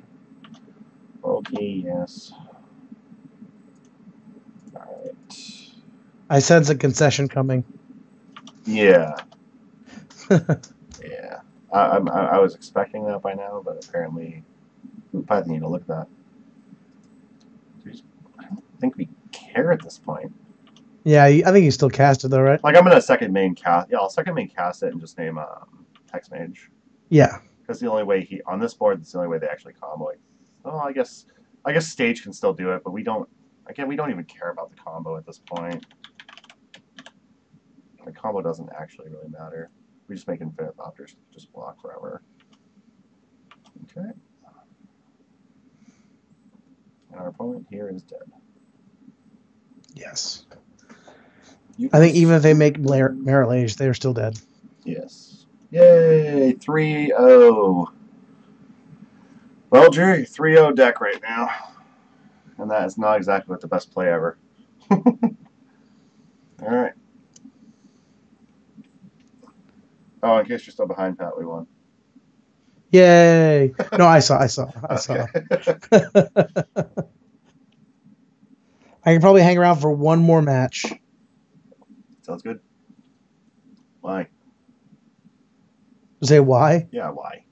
Okay, yes. Alright. I sense a concession coming. Yeah. Yeah. I was expecting that by now, but apparently... Ooh, Python Needle, look at that. I don't think we care at this point. Yeah, I think you still cast it though, right? Like, I'm gonna second main cast. Yeah, I'll second main cast it and just name Hexmage. Yeah. Because the only way on this board, it's the only way they actually combo. Oh, I guess Stage can still do it, but we don't. Again, we don't even care about the combo at this point. The combo doesn't actually really matter. We just make Infinite Thopters just block forever. Okay. And our opponent here is dead. Yes. I think even if they make Merit Lage, they're still dead. Yes. Yay! 3-0. Well, Jerry, 3-0 deck right now. And that is not exactly the best play ever. Alright. Oh, in case you're still behind, Pat, we won. Yay! No, I saw. Okay. I can probably hang around for one more match. Sounds good. Why? Say why? Yeah, why?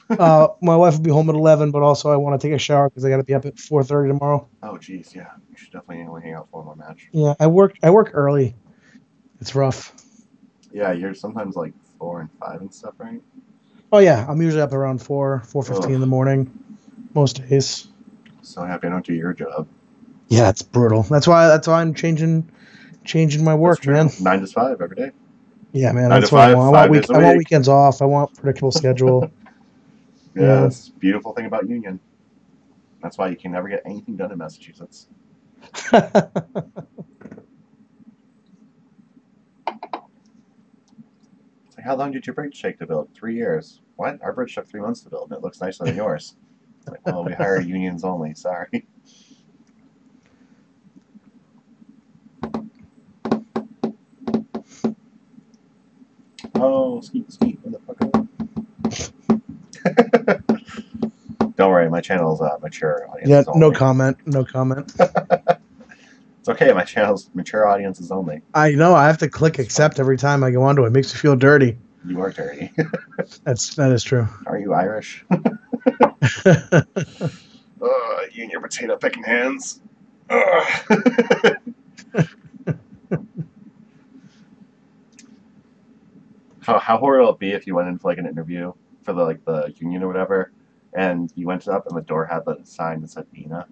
My wife will be home at 11, but also I want to take a shower because I got to be up at 4:30 tomorrow. Oh, geez, yeah. You should definitely only hang out for one more match. Yeah, I work early. It's rough. Yeah, you're sometimes like 4 and 5 and stuff, right? Oh yeah, I'm usually up around 4:15 in the morning, most days. So happy I don't do your job. Yeah, it's brutal. That's why I'm changing my work, man. 9 to 5 every day. Yeah, man. 9 That's to what 5, I want. 5 days a I want week. weekends off. I want predictable schedule. Yeah, that's the beautiful thing about union. That's why you can never get anything done in Massachusetts. It's like, how long did your bridge take to build? 3 years. What? Our bridge took 3 months to build, and it looks nicer than yours. It's like, well, we hire unions only. Sorry. Oh, skeet, motherfucker. Don't worry, my channel's mature audiences Yeah, only. no comment. No comment. It's okay, my channel's mature audiences only. I know. I have to click accept every time I go onto it. It makes me feel dirty. You are dirty. That is true. Are you Irish? You and your potato picking hands. How horrible would it be if you went in for like an interview for the union or whatever, and you went up and the door had the sign that said Nina?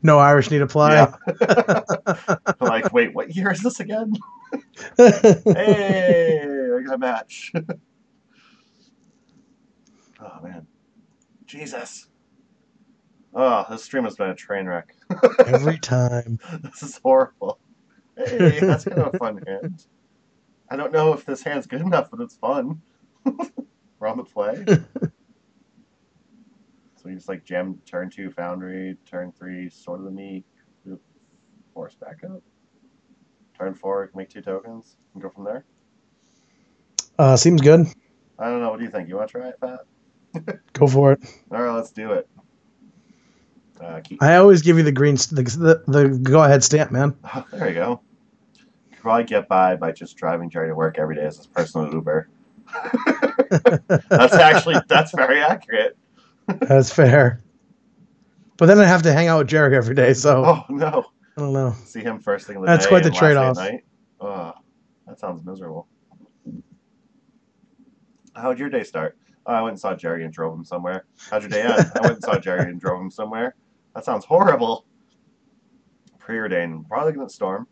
No Irish need apply. Yeah. Like, wait, what year is this again? Hey, I got a match. Oh man, Jesus. Oh, this stream has been a train wreck. Every time. This is horrible. Hey, that's kind of a fun hand. I don't know if this hand's good enough, but it's fun. We're on the play. So we just like jam turn 2 Foundry, turn 3 Sword of the Meek, force back up. Turn 4, make 2 tokens, and go from there. Seems good. I don't know. What do you think? You want to try it, Pat? Go for it. All right, let's do it. I always give you the green, the go-ahead stamp, man. Oh, there you go. Could probably get by just driving Jerry to work every day as his personal Uber. That's very accurate. That's fair. But then I have to hang out with Jerry every day, so. Oh no. I don't know. See him first thing of the That's day. quite the and last day at trade-off. night. Oh, that sounds miserable. How'd your day start? I went and saw Jerry and drove him somewhere. How'd your day end? I went and saw Jerry and drove him somewhere. That sounds horrible. Preordained. Probably gonna storm.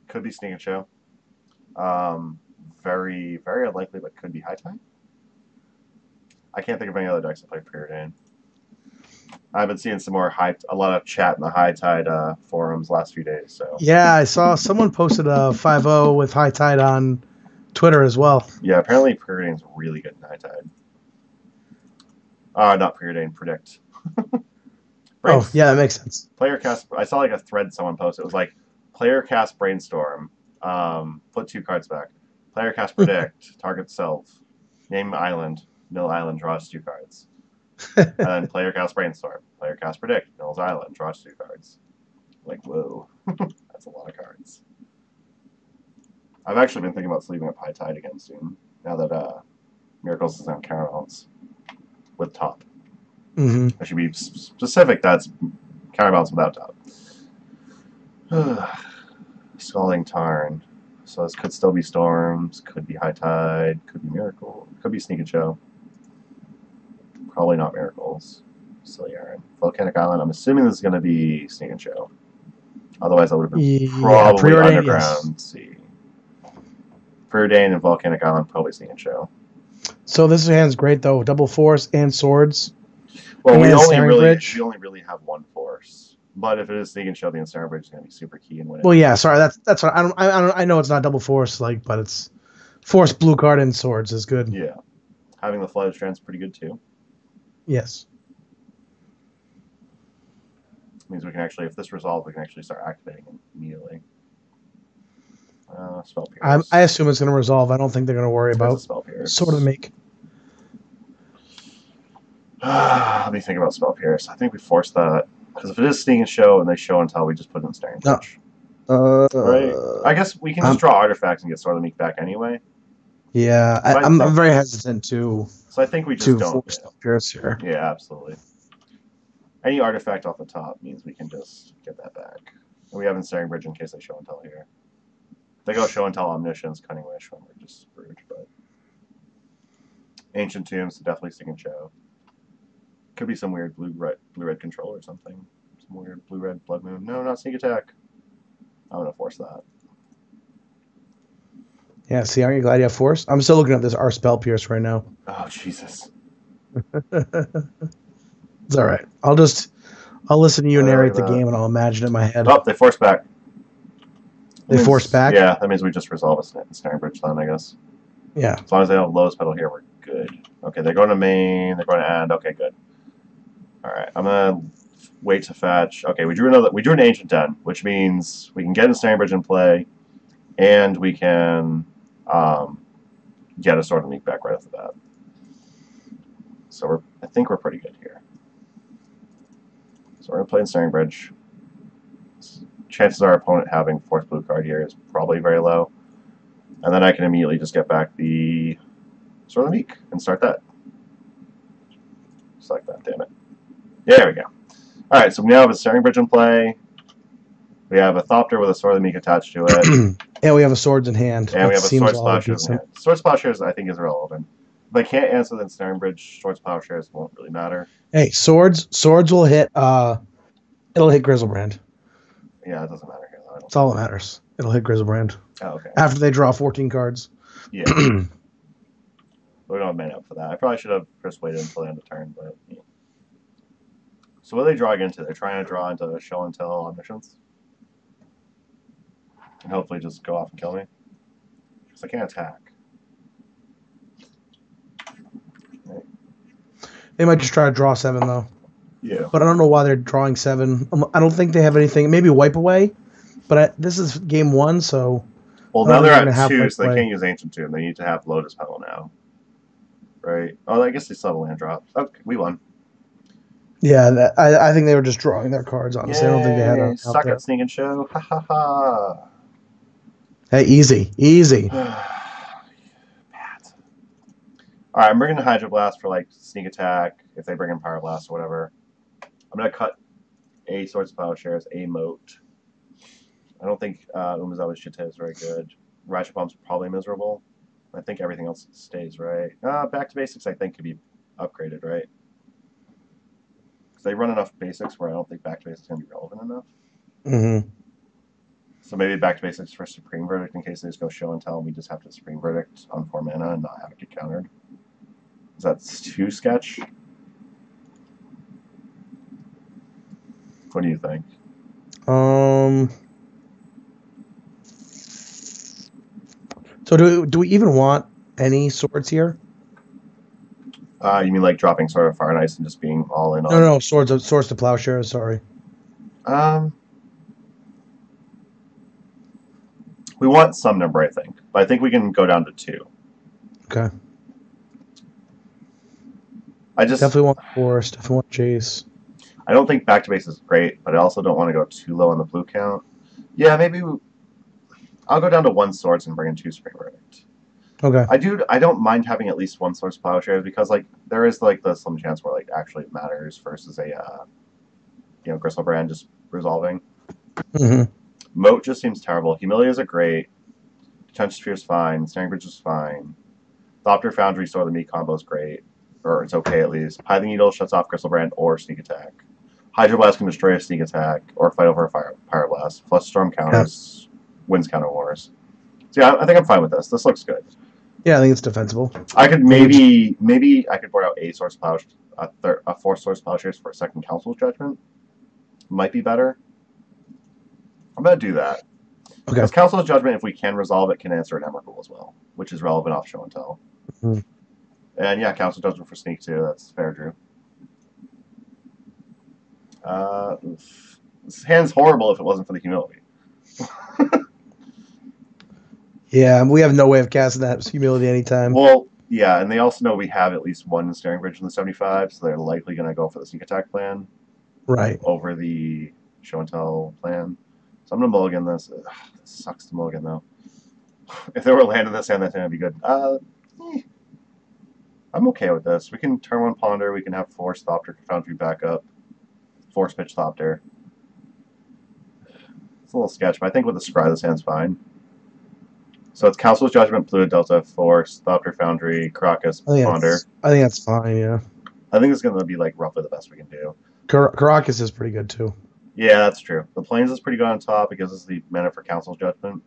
Could be Sneak and Show. Very, very unlikely, but could be High Tide. I can't think of any other decks that play Preordained. I've been seeing a lot of chat in the High Tide forums last few days. So yeah, I saw someone posted a 5-0 with High Tide on Twitter as well. Yeah, apparently Preordained's really good in High Tide. Not Preordained, Predict. Oh, yeah, that makes sense. Player cast. I saw like a thread someone posted. It was like player cast Brainstorm. Put 2 cards back. Player cast Predict. Target self. Name island. Mill island draws 2 cards. And then player cast Brainstorm. Player cast Predict. Mill's island draws 2 cards. Like, whoa. That's a lot of cards. I've actually been thinking about sleeving up High Tide again soon. Now that Miracles is on counterbalance with top. Mm-hmm. I should be specific. That's counterbalance without top. Scalding Tarn. So this could still be Storms, could be High Tide, could be Miracle, could be Sneak and Show. Probably not Miracles. Silly Iron. Volcanic Island. I'm assuming this is going to be Sneak and Show. Otherwise, I would have been probably Underground Sea. Preordained and Volcanic Island, probably Sneak and Show. So this hand's great though. Double force and swords. Well, and we only Bridge. really have 1 force. But if it is Sneak and Show, the Ensnaring Bridge is going to be super key in winning. Well, yeah. Sorry, that's what I know it's not double force, but it's force blue card and swords is good. Yeah, having the Flooded Strand's pretty good too. Yes. Means we can actually, if this resolves, we can actually start activating it immediately. Spell Pierce. I assume it's going to resolve. I don't think they're going to worry about Spell Pierce. Sword of the Meek. Let me think about Spell Pierce. I think we forced that. Because if it is Sneak and Show and they show and tell, we just put it in Ensnaring Bridge. Right? I guess we can just draw artifacts and get Sword of the Meek back anyway. Yeah, I'm very hesitant to. So I think we just don't. Force Pierce here. Yeah, absolutely. Any artifact off the top means we can just get that back. And we have Ensnaring Bridge in case they show and tell here. If they go show and tell Omniscience, Cunning Wish, when we're just screwed. But Ancient Tombs, definitely Sneak and Show. Could be some weird blue-red control or something. Some weird blue-red Blood Moon. No, not Sneak Attack. I'm going to force that. Yeah, see, aren't you glad you have force? I'm still looking at this Spell Pierce right now. Oh, Jesus. It's all right. I'll listen to you narrate the game and I'll imagine it in my head. Oh, they force back. They force back? Yeah, that means we just resolve a Ensnaring Bridge then, I guess. Yeah. As long as they don't have lowest pedal here, we're good. Okay, they're going to main, they're going to end. Okay, good. Alright, I'm going to wait to fetch. Okay, we drew an Ancient Den, which means we can get Ensnaring Bridge in play, and we can get a Sword of the Meek back right off the bat. So I think we're pretty good here. So we're going to play Ensnaring Bridge. Chances our opponent having fourth blue card here is probably very low. And then I can immediately just get back the Sword of the Meek and start that. Just like that, damn it. There we go. Alright, so we now have a Ensnaring Bridge in play. We have a Thopter with a Sword of the Meek attached to it. And we have a swords in hand. And we have a Swords Plowshares in hand. Swords Plowshares, I think, is irrelevant. If I can't answer the Ensnaring Bridge, Swords Plowshares won't really matter. Hey, swords will hit, it'll hit Grizzlebrand. Yeah, it doesn't matter here, though. That's all that matters. It'll hit Grizzlebrand. Oh, okay. After they draw 14 cards. Yeah. We don't have mana up for that. I probably should have just waited until the end of turn, but... Yeah. So what are they drawing into? They're trying to draw into show and tell omniscience? And hopefully just go off and kill me. Because I can't attack. Right. They might just try to draw 7 though. Yeah. But I don't know why they're drawing 7. I don't think they have anything. Maybe wipe away. But this is game 1, so. Well, now they're at 2, so they can't use Ancient Tomb. They need to have Lotus Petal now. Right? Oh, I guess they still have a land drop. Okay, we won. Yeah, I think they were just drawing their cards, honestly. Yay, I don't think they had a. Suck at Sneak and Show. Ha ha ha. Hey, easy. Bad. Alright, I'm bringing Hydro Blast for like sneak attack, if they bring in Power Blast or whatever. I'm going to cut a Swords of Plowshares, a Moat. I don't think Umezawa Shite is very good. Ratchet Bomb's probably miserable. I think everything else stays, right? Back to Basics, I think, could be upgraded, right? Because they run enough Basics where I don't think Back to Basics is going to be relevant enough. Mm-hmm. So maybe Back to Basics for Supreme Verdict in case they just go show and tell and we just have to Supreme Verdict on 4 mana and not have it get countered. Is that too sketch? What do you think? So do we even want any swords here? You mean like dropping Sword of Fire and Ice and just being all in on? No, swords to plowshares. Sorry. We want some number, I think, but I think we can go down to 2. Okay. I just definitely want Forest. Definitely want Chase. I don't think Back to Base is great, but I also don't want to go too low on the blue count. Yeah, maybe I'll go down to 1 Swords and bring in 2 Supreme Verdict. Okay. I don't mind having at least 1 Swords Plowshares because like there is like the slim chance where like actually it matters versus a Gristlebrand just resolving. Mm-hmm. Moat just seems terrible. Humiliators are great. Detention Sphere is fine. Snaring Bridge is fine. Thopter Foundry Store the Meat combo is great. Or it's okay at least. Pithing Needle shuts off Gristlebrand or Sneak Attack. Hydro Blast can destroy a Sneak Attack or fight over a Fire Blast. Flush Storm counters, wins Counter Wars. So yeah, I think I'm fine with this. This looks good. Yeah, I think it's defensible. I could maybe I could board out a Source Plowshares, a 4 Source Plowshares for a second Council's Judgment. Might be better. I'm gonna do that. Okay. Because Council's Judgment, if we can resolve it, can answer an Emrakul as well, which is relevant off show and tell. Mm-hmm. And yeah, Council Judgment for Sneak too. That's fair, Drew. This hand's horrible if it wasn't for the humility. Yeah, we have no way of casting that humility anytime. Well, yeah, and they also know we have at least 1 Snaring Bridge in the 75, so they're likely going to go for the Sneak Attack plan. Right. Over the show and tell plan. So I'm going to mulligan this. Ugh, this sucks to mulligan, though. If they were landing this hand, that thing would be good. I'm okay with this. We can turn 1 Ponder. We can have Force Thopter Foundry backup. Force Pitch Thopter. It's a little sketch, but I think with the Scry, this hand's fine. So it's Council's Judgment, Pluto Delta, Force, Thopter Foundry, Caracas, Ponder. I think that's fine, yeah. I think it's going to be like roughly the best we can do. Caracas is pretty good, too. Yeah, that's true. The Plains is pretty good on top. It gives us the mana for Council's Judgment.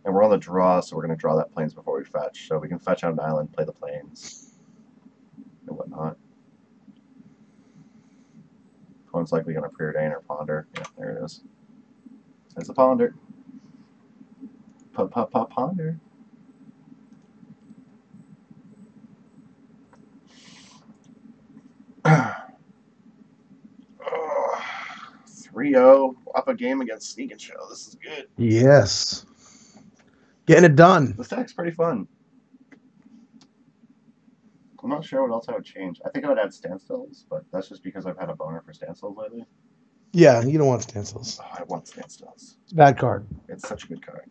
And we're on the draw, so we're going to draw that Plains before we fetch. So we can fetch out an island, play the Plains, and whatnot. One's likely going to preordain or ponder. Yeah, there it is. There's a ponder. Ponder. Oh, 3-0 up a game against Sneak and Show. This is good. Yes. Getting it done. This deck's pretty fun. I'm not sure what else I would change. I think I would add standstills, but that's just because I've had a boner for standstills lately. Yeah, you don't want standstills. Oh, I want standstills. It's a bad card. It's such a good card.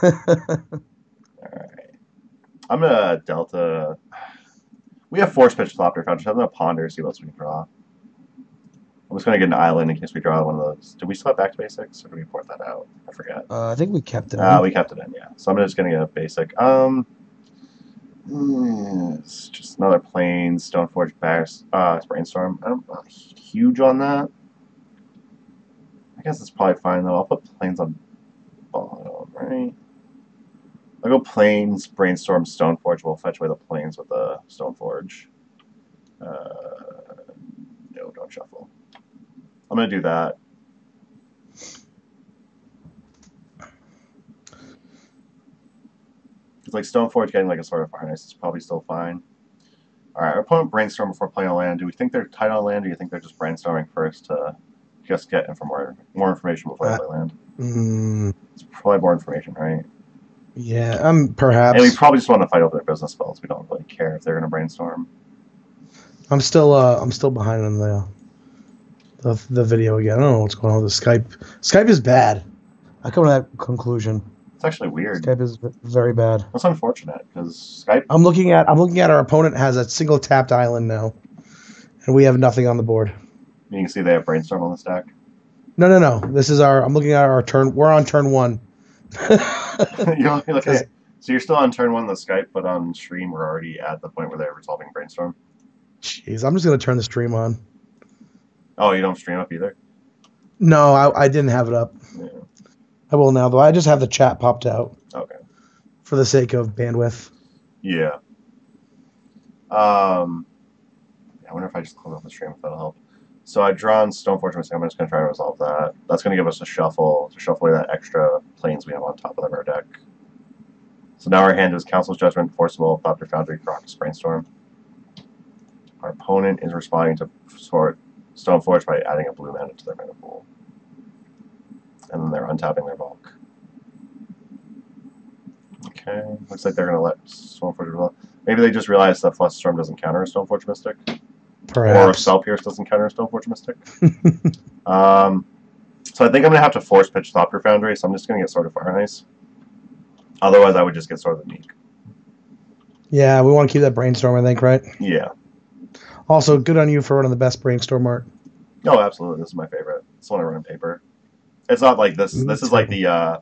Alright. I'm going to Delta. We have Force Pitch Thopter Foundry. I'm going to Ponder, see what else we can draw. I'm just going to get an island in case we draw one of those. Did we still have Back to Basics, or did we port that out? I forget. I think we kept it in. We kept it in, yeah. So I'm just going to get a basic. It's just another Plains, Stoneforge, Brainstorm. I'm not huge on that. I guess it's probably fine, though. I'll put Plains on bottom, right? I'll go Plains, Brainstorm, Stoneforge. We'll fetch away the Plains with the Stoneforge. No, don't shuffle. I'm gonna do that. It's like Stoneforge getting like a Sword of Fire and Ice is probably still fine. Alright, our opponent brainstorm before playing on land. Do we think they're tight on land, or do you think they're just brainstorming first to just get more information before they play land? It's probably more information, right? Yeah, perhaps. And we probably just want to fight over their business spells. We don't really care if they're going to brainstorm. I'm still behind on the video again. I don't know what's going on with the Skype. Skype is bad. I come to that conclusion. It's actually weird. Skype is very bad. That's unfortunate because Skype. I'm looking at our opponent has a single tapped island now, and we have nothing on the board. You can see they have brainstorm on the stack. No. This is I'm looking at our turn. We're on turn 1. So you're still on turn 1 of the Skype, but on stream we're already at the point where they're resolving brainstorm. Jeez, I'm just gonna turn the stream on. Oh, you don't stream up either? No, I didn't have it up. Yeah. I will now, though. I just have the chat popped out. Okay. For the sake of bandwidth. Yeah. I wonder if I just close off the stream if that'll help. So I've drawn Stoneforge Mystic. I'm just going to try to resolve that. That's going to give us a shuffle to shuffle away that extra planes we have on top of our deck. So now our hand is Council's Judgment, Forcible, Thopter Foundry, Karakas, Brainstorm. Our opponent is responding to Stoneforge by adding a blue mana to their mana pool. And then they're untapping their bulk. Okay, looks like they're going to let Stoneforge resolve. Maybe they just realized that Flusterstorm doesn't counter a Stoneforge Mystic. Perhaps. Or Spell Pierce doesn't counter a Stoneforge Mystic. So I think I'm going to have to force pitch Thopter Foundry, so I'm just going to get Sword of Fire and Ice. Otherwise, I would just get Sword of the Meek. Yeah, we want to keep that brainstorm, I think, right? Yeah. Also, good on you for running the best brainstorm art. Oh, absolutely. This is my favorite. It's the one I run in paper. It's not like this. This is like the, I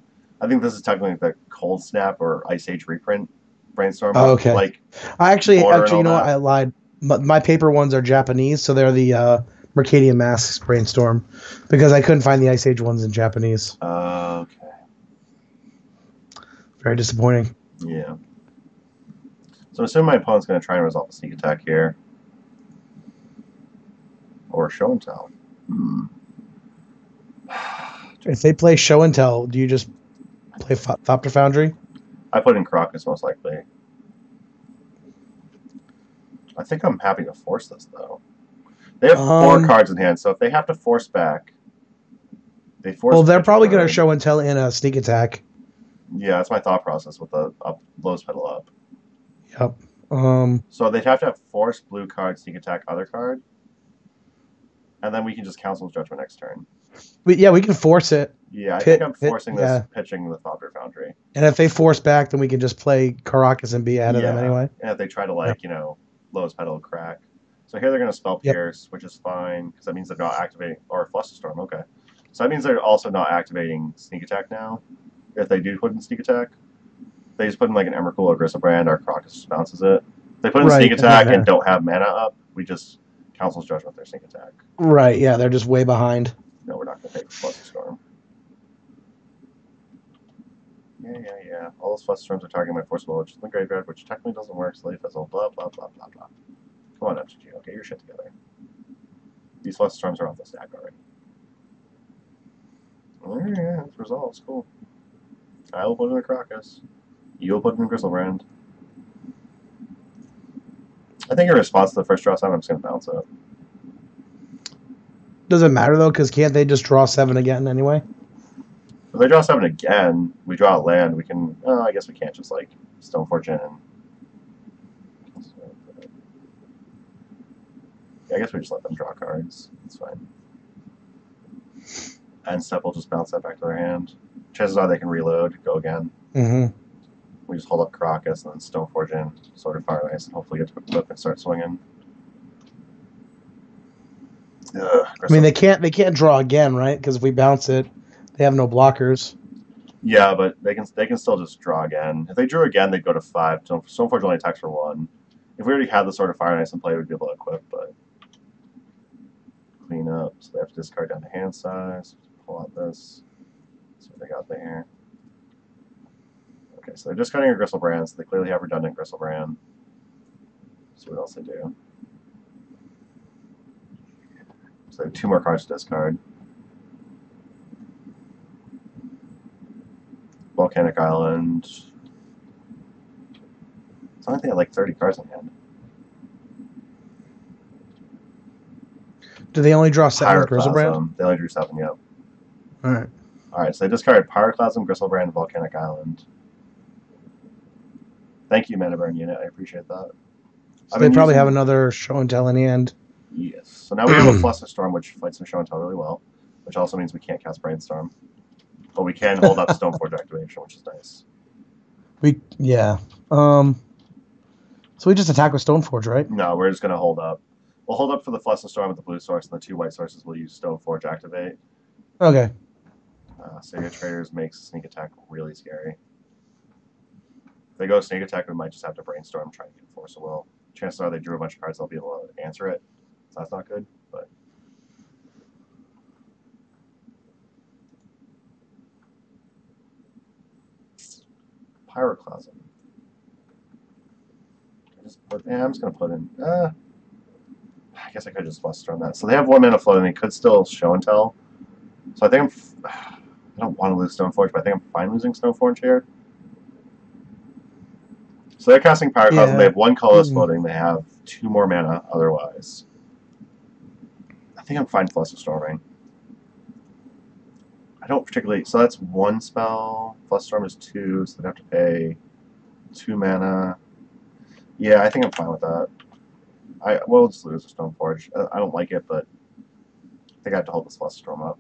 think this is technically the Cold Snap or Ice Age reprint brainstorm. Oh, okay. Like, I actually, you know that. what? I lied. My paper ones are Japanese, so they're the Mercadian Masks brainstorm, because I couldn't find the Ice Age ones in Japanese. Okay. Very disappointing. Yeah. So I'm assuming my opponent's going to try and resolve a sneak attack here. Or show and tell. If they play show and tell, do you just play Thopter Foundry? I put in Karakas most likely. I think I'm happy to force this, though. They have 4 cards in hand, so if they have to force back, they force. Well, they're probably going to show and tell in a sneak attack. Yeah, that's my thought process with the Lowe's Pedal up. Yep. So they'd have to have force blue card, sneak attack, other card, and then we can just Council's Judgment next turn. We can force it. Yeah, I think I'm forcing this, pitching the Thopter Foundry. And if they force back, then we can just play Karakas and be out of them anyway. And if they try to, Lowe's Pedal crack. So here they're going to Spell Pierce, which is fine, because that means they're not activating, or Flusterstorm, okay. So that means they're also not activating Sneak Attack now. If they do put in Sneak Attack, they just put in like an Emrakul or Gristlebrand, our Karakas just bounces it. If they put in Sneak Attack and don't have mana up, we just Council's Judgment their Sneak Attack. Right, yeah, they're just way behind. No, we're not going to take Flusterstorm. Yeah. All those Flusterstorms are targeting my Forcible, which is in the graveyard, which technically doesn't work, so they fizzle, blah, blah, blah, blah, blah. Come on, FGG, okay, get your shit together. These Flusterstorms are off the stack already. Yeah, it's resolved, cool. I will put in a Karakas. You'll put in a Gristlebrand. I think in response to the first draw 7, I'm just going to bounce it. Does it matter, though? Because can't they just draw 7 again anyway? If they draw 7 again, we draw a land, we can... I guess we can't just, like, Stoneforge in and... Yeah, I guess we just let them draw cards. It's fine. And Step will just bounce that back to their hand. Chances are they can reload, go again. Mm-hmm. We just hold up Karakas and then Stoneforge in, Sword of Fire and Ice, and hopefully get to equip and start swinging. I mean, they can't draw again, right? Because if we bounce it, they have no blockers. Yeah, but they can still just draw again. If they drew again, they'd go to 5. Stoneforge only attacks for 1. If we already had the Sword of Fire and Ice in play, we'd be able to equip, but clean up. So they have to discard down to hand size. Pull out this. See what they got there. Okay, so they're discarding a Gristlebrand, so they clearly have redundant So 2 more cards to discard. Volcanic Island. So I think they have like 30 cards in hand. Do they only draw 7 with Griselbrand? Pyroclasm. They only drew 7, yep. Alright. Alright, so they discarded Pyroclasm, Griselbrand, and Volcanic Island. Thank you, Mana Burn Unit. I appreciate that. So they probably have another Show and Tell in hand. Yes. So now we have a Flusterstorm, which fights the Show and Tell really well, which also means we can't cast Brainstorm. But we can hold up Stoneforge activation, which is nice. Yeah. So we just attack with Stoneforge, right? No, we're just going to hold up. We'll hold up for the Flusterstorm with the blue source, and the 2 white sources will use Stoneforge activate. Okay. Savior Traders makes sneak attack really scary. If they go sneak attack, we might just have to Brainstorm, try and get Force of Will. Chances are they drew a bunch of cards, they'll be able to answer it. So that's not good, but... Pyroclasm. I'm just going to put in... I guess I could just Flusterstorm that. So they have 1 mana float, and they could still Show and Tell. So I think I don't want to lose Stoneforge, but I think I'm fine losing Stoneforge here. So they're casting Pyroclasm. Yeah. They have 1 colorless floating. They have 2 more mana otherwise. I think I'm fine Flusterstorming. I don't particularly... So that's 1 spell. Flusterstorm is 2, so they'd have to pay 2 mana. Yeah, I think I'm fine with that. We'll just lose a Stoneforge. I don't like it, but I think I have to hold this Flusterstorm up.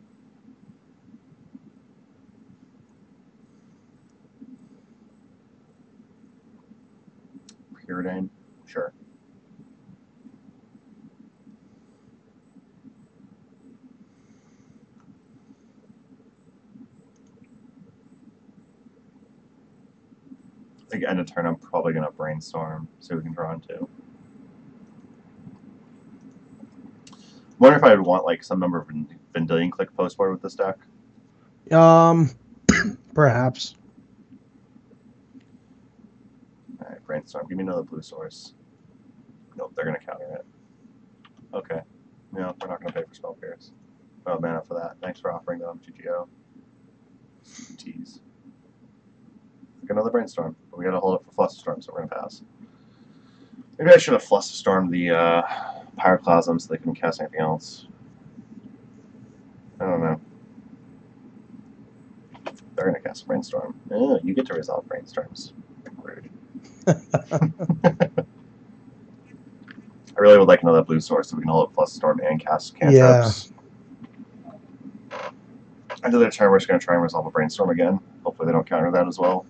Preordain? Sure. I think end of turn I'm probably going to Brainstorm so we can draw into. Wonder if I would want like some number of Vendilion Clique postboard with this deck. Perhaps. Alright, Brainstorm. Give me another blue source. Nope, they're going to counter it. Okay. No, we're not going to pay for Spell Pierce. Oh, mana for that. Thanks for offering them, GGO. Tease. Another Brainstorm. But we got to hold it for Flusterstorm, so we're going to pass. Maybe I should have Flusterstormed the Pyroclasm so they couldn't cast anything else. I don't know. They're going to cast Brainstorm. Oh, you get to resolve Brainstorms. Rude. I really would like another blue source so we can hold up Flusterstorm and cast cantrips. Yeah. End of their turn, we're just going to try and resolve a Brainstorm again. Hopefully they don't counter that as well.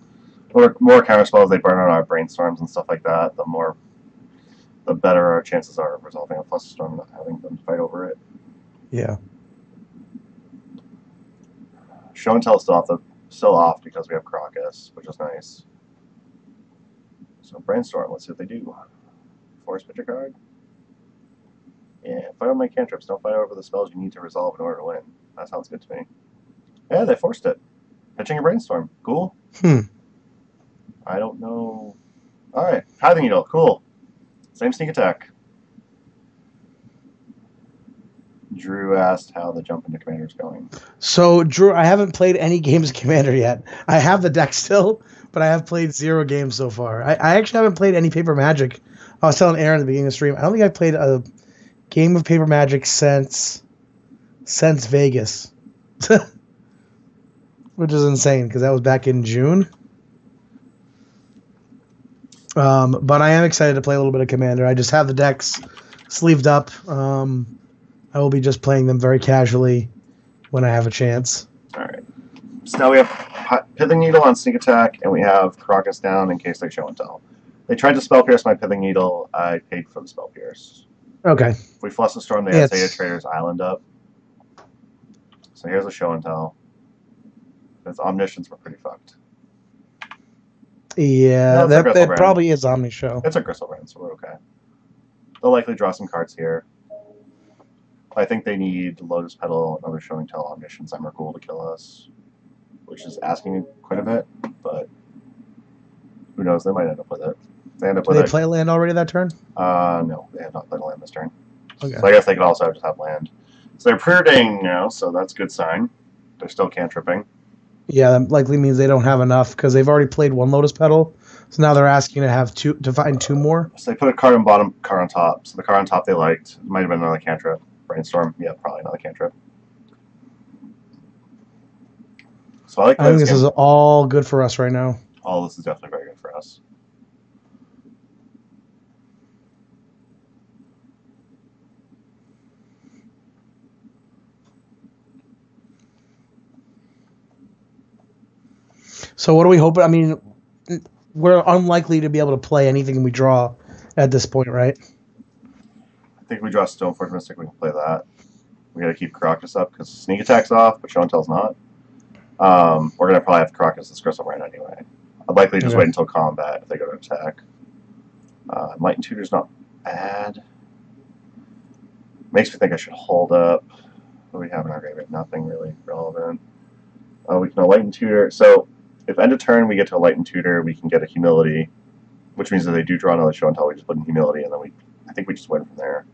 More counter spells, they burn out our Brainstorms and stuff like that, the better our chances are of resolving a Flusterstorm and not having them fight over it. Yeah. Show and Tell is still off because we have Crocus, which is nice. So Brainstorm, let's see what they do. Force picture card. Yeah, fight over my cantrips. Don't fight over the spells you need to resolve in order to win. That sounds good to me. Yeah, they forced it. Pitching a Brainstorm. Cool. I don't know. Alright, Tithing Needle. Cool. Same sneak attack. Drew asked how the jump into Commander is going. So, Drew, I haven't played any games of Commander yet. I have the deck still, but I have played 0 games so far. I actually haven't played any Paper Magic. I was telling Aaron at the beginning of the stream, I don't think I've played a game of Paper Magic since Vegas. Which is insane, because that was back in June. But I am excited to play a little bit of Commander. I just have the decks sleeved up. I will be just playing them very casually when I have a chance. Alright. So now we have Pithing Needle on Sneak Attack, and we have Crocus down in case they Show and Tell. They tried to Spell Pierce my Pithing Needle. I paid for the Spell Pierce. Okay. If we Flusterstorm, they have Zeta Trader's Island up. So here's a Show and Tell. Its Omniscience were pretty fucked. Yeah, that probably is Omni Show. It's a Griselbrand, so we're okay. They'll likely draw some cards here. I think they need Lotus Petal, another Show and Tell, Omniscience, Emrakul to kill us, which is asking quite a bit, but who knows? They might end up with it. They end up with Did they play a land already that turn? No, they have not played a land this turn. Okay. So I guess they could also just have land. So they're preordained now, so that's a good sign. They're still cantripping. Yeah, that likely means they don't have enough because they've already played one Lotus Petal. So now they're asking to find two more. So they put a card on bottom, card on top. So the card on top they liked. It might have been another cantrip. Brainstorm. Yeah, probably another cantrip. So I think this is all good for us right now. All this is definitely very good for us. So what are we hoping? I mean, we're unlikely to be able to play anything we draw at this point, right? I think we draw Stoneforge Mystic, we can play that. We got to keep Karakas up because Sneak Attack's off, but Show and Tell's not. We're going to probably have Karakas this Crystal Brand anyway. I'd likely just wait until combat if they go to attack. Light and Tutor's not bad. Makes me think I should hold up. What do we have in our graveyard? Nothing really relevant. We can Light and Tutor. So if end of turn we get to a Light and Tutor, we can get a Humility, which means that they do draw another Show and Tell, we just put in Humility, and then I think we just win from there.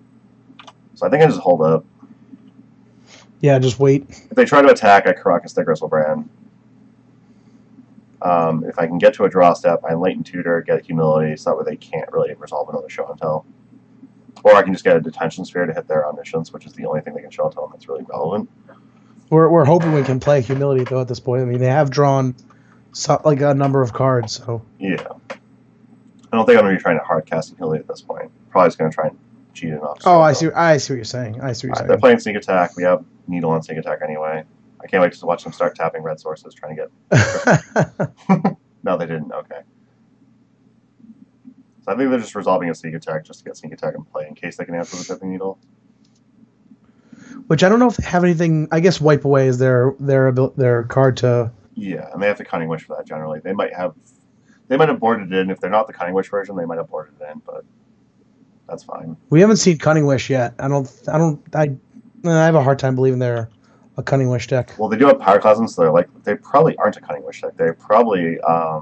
So I think I just hold up. Yeah, just wait. If they try to attack, I Karakas the Gristlebrand. If I can get to a draw step, I Light and Tutor, get Humility, so that way they can't really resolve another Show and Tell. Or I can just get a Detention Sphere to hit their Omniscience, which is the only thing they can Show and Tell that's really relevant. We're hoping we can play Humility, though, at this point. I mean, they have drawn like a number of cards, so... Yeah. I don't think I'm going to be trying to hard cast Humility at this point. Probably just going to try and cheat it off. Oh, I see what you're saying. They're playing Sneak Attack. We have Needle on Sneak Attack anyway. I can't wait to watch them start tapping red sources, trying to get... No, they didn't. Okay. So I think they're just resolving a Sneak Attack just to get Sneak Attack in play in case they can answer the Tipping Needle. Which I don't know if they have anything... I guess Wipe Away is their card to... Yeah, and they have the Cunning Wish for that generally. They might have boarded it in. If they're not the Cunning Wish version, they might have boarded it in, but that's fine. We haven't seen Cunning Wish yet. I have a hard time believing they're a Cunning Wish deck. Well, they do have Pyroclasm, so they probably aren't a Cunning Wish deck. They're probably a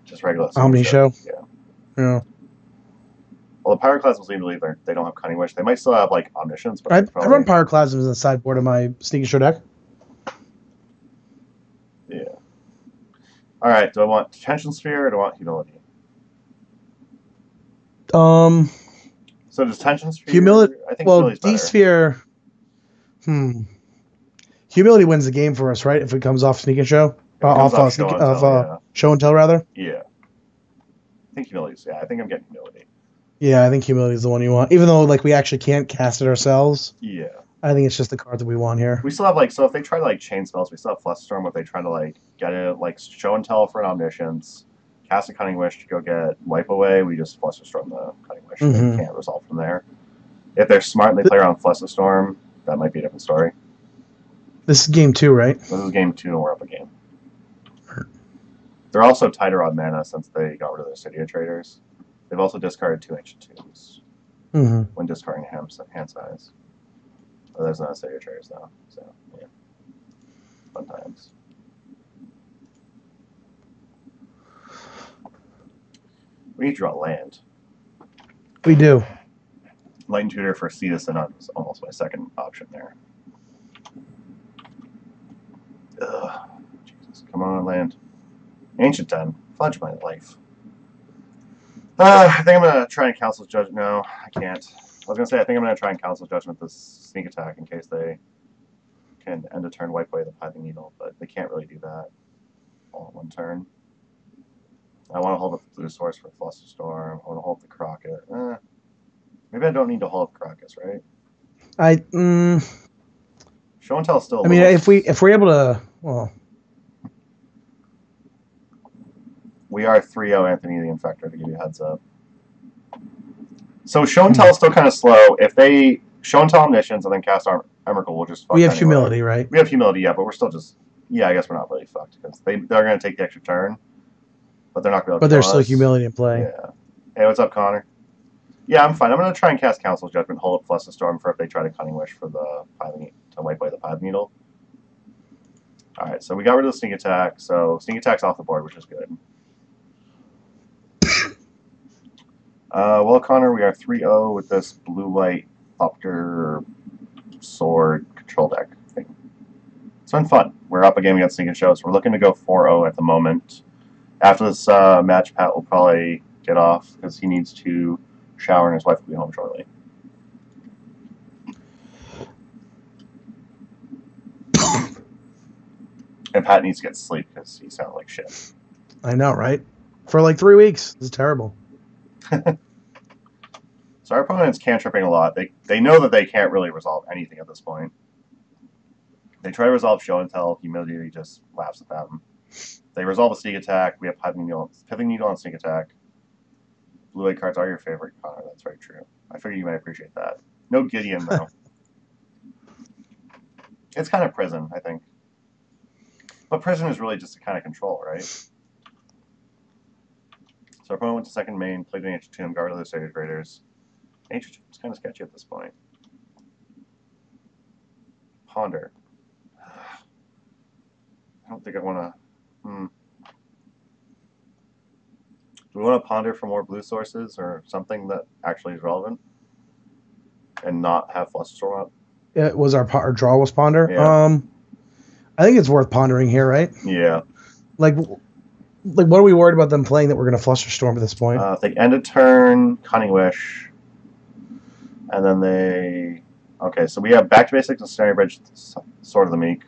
just regular Omni Show. Yeah. Well, the Pyroclasms lead believe they don't have Cunning Wish. They might still have like Omniscience, but I run Pyroclasms in the sideboard of my Sneaky Show deck. Yeah. All right. Do I want Detention Sphere or do I want Humility? So Detention Sphere. Humility. I think well, D-Sphere. Humility wins the game for us, right? If it comes off Sneak and Show, Show and Tell rather. Yeah. I think Humility's. Yeah, I think I'm getting Humility. Yeah, I think Humility is the one you want. Even though we actually can't cast it ourselves. Yeah. I think it's just the card that we want here. We still have so if they try to chain spells, we still have Flusterstorm. If they try to get it Show and Tell for an Omniscience, cast a Cunning Wish to go get Wipe Away, we just Flusterstorm the Cunning Wish. They can't resolve from there. If they're smart and they play around Flusterstorm, that might be a different story. This is game 2, right? This is game 2 and we're up a game. They're also tighter on mana since they got rid of their Cydia traders. They've also discarded 2 Ancient Tombs when discarding hand size. Oh, there's not a Cydia traders now, so yeah. Fun times. We need to draw land. We do. Light and Tutor for Citizen is almost my second option there. Ugh. Jesus, come on, land. Ancient 10. Fudge my life. I think I'm going to try and Council Judgment. No, I can't. I was going to say, I think I'm going to try and Council Judgment this Sneak Attack in case they can end a turn, wipe away the Pithing Needle, but they can't really do that all in one turn. I want to hold up the Blue Source for Flusterstorm. I want to hold up the Crocket. Maybe I don't need to hold up Crocus, right? Show and Tell still. I mean, if we're able to, well, we are 3-0 Anthony the Infector to give you a heads up. So Show and Tell is still kind of slow. If they Show and Tell Omniscience and then cast Emrakul, we'll just fuck we have anyway. Humility, right? We have Humility, yeah, but we're still just I guess we're not really fucked because they're going to take the extra turn, but they're not going to. But there's still Humility in play. Yeah. Hey, what's up, Connor? Yeah, I'm fine. I'm going to try and cast Council Judgment, hold up Flusterstorm for if they try to Cunning Wish for the to wipe away the Pithing Needle. All right, so we got rid of the Sneak Attack, so Sneak Attack's off the board, which is good. Well, Connor, we are 3-0 with this blue-white Thopter sword control deck thing. It's been fun. We're up a game against Sneak and Show, so we're looking to go 4-0 at the moment. After this match, Pat will probably get off because he needs to shower and his wife will be home shortly. And Pat needs to get sleep because he sounded like shit. I know, right? For like 3 weeks. This is terrible. So our opponent's cantripping a lot. They know that they can't really resolve anything at this point. They try to resolve Show and Tell. He immediately just laughs at them. They resolve a sneak attack. We have Pithing Needle on sneak attack. Blue-white cards are your favorite, Connor. That's very true. I figure you might appreciate that. No Gideon, though. It's kind of Prison, I think. But Prison is really just a kind of control, right? So our opponent went to second main, played an Ancient Tomb, guarded the Sacred Graders. Ancient Tomb is kind of sketchy at this point. Ponder. I don't think I want to... Do we want to ponder for more blue sources or something that actually is relevant? And not have Flusterstorm up? It was our draw was Ponder. Yeah. I think it's worth pondering here, right? Yeah. Like what are we worried about them playing that we're going to Flusterstorm at this point? If they end a turn, Cunning Wish, and then they... Okay, so we have Back to Basics and Snare Bridge, Sword of the Meek.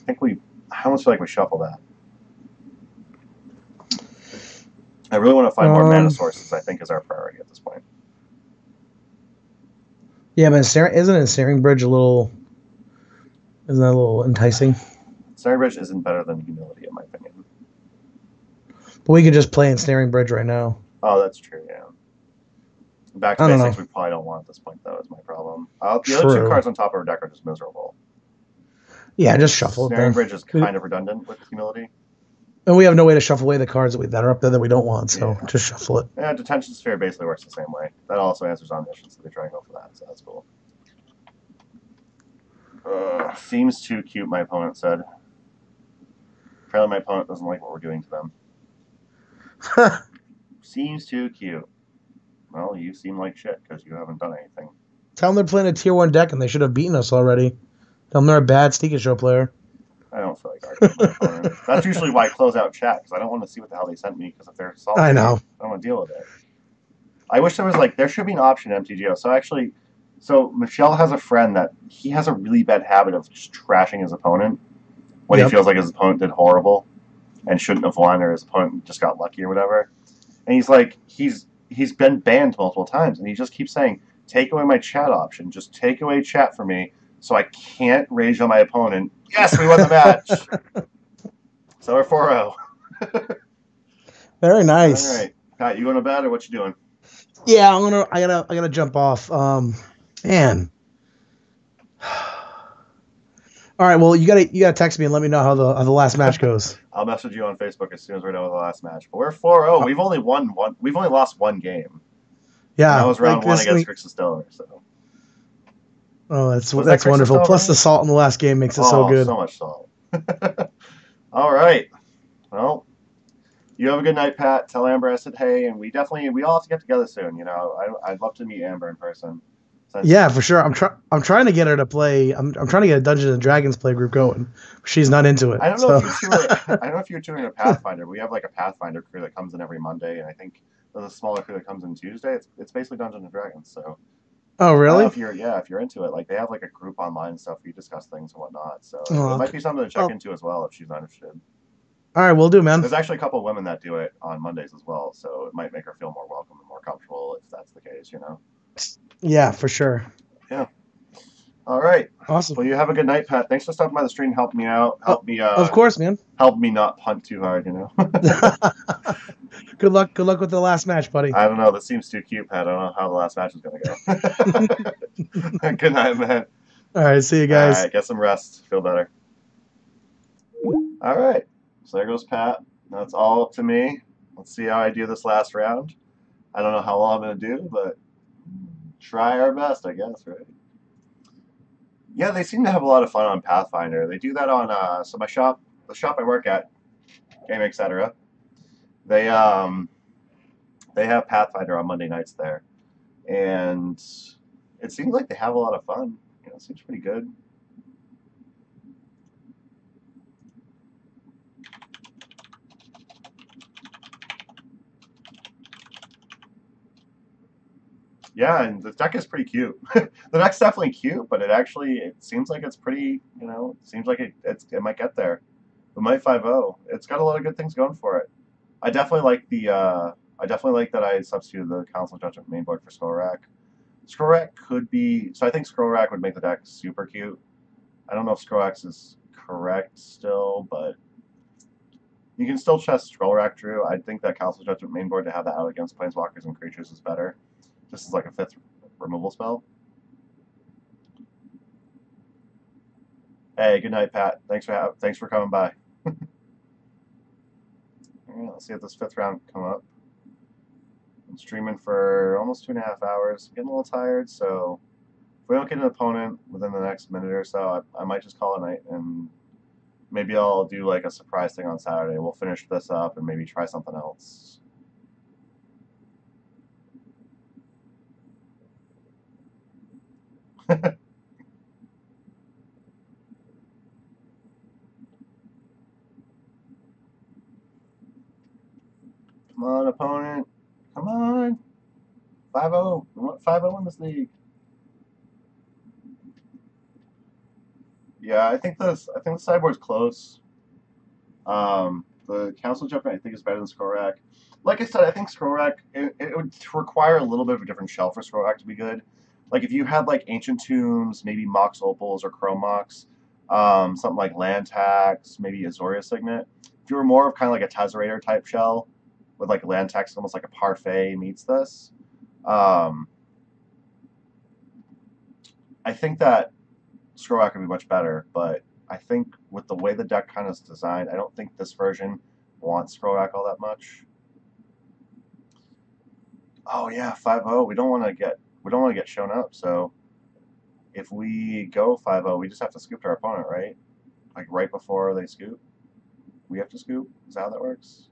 I think I almost feel like we shuffle that. I really want to find more mana sources, I think, is our priority at this point. Yeah, but isn't Ensnaring Bridge a little enticing? Snare Bridge isn't better than Humility, in my opinion. But we could just play Ensnaring Bridge right now. Oh, that's true, yeah. Back to Basics we probably don't want at this point, though, is my problem. The other two cards on top of our deck are just miserable. Yeah, just shuffle it. Snaring Bridge is kind of redundant with Humility. And we have no way to shuffle away the cards that are up there that we don't want, so just shuffle it. Yeah, Detention Sphere basically works the same way. That also answers Omniscience, so they try and go for that, so that's cool. Seems too cute, my opponent said. Apparently my opponent doesn't like what we're doing to them. Seems too cute. Well, you seem like shit because you haven't done anything. Tell them they're playing a tier 1 deck and they should have beaten us already. Tell them they're a bad Sneak and Show player. I don't feel like arguing with my opponent. That's usually why I close out chat, because I don't want to see what the hell they sent me, because if they're salty, I know. I don't want to deal with it. I wish there was, there should be an option in MTGO. So Michelle has a friend that he has a really bad habit of just trashing his opponent when he feels like his opponent did horrible and shouldn't have won, or his opponent just got lucky or whatever. And he's like, he's been banned multiple times, and he just keeps saying, take away my chat option. Just take away chat for me so I can't rage on my opponent. Yes, we won the match. So we're 4-0. Very nice. All right. Pat, you going to bed or what you doing? Yeah, I gotta jump off. Man. All right, well you gotta text me and let me know how the last match goes. I'll message you on Facebook as soon as we're done with the last match. But we're 4-0. We've only lost one game. Yeah. And that was round 1 against Grixis Stellar, so. Oh, that's wonderful. Plus the salt in the last game makes it so good. So much salt. All right. Well, you have a good night, Pat. Tell Amber I said hey, and we all have to get together soon. You know, I'd love to meet Amber in person. Yeah, for sure. I'm trying to get her to play. I'm trying to get a Dungeons and Dragons play group going. She's not into it. I don't know if you two are in a Pathfinder. We have like a Pathfinder crew that comes in every Monday, and I think there's a smaller crew that comes in Tuesday. It's basically Dungeons and Dragons. So. Oh really? If you're into it, like they have like a group online and stuff where you discuss things and whatnot. So it might be something to check into as well if she's not interested. All right, we'll do, man. There's actually a couple of women that do it on Mondays as well, so it might make her feel more welcome and more comfortable if that's the case, you know. Yeah, for sure. Yeah. All right. Awesome. Well, you have a good night, Pat. Thanks for stopping by the stream, helping me out. Of course, man. Help me not punt too hard, you know. Good luck with the last match, buddy. I don't know. That seems too cute, Pat. I don't know how the last match is going to go. Good night, man. All right, see you guys. All right, get some rest. Feel better. All right. So there goes Pat. That's all up to me. Let's see how I do this last round. I don't know how long I'm going to do, but try our best, I guess, right? Yeah, they seem to have a lot of fun on Pathfinder. They do that on so the shop I work at, Game Etc. They They have Pathfinder on Monday nights there, and it seems like they have a lot of fun. You know, it seems pretty good. Yeah, and the deck is pretty cute. The deck's definitely cute, but it seems like it's pretty, you know, it seems like it might get there. It might 5-0. It's got a lot of good things going for it. I definitely like I definitely like that I substituted the Council Judgment main board for Skorak. Skorak could be, so I think Skorak would make the deck super cute. I don't know if Skorak is correct still, but you can still chest Skorak, Drew. I think that Council Judgment main board to have that out against Planeswalkers and creatures is better. This is like a 5th removal spell. Hey, good night, Pat. Thanks for coming by. All right, let's see if this 5th round come up. I'm streaming for almost 2.5 hours. I'm getting a little tired, so if we don't get an opponent within the next minute or so, I might just call it a night, and maybe I'll do like a surprise thing on Saturday. We'll finish this up and maybe try something else. Come on, opponent. Come on. 5-0. We want 5-0 in this league. Yeah, I think the sideboard's close. The Council Judgment I think is better than Skorak. Like I said, I think Skorak it would require a little bit of a different shell for Skorak to be good. Like if you had like Ancient Tombs, maybe Mox Opals or Chrome Mox, something like Land Tax, maybe Azoria Signet. If you were more of kind of like a Tezzerator type shell with like Land Tax, almost like a Parfait meets this, I think that Skorak would be much better, but I think with the way the deck kind of is designed, I don't think this version wants Skorak all that much. Oh yeah, 5-0. We don't want to get shown up. So if we go 5-0, we just have to scoop to our opponent, right? Like right before they scoop, we have to scoop. Is that how that works?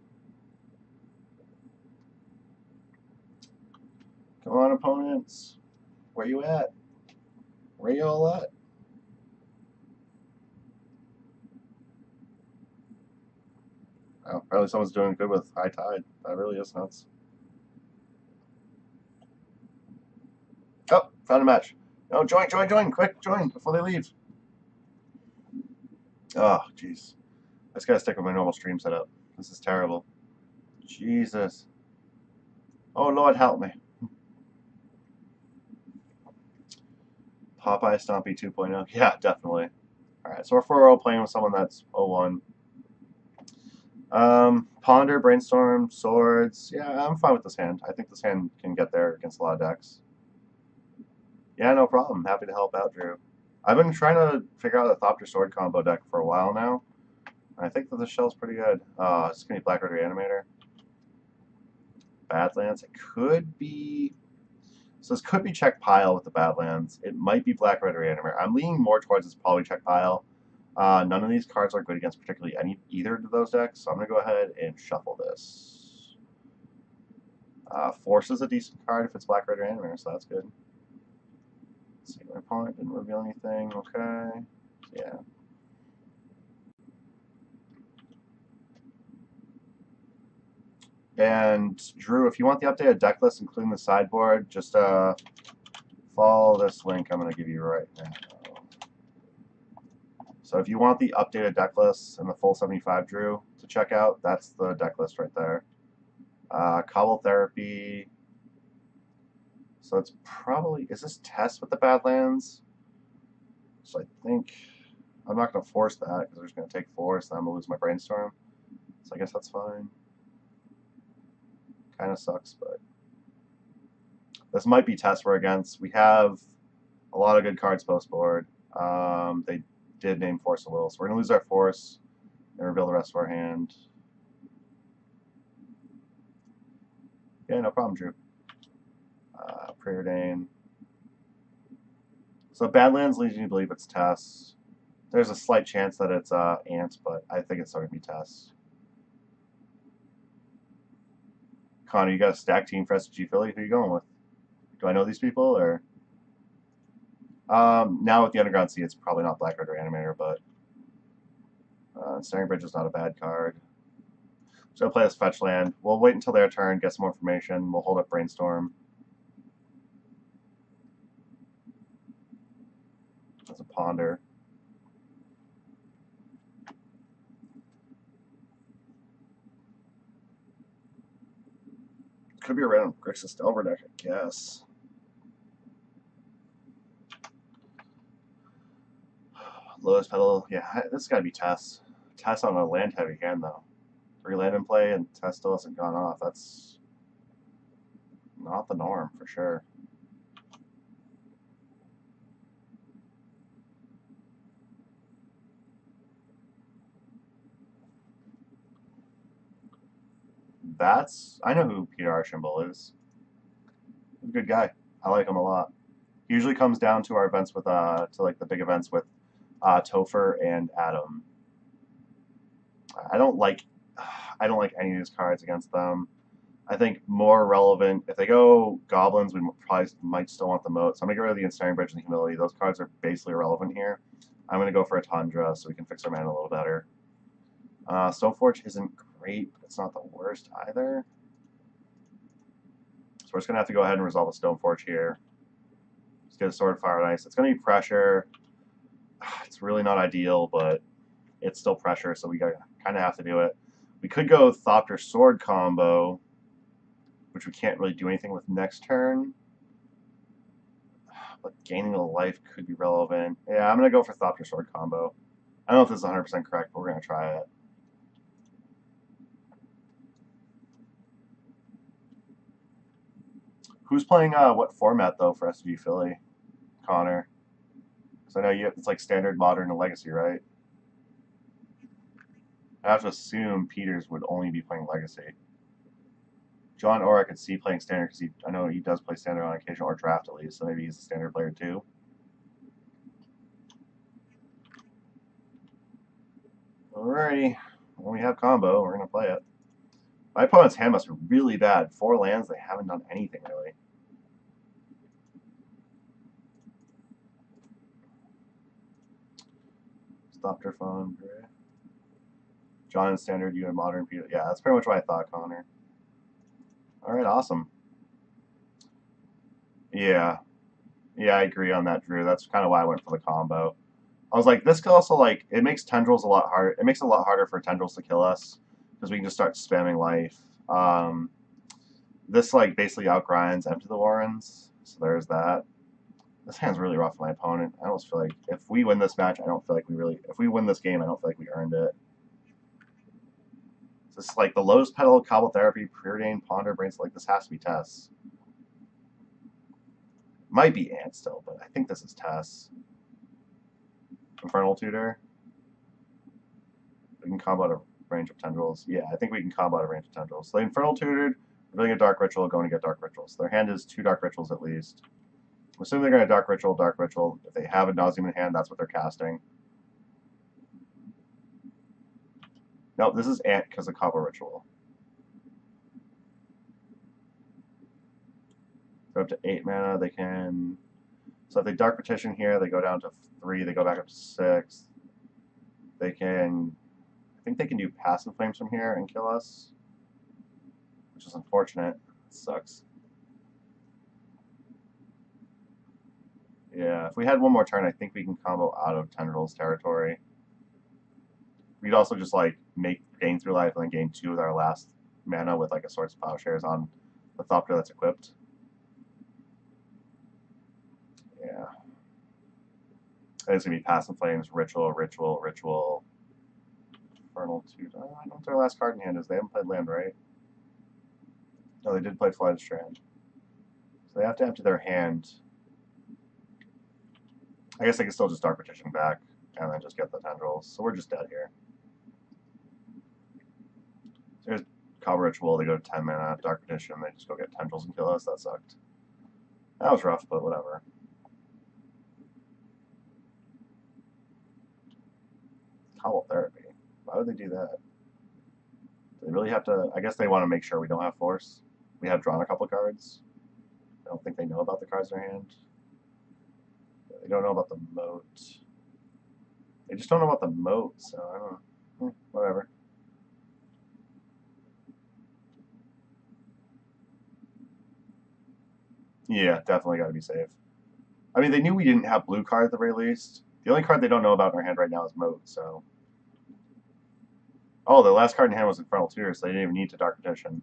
Come on, opponents. Where you at? Where you all at? Oh, apparently someone's doing good with High Tide. That really is nuts. Oh, found a match. No, join, quick, join before they leave. Oh, jeez. I just gotta stick with my normal stream setup. This is terrible. Jesus. Oh, Lord, help me. Popeye Stompy 2.0. Yeah, definitely. Alright, so we're 4-0 playing with someone that's 0-1. Ponder, Brainstorm, Swords. Yeah, I'm fine with this hand. I think this hand can get there against a lot of decks. Yeah, no problem. Happy to help out, Drew. I've been trying to figure out the Thopter Sword combo deck for a while now. I think that this shell's pretty good. It's going to be Black Red Reanimator. Badlands. It could be... So this could be Check Pile with the Badlands. It might be Black Red Reanimator. I'm leaning more towards this probably Check Pile. None of these cards are good against particularly either of those decks, so I'm going to go ahead and shuffle this. Force is a decent card if it's Black Red Reanimator, so that's good. Let's see, my opponent didn't reveal anything. Okay. Yeah. And Drew, if you want the updated deck list, including the sideboard, just follow this link I'm going to give you right now. So if you want the updated deck list and the full 75, Drew, to check out, that's the deck list right there. Cobble Therapy. So it's probably, is this Test with the Badlands? So I think, I'm not going to force that because they're just going to take force and I'm going to lose my Brainstorm. So I guess that's fine. Kind of sucks, but this might be Test we're against. We have a lot of good cards post board. They did name Force a little, so we're going to lose our Force and reveal the rest of our hand. Yeah, no problem, Drew. Preordain. So Badlands leads you to believe it's Tess. There's a slight chance that it's Ant, but I think it's still going to be Tess. Connor, you got a stack team for SG Philly. Who are you going with? Do I know these people or? Now with the Underground Sea, it's probably not Blackguard or Animator, but Snaring Bridge is not a bad card. So I'll play this fetch land. We'll wait until their turn, get some more information. We'll hold up Brainstorm. That's a Ponder. Could be a random Grixis Delver deck, I guess. Lotus Petal, yeah, this has got to be Tess. Tess on a land heavy hand, though. 3 land in play, and Tess still hasn't gone off. That's not the norm, for sure. I know who Peter Archambault is. He's a good guy. I like him a lot. He usually comes down to our events with, to like the big events with Topher and Adam. I don't like any of these cards against them. I think more relevant, if they go Goblins, we probably might still want the Moat. So I'm going to get rid of the Ensnaring Bridge and the Humility. Those cards are basically irrelevant here. I'm going to go for a Tundra so we can fix our mana a little better. Stoneforge isn't great, but it's not the worst either. So we're just going to have to go ahead and resolve a Stoneforge here. Just get a Sword of Fire and Ice. It's going to be pressure. It's really not ideal, but it's still pressure, so we kind of have to do it. We could go Thopter Sword combo, which we can't really do anything with next turn. But gaining a life could be relevant. Yeah, I'm going to go for Thopter Sword combo. I don't know if this is 100% correct, but we're going to try it. Who's playing what format, though, for SG Philly? Connor. Because I know it's like Standard, Modern, and Legacy, right? I have to assume Peters would only be playing Legacy. John Orr I could see playing Standard because I know he does play Standard on occasion, or Draft at least, so maybe he's a Standard player too. Alrighty, when we have combo, we're going to play it. My opponent's hand must be really bad. 4 lands, they haven't done anything really. Thopter Fund. John and Standard, you and Modern. Yeah, that's pretty much what I thought, Connor. Alright, awesome. Yeah. Yeah, I agree on that, Drew. That's kind of why I went for the combo. I was like, this could also, like, it makes Tendrils a lot harder. It makes it a lot harder for Tendrils to kill us because we can just start spamming life. This, like, basically outgrinds Empty the Warrens, so there's that. This hand's really rough for my opponent. I almost feel like if we win this match, I don't feel like we really... If we win this game, I don't feel like we earned it. So it's like the Lotus Petal, Cobble Therapy, Preordained, Ponder, Brains, like, this has to be Tess. Might be Ant still, but I think this is Tess. Infernal Tutor. We can combo out a range of Tendrils. Yeah, I think we can combo out a range of Tendrils. So the Infernal Tutored, revealing a Dark Ritual, going to get Dark Rituals. So their hand is 2 Dark Rituals at least. I'm assuming they're going to Dark Ritual, Dark Ritual. If they have a Nauseam in hand, that's what they're casting. Nope, this is Ant because of Cobble Ritual. They're up to 8 mana. They can... So if they Dark Petition here, they go down to 3. They go back up to 6. They can... I think they can do Passive Flames from here and kill us. Which is unfortunate. It sucks. Yeah, if we had one more turn, I think we can combo out of Tendrils territory. We'd also just, like, gain 3 life and then gain 2 with our last mana with, like, a Swords of Plowshares on the Thopter that's equipped. Yeah. I think it's going to be Passive Flames, Ritual, Ritual, Ritual. Infernal Tutor. I don't know what their last card in hand is. They haven't played land, right? No, they did play Flight Strand. So they have to empty their hand. I guess they can still just Dark Petition back and then just get the Tendrils. So we're just dead here. So here's Cobble Ritual. They go to 10 mana. Dark Petition. They just go get Tendrils and kill us. That sucked. That was rough, but whatever. Cobble Therapy. Why would they do that? Do they really have to... I guess they want to make sure we don't have Force. we have drawn a couple cards. I don't think they know about the cards in their hand. They don't know about the moat. They just don't know about the moat, so I don't know. Whatever. Yeah, definitely got to be safe. I mean, they knew we didn't have blue card at the very least. The only card they don't know about in our hand right now is moat, so. Oh, the last card in hand was Infernal Tutor, so they didn't even need to Dark Petition.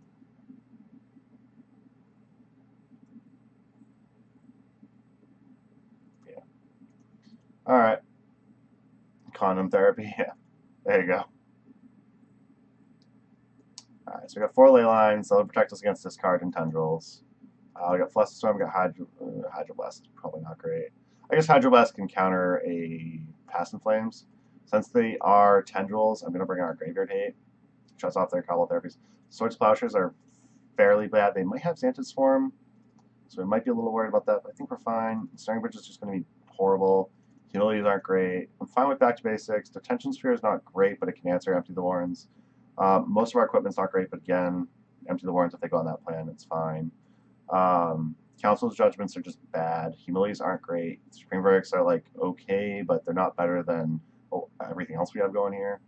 Yeah. Alright. Condom therapy, yeah. There you go. Alright, so we got 4 ley lines. That'll protect us against discard and tendrils. We got Fluster Storm, we got Hydroblast. Probably not great. I guess Hydroblast can counter a Past in Flames. Since they are tendrils, I'm going to bring our Graveyard Hate. Shuts off their Cobble Therapies. Swords Plowshares are fairly bad. They might have Xanthid Swarm, so we might be a little worried about that, but I think we're fine. Snaring Bridge is just going to be horrible. Humilities aren't great. I'm fine with Back to Basics. Detention Sphere is not great, but it can answer Empty the Warrens. Most of our equipment's not great, but again, Empty the Warrens, if they go on that plan, it's fine. Council's Judgments are just bad. Humilities aren't great. Supreme Verdicts are like okay, but they're not better than everything else we have going here.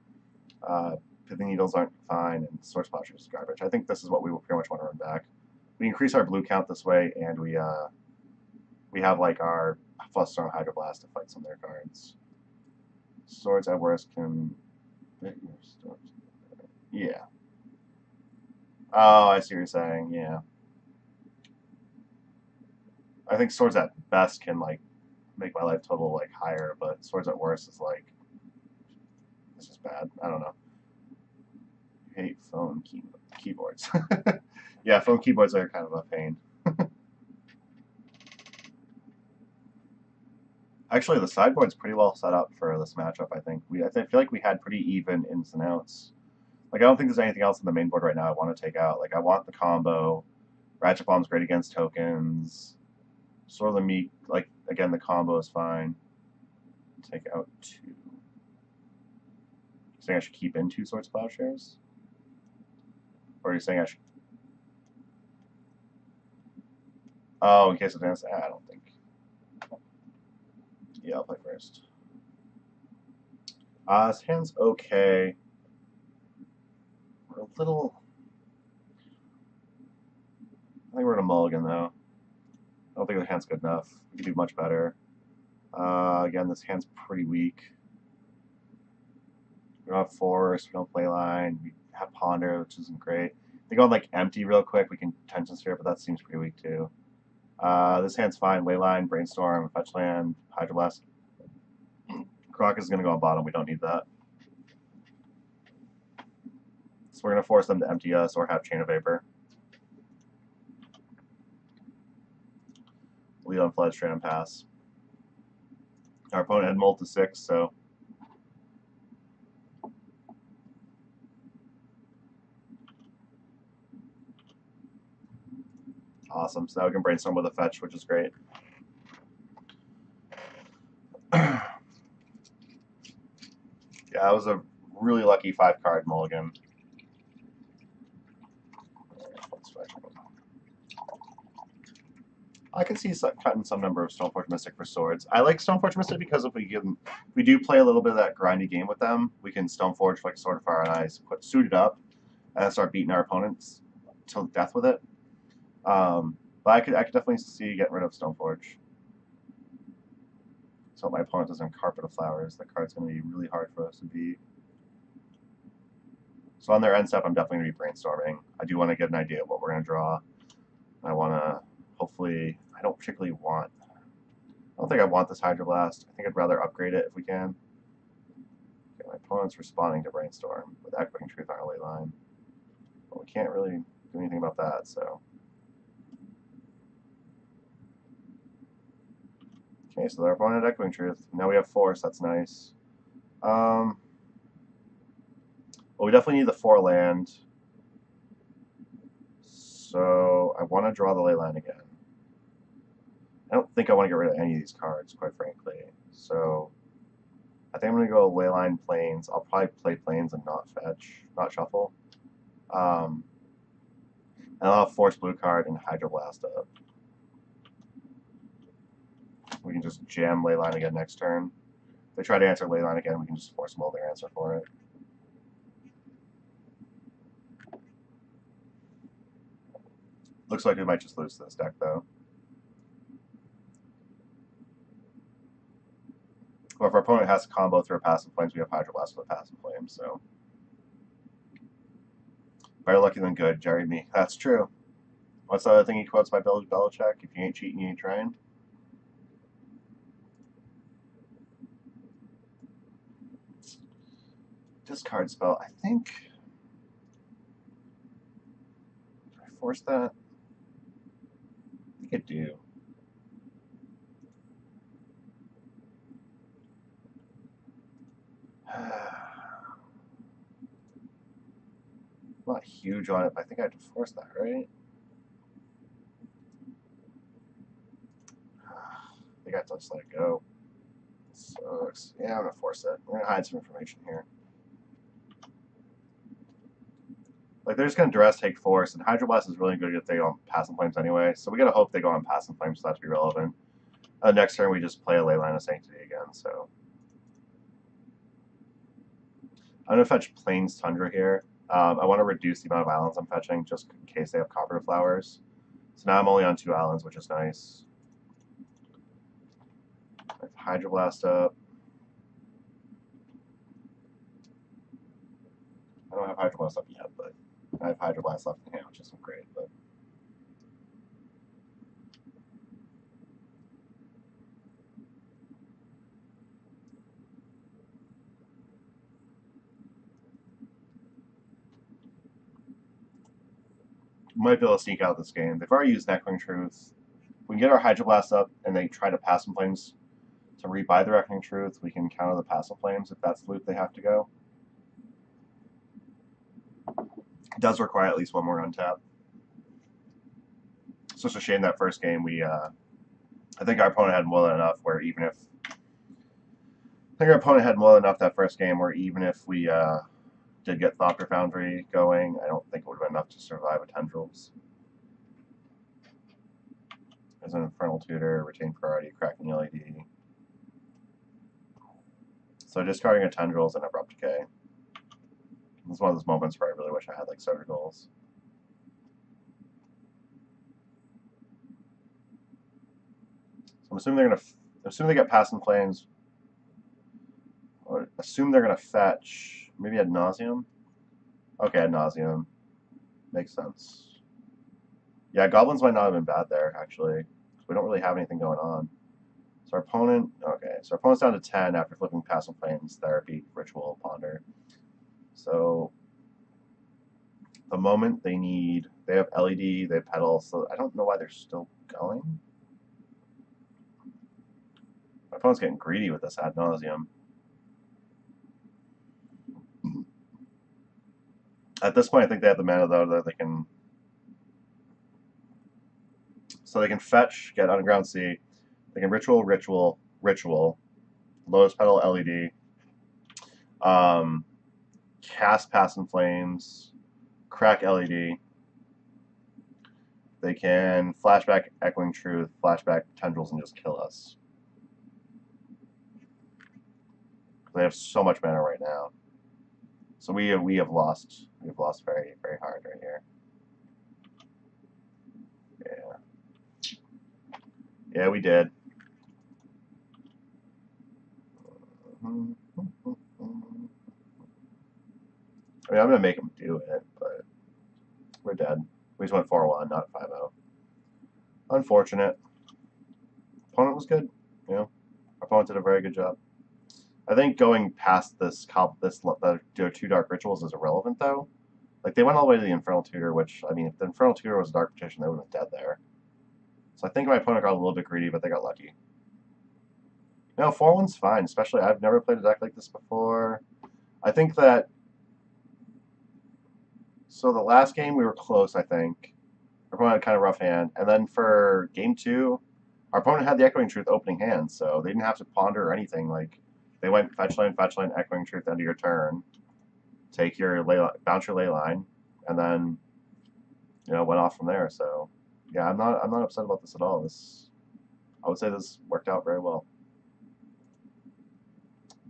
Pithing Needles aren't fine, and Swords Plowshares is garbage. I think this is what we pretty much want to run back. We increase our blue count this way, and we have like our Fluster Hydroblast to fight some of their cards. Swords at worst can. Yeah. Oh, I see what you're saying. Yeah. I think Swords at best can like make my life total like higher, but Swords at worst is like this is bad. I don't know. I hate phone keyboards. Yeah, phone keyboards are kind of a pain. Actually, the sideboard's pretty well set up for this matchup, I think. I feel like we had pretty even ins and outs. Like, I don't think there's anything else on the main board right now I want to take out. Like, I want the combo. Ratchet Bomb's great against tokens. Sword of the Meek, like, again, the combo is fine. Take out 2. You saying I should keep in 2 Swords Plowshares? Or are you saying I should... Oh, in case of dance? I don't think. Yeah, I'll play first. His hand's okay. We're a little... I think we're going to mulligan, though. I don't think the hand's good enough. We could do much better. Again, this hand's pretty weak. We don't have Force, we don't play line, we have Ponder, which isn't great. They go like empty real quick, we can Tension Sphere, but that seems pretty weak too. This hand's fine. Leyline, Brainstorm, Fetch Land, Hydroblast. Croc is going to go on bottom. We don't need that. So we're going to force them to empty us or have Chain of Vapor. Lead on Flood, straight on pass. Our opponent had Molt to 6, so... Awesome. So now we can Brainstorm with a Fetch, which is great. Yeah, that was a really lucky 5-card mulligan. I can see cutting some number of Stoneforge Mystic for swords. I like Stoneforge Mystic because if we do play a little bit of that grindy game with them, we can Stoneforge like Sword of Fire and Ice, put suited up, and start beating our opponents till death with it. But I could definitely see getting rid of Stoneforge. So my opponent doesn't have Carpet of Flowers. That card's going to be really hard for us to beat. So on their end step, I'm definitely going to be brainstorming. I do want to get an idea of what we're going to draw. I want to hopefully... I don't particularly want... I don't think I want this Hydroblast. I think I'd rather upgrade it if we can. Okay, my opponent's responding to Brainstorm with Echoing Truth on our ley line. But we can't really do anything about that, so... Okay, so their opponent had Echoing Truth. Now we have Force, that's nice. Well, we definitely need the 4 land. So I want to draw the ley line again. I don't think I want to get rid of any of these cards, quite frankly. So I think I'm going to go Leyline Plains. I'll probably play Plains and not Fetch, not Shuffle. And I'll have Force Blue card and Hydroblast up. We can just jam Leyline again next turn. If they try to answer Leyline again, we can just force mull their answer for it. Looks like we might just lose this deck, though. But if our opponent has to combo through a Passing Flames, we have Hydroblast with a Passing Flames, so. Better lucky than good, Jerry me. That's true. What's the other thing he quotes by Bill Belichick? If you ain't cheating, you ain't trying. Discard spell. I think. Did I force that? I think I do. Not huge on it, but I think I have to force that, right? I think I have to just let it go. Sucks. Yeah, I'm gonna force it. We're gonna hide some information here. Like, they're just gonna duress take force, and Hydroblast is really good if they go on Passing Flames anyway, so we gotta hope they go on Passing Flames for that to be relevant. Next turn, we just play a Leyline of Sanctity again, so. I'm gonna fetch Plains Tundra here. I want to reduce the amount of islands I'm fetching just in case they have Copper Flowers. So now I'm only on 2 islands, which is nice. I have Hydroblast up. I don't have Hydroblast up yet, but I have Hydroblast left in hand, which isn't great. But we might be able to sneak out this game. They've already used Echoing Truth. We can get our Hydroblast up, and they try to Passing Flames to rebuy the Echoing Truth. We can counter the Passing Flames if that's the loop they have to go. It does require at least 1 more untap. It's just a shame that first game we, I think our opponent had more than enough where even if, that first game where even if we did get Thopter Foundry going, I don't think it would have been enough to survive a Tendrils. There's an Infernal Tutor, Retain Priority, Cracking LED. So discarding a Tendrils and Abrupt Decay. This is one of those moments where I really wish I had like Surgicals. So I'm assuming they're gonna assume they get Passing Flames. Or assume they're gonna fetch maybe Ad Nauseam. Okay, Ad Nauseam. Makes sense. Yeah, Goblins might not have been bad there, actually. We don't really have anything going on. So our opponent, okay, so our opponent's down to 10 after flipping Passing Flames, Therapy, Ritual, Ponder. So the moment they have LED, they have Petal, so I don't know why they're still going. My opponent's getting greedy with this Ad Nauseam. At this point, I think they have the mana, though, that they can... So they can fetch, get Underground Sea. They can Ritual, Lotus Petal, LED. Cast Passing Flames, crack LED. They can flashback Echoing Truth, flashback Tendrils, and just kill us. They have so much mana right now. So we have lost very, very hard right here. Yeah, we did. I mean, I'm gonna make them do it, but we're dead. We just went 4-1, not 5-0. Unfortunate. Opponent was good, you know. Our opponent did a very good job. I think going past the 2 Dark Rituals is irrelevant, though. Like, they went all the way to the Infernal Tutor, which, I mean, if the Infernal Tutor was a Dark Petition, they would have been dead there. So I think my opponent got a little bit greedy, but they got lucky. No, 4-1's fine, especially I've never played a deck like this before. I think that... So the last game we were close, I think. Our opponent had kind of rough hand. And then for Game 2, our opponent had the Echoing Truth opening hand, so they didn't have to ponder or anything. Like, they went fetch line, Echoing Truth, end of your turn. Take your bounce your Leyline, and then, went off from there. So yeah, I'm not upset about this at all. I would say this worked out very well.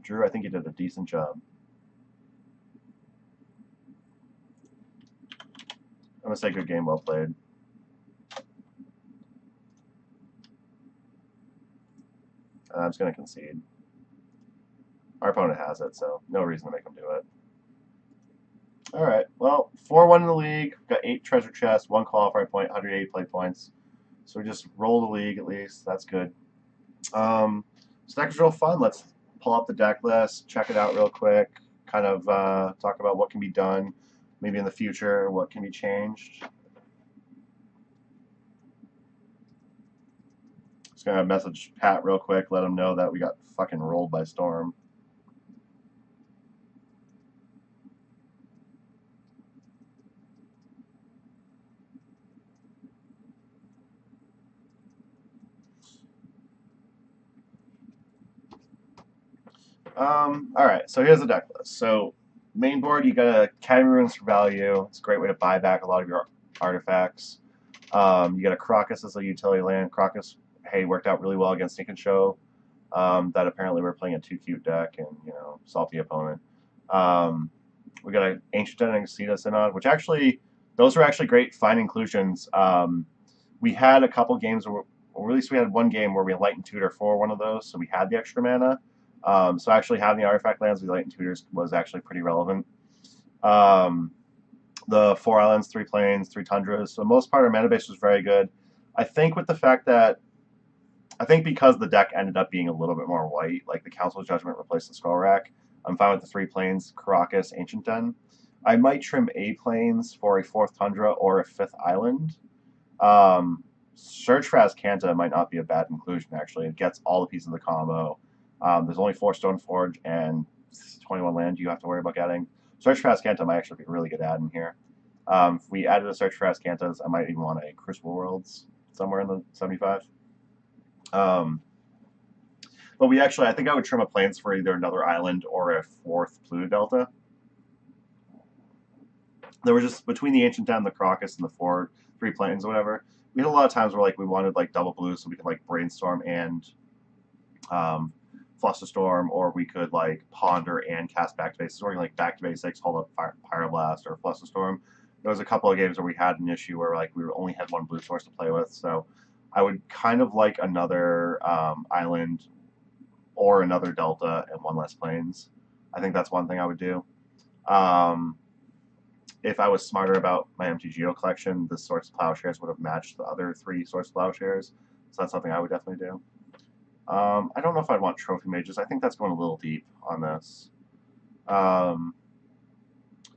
Drew, I think you did a decent job. I'm gonna say good game, well played. I'm just gonna concede. Our opponent has it, so no reason to make him do it. All right. Well, 4-1 in the league. We've got 8 treasure chests, 1 qualifier point, 180 play points. So we just roll the league at least. That's good. So deck is real fun. Let's pull up the deck list, check it out real quick, kind of talk about what can be done maybe in the future, what can be changed. Just going to message Pat real quick, let him know that we got fucking rolled by Storm. All right, so here's the deck list. So main board, you got a Academy Ruins for value. It's a great way to buy back a lot of your artifacts. You got a Crocus as a utility land. Crocus, hey, worked out really well against Sneak and Show. That apparently we're playing a 2-cute deck and, salty opponent. We got an Ancient Den and Exceed Synod, which actually, those were actually great fine inclusions. We had a couple games where, or at least we had one game where we Enlightened Tutor for one of those, so we had the extra mana. So actually having the artifact lands with Enlightened Tutors was actually pretty relevant. The 4 islands, 3 plains, 3 tundras. So most part, our mana base was very good. I think with the fact that, because the deck ended up being a little bit more white, like the Council's Judgment replaced the Skull Rack, I'm fine with the 3 plains, Caracas, Ancient Den. I might trim a plains for a 4th tundra or a 5th island. Search for Azcanta might not be a bad inclusion, actually. It gets all the pieces of the combo. There's only 4 Stoneforge and 21 land you have to worry about getting. Search for Azcanta might actually be a really good add in here. If we added a Search for Azcantas, I might even want a Crucible Worlds somewhere in the 75. But we actually, I think I would trim a plains for either another island or a 4th Pluto Delta. There was just, between the Ancient Den, the Crocus, and the 3 plains, whatever, we had a lot of times where we wanted double blue so we could Brainstorm and Flusterstorm, or we could Ponder and cast Back to Basics, or Back to Basics, hold up Pyroblast or Flusterstorm. There was a couple of games where we had an issue where we only had 1 blue source to play with, so I would kind of like another island or another delta and 1 less plains. I think that's one thing I would do. If I was smarter about my MTGO collection, the Swords of Plowshares would have matched the other 3 Swords of Plowshares, so that's something I would definitely do. I don't know if I'd want Trophy Mages. I think that's going a little deep on this.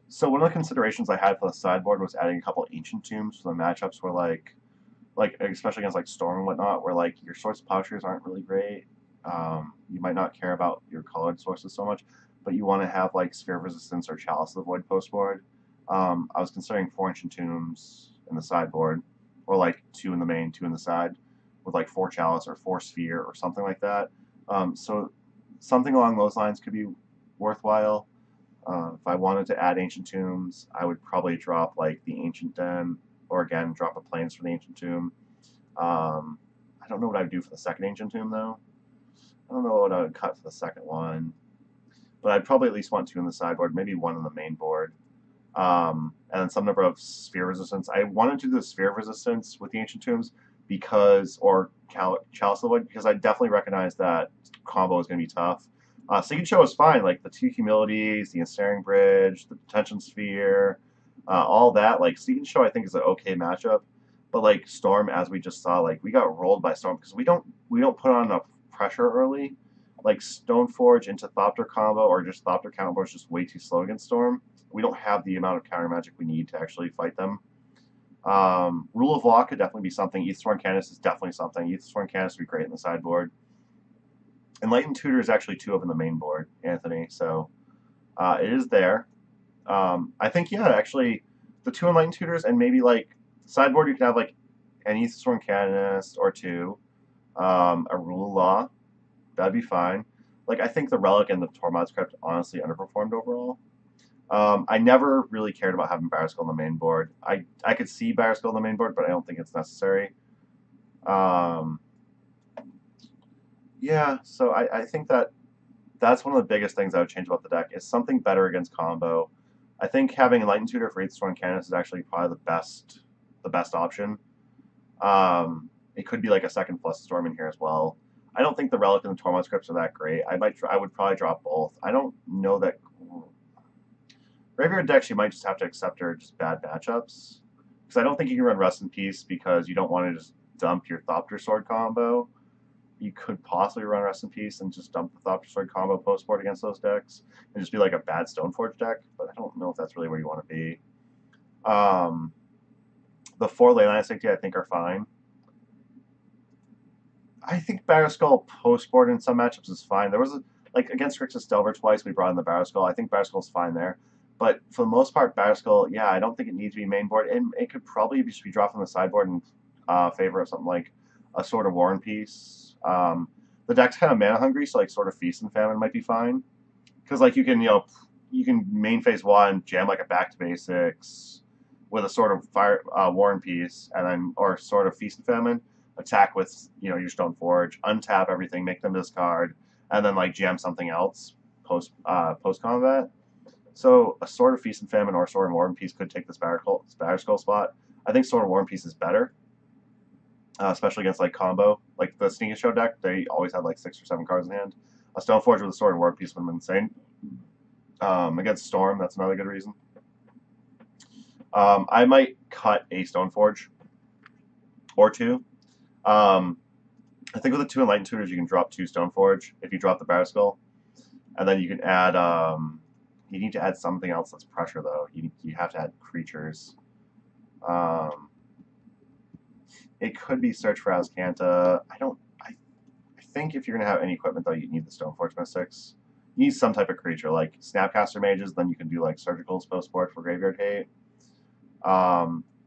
So one of the considerations I had for the sideboard was adding a couple Ancient Tombs for the matchups where especially against Storm and whatnot, where your Swords of Plowshares aren't really great. You might not care about your colored sources so much, but you want to have Sphere of Resistance or Chalice of the Void post board. I was considering 4 Ancient Tombs in the sideboard, or 2 in the main, 2 in the side, with 4 Chalice or 4 Sphere or something like that. So something along those lines could be worthwhile. If I wanted to add Ancient Tombs, I would probably drop the Ancient Den, or again drop a plains for the Ancient Tomb. I don't know what I would do for the second Ancient Tomb though. I don't know what I would cut for the second one, but I'd probably at least want 2 in the sideboard, maybe 1 on the main board. And then some number of Sphere Resistance. I wanted to do the Sphere of Resistance with the Ancient Tombs or Chalice of the Void, because I definitely recognize that combo is going to be tough. Seek and Show is fine, the 2 Humilities, the Ensnaring Bridge, the Detention Sphere, all that. Seek and Show I think is an okay matchup, but Storm, as we just saw, we got rolled by Storm because we don't put on enough pressure early. Stoneforge into Thopter combo or just Thopter combo is just way too slow against Storm. We don't have the amount of counter magic we need to actually fight them. Rule of Law could definitely be something. Aethersworn Canvas is definitely something. Aethersworn Canvas would be great in the sideboard. Enlightened Tutor is actually 2 of in the main board, Anthony, so it is there. I think, yeah, actually, the 2 Enlightened Tutors and maybe, sideboard you can have, an Aethersworn Canvas or 2, a Rule of Law. That'd be fine. I think the Relic and the Tormod's Crypt honestly underperformed overall. I never really cared about having Batterskull on the main board. I could see Batterskull on the main board, but I don't think it's necessary. Yeah, so I think that's one of the biggest things I would change about the deck is something better against combo. I think having Enlightened Tutor for Aether Canonist is actually probably the best option. It could be like a second plus Storm in here as well. I don't think the Relic and the Tormod scripts are that great. I would probably drop both. I don't know that Graveyard decks you might just have to accept are just bad matchups. Because I don't think you can run Rest in Peace because you don't want to just dump your Thopter Sword combo. You could possibly run Rest in Peace and just dump the Thopter Sword combo post board against those decks and just be like a bad Stoneforge deck, but I don't know if that's really where you want to be. The 4 Leyline Sanctity I think are fine. I think Batterskull post board in some matchups is fine. There was like against Grixis Delver twice we brought in the Batterskull. I think Batterskull's fine there. But for the most part, Batterskull, yeah, I don't think it needs to be main board. And it could probably just be dropped from the sideboard in favor of something like a Sword of War and Peace. The deck's kind of mana hungry, so like Sword of Feast and Famine might be fine. Because like you can main phase 1, jam like a Back to Basics with a Sword of War and Peace, and then or Sword of Feast and Famine, attack with your Stoneforge, untap everything, make them discard, and then like jam something else post combat. So a Sword of Feast and Famine or Sword of War and Peace could take this Batterskull spot. I think Sword of War and Peace is better, especially against like combo. Like the Sneak and Show deck, they always had like 6 or 7 cards in hand. A Stoneforge with a Sword of War and Peace would have been insane. Against Storm, that's another good reason. I might cut a Stoneforge or 2. I think with the 2 Enlightened Tutors, you can drop 2 Stoneforge if you drop the Batterskull. And then you can add, you need to add something else that's pressure, though. You have to add creatures. It could be Search for Azcanta. I think if you're going to have any equipment, though, you need the Stoneforge Mystics. You need some type of creature, like Snapcaster Mages, then you can do like Surgicals post-board for Graveyard Hate.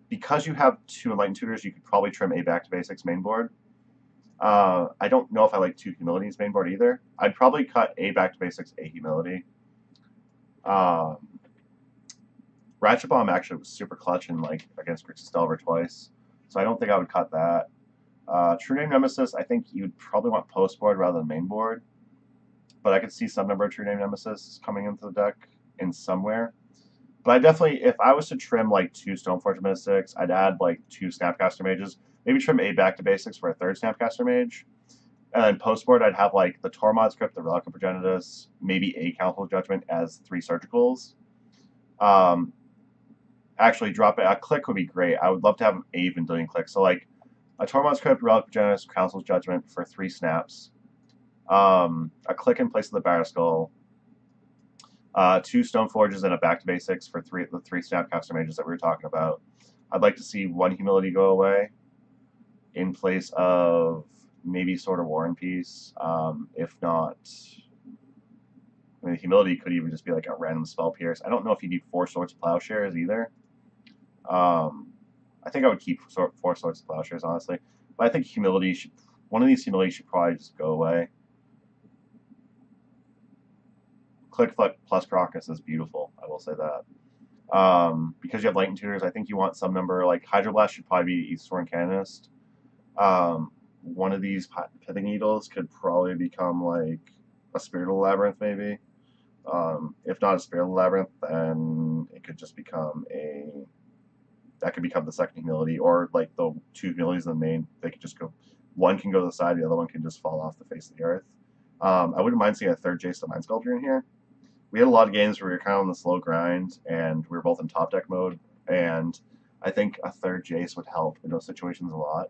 Because you have 2 Enlightened Tutors, you could probably trim a Back to Basics main board. I don't know if I like 2 Humilities main board either. I'd probably cut a Back to Basics, a Humility. Ratchet Bomb actually was super clutch in like against Grixis Delver twice, so I don't think I would cut that. True Name Nemesis, I think you'd probably want post board rather than main board, but I could see some number of True Name Nemesis coming into the deck in somewhere. But I definitely, if I was to trim like 2 Stoneforge Mystics, I'd add like 2 Snapcaster Mages, maybe trim a Back to Basics for a 3rd Snapcaster Mage. And then post board, I'd have like the Tormod Script, the Relic of Progenitus, maybe a Council Judgment as 3 Surgicals. Actually, drop it. A Click would be great. I would love to have a Vendilion Click. So like a Tormod Script, Relic of Progenitus, Council's Judgment for 3 snaps. A Click in place of the Batterskull. 2 Stoneforges and a Back to Basics for the 3 Snapcaster Mages that we were talking about. I'd like to see 1 Humility go away in place of maybe Sword of War and Peace. If not, I mean, Humility could even just be like a random Spell Pierce. I don't know if you need 4 Swords of Plowshares either. I think I would keep 4 Swords of Plowshares, honestly. But I think one of these Humilities should probably just go away. Click plus Crocus is beautiful, I will say that. Because you have Enlightened Tutors, I think you want some number, like Hydroblast should probably be Aether Canonist. One of these Pithing Needles could probably become like a Spiritual Labyrinth, maybe. If not a Spiritual Labyrinth, then it could just become that could become the 2nd Humility, or like the 2 Humilities in the main, they could just go, one can go to the side, the other one can just fall off the face of the earth. I wouldn't mind seeing a 3rd Jace the Mind Sculptor in here. We had a lot of games where we were kind of on the slow grind, and we were both in top deck mode, and I think a 3rd Jace would help in those situations a lot.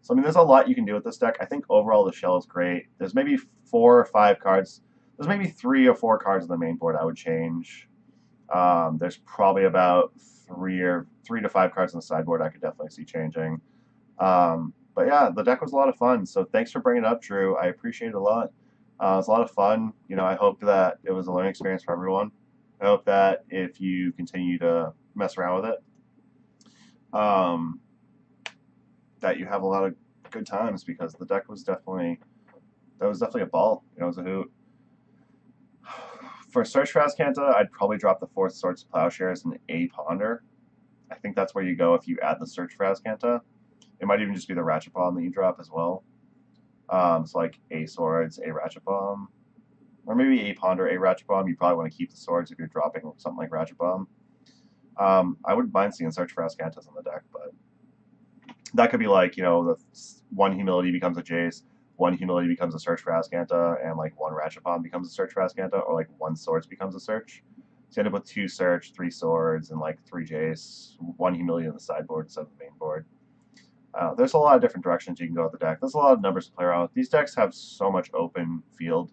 So, I mean, there's a lot you can do with this deck. I think overall the shell is great. There's maybe 4 or 5 cards. There's maybe 3 or 4 cards on the main board I would change. There's probably about 3 to 5 cards on the sideboard I could definitely see changing. But yeah, the deck was a lot of fun. So thanks for bringing it up, Drew. I appreciate it a lot. It was a lot of fun. I hope that it was a learning experience for everyone. I hope that if you continue to mess around with it, that you have a lot of good times, because the deck was definitely a ball. It was a hoot. For Search for Azcanta, I'd probably drop the 4th Swords to Plowshares and a Ponder. I think that's where you go if you add the Search for Azcanta. It might even just be the Ratchet Bomb that you drop as well. So like a Swords, a Ratchet Bomb, or maybe a Ponder, a Ratchet Bomb. You probably want to keep the Swords if you're dropping something like Ratchet Bomb. I wouldn't mind seeing Search for Azcantas on the deck, but that could be like, the 1 Humility becomes a Jace, 1 Humility becomes a Search for Azcanta, and like 1 Ratchet Bomb becomes a Search for Azcanta, or like 1 Swords becomes a Search. So you end up with 2 Search, 3 Swords, and like 3 Jace, 1 Humility on the sideboard instead of the main board. There's a lot of different directions you can go with the deck. There's a lot of numbers to play around with. These decks have so much open field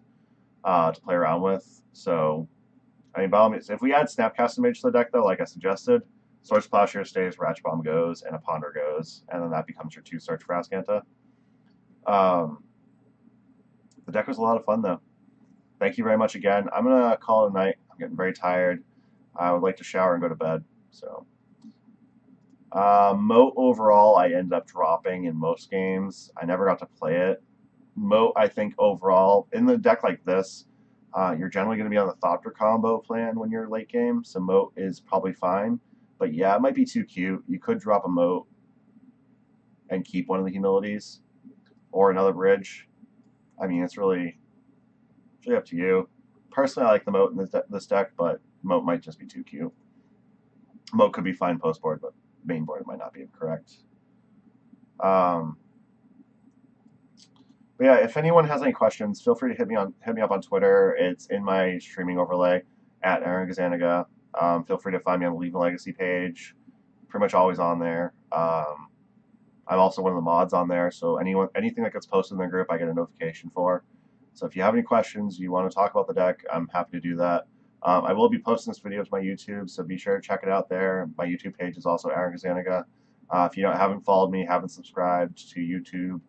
to play around with. So, I mean, by all means, if we add Snapcaster Mage to the deck, though, like I suggested, Swords Plowshare stays, Ratchet Bomb goes, and a Ponder goes, and then that becomes your 2 Search for Azcanta. The deck was a lot of fun, though. Thank you very much again. I'm going to call it a night. I'm getting very tired. I would like to shower and go to bed. So, Moat overall, I ended up dropping in most games. I never got to play it. Moat, I think overall, in the deck like this, you're generally going to be on the Thopter combo plan when you're late game, so Moat is probably fine. But yeah, it might be too cute. You could drop a Moat and keep one of the Humilities or another bridge. I mean, it's really up to you. Personally, I like the Moat in this deck, but Moat might just be too cute. Moat could be fine post board, but main board it might not be correct. But yeah, if anyone has any questions, feel free to hit me up on Twitter. It's in my streaming overlay at Aaron Gazzaniga. Feel free to find me on the Leave a Legacy page. Pretty much always on there. I'm also one of the mods on there, so anything that gets posted in the group, I get a notification for. So if you have any questions, you want to talk about the deck, I'm happy to do that. I will be posting this video to my YouTube, so be sure to check it out there. My YouTube page is also Aaron Gazzaniga. If you haven't followed me, haven't subscribed to YouTube,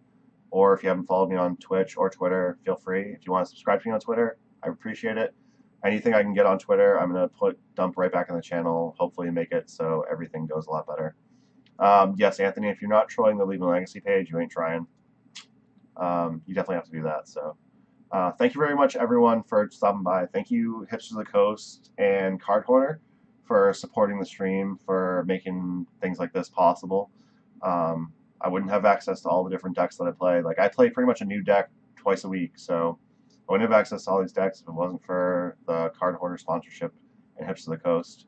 or if you haven't followed me on Twitch or Twitter, feel free. If you want to subscribe to me on Twitter, I appreciate it. Anything I can get on Twitter, I'm going to dump right back in the channel, hopefully make it so everything goes a lot better. Yes, Anthony, if you're not trolling the Leave a Legacy page, you ain't trying. You definitely have to do that. So, thank you very much, everyone, for stopping by. Thank you, Hipsters of the Coast and Card Hoarder, for supporting the stream, for making things like this possible. I wouldn't have access to all the different decks that I play. Like, I play pretty much a new deck twice a week, so I wouldn't have access to all these decks if it wasn't for the Card Hoarder sponsorship and Hipsters of the Coast.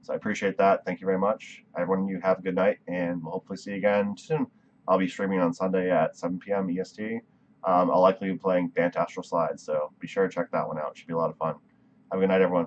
So I appreciate that. Thank you very much. Everyone, you have a good night, and we'll hopefully see you again soon. I'll be streaming on Sunday at 7 p.m. EST. I'll likely be playing Bant Astral Slide, so be sure to check that one out. It should be a lot of fun. Have a good night, everyone.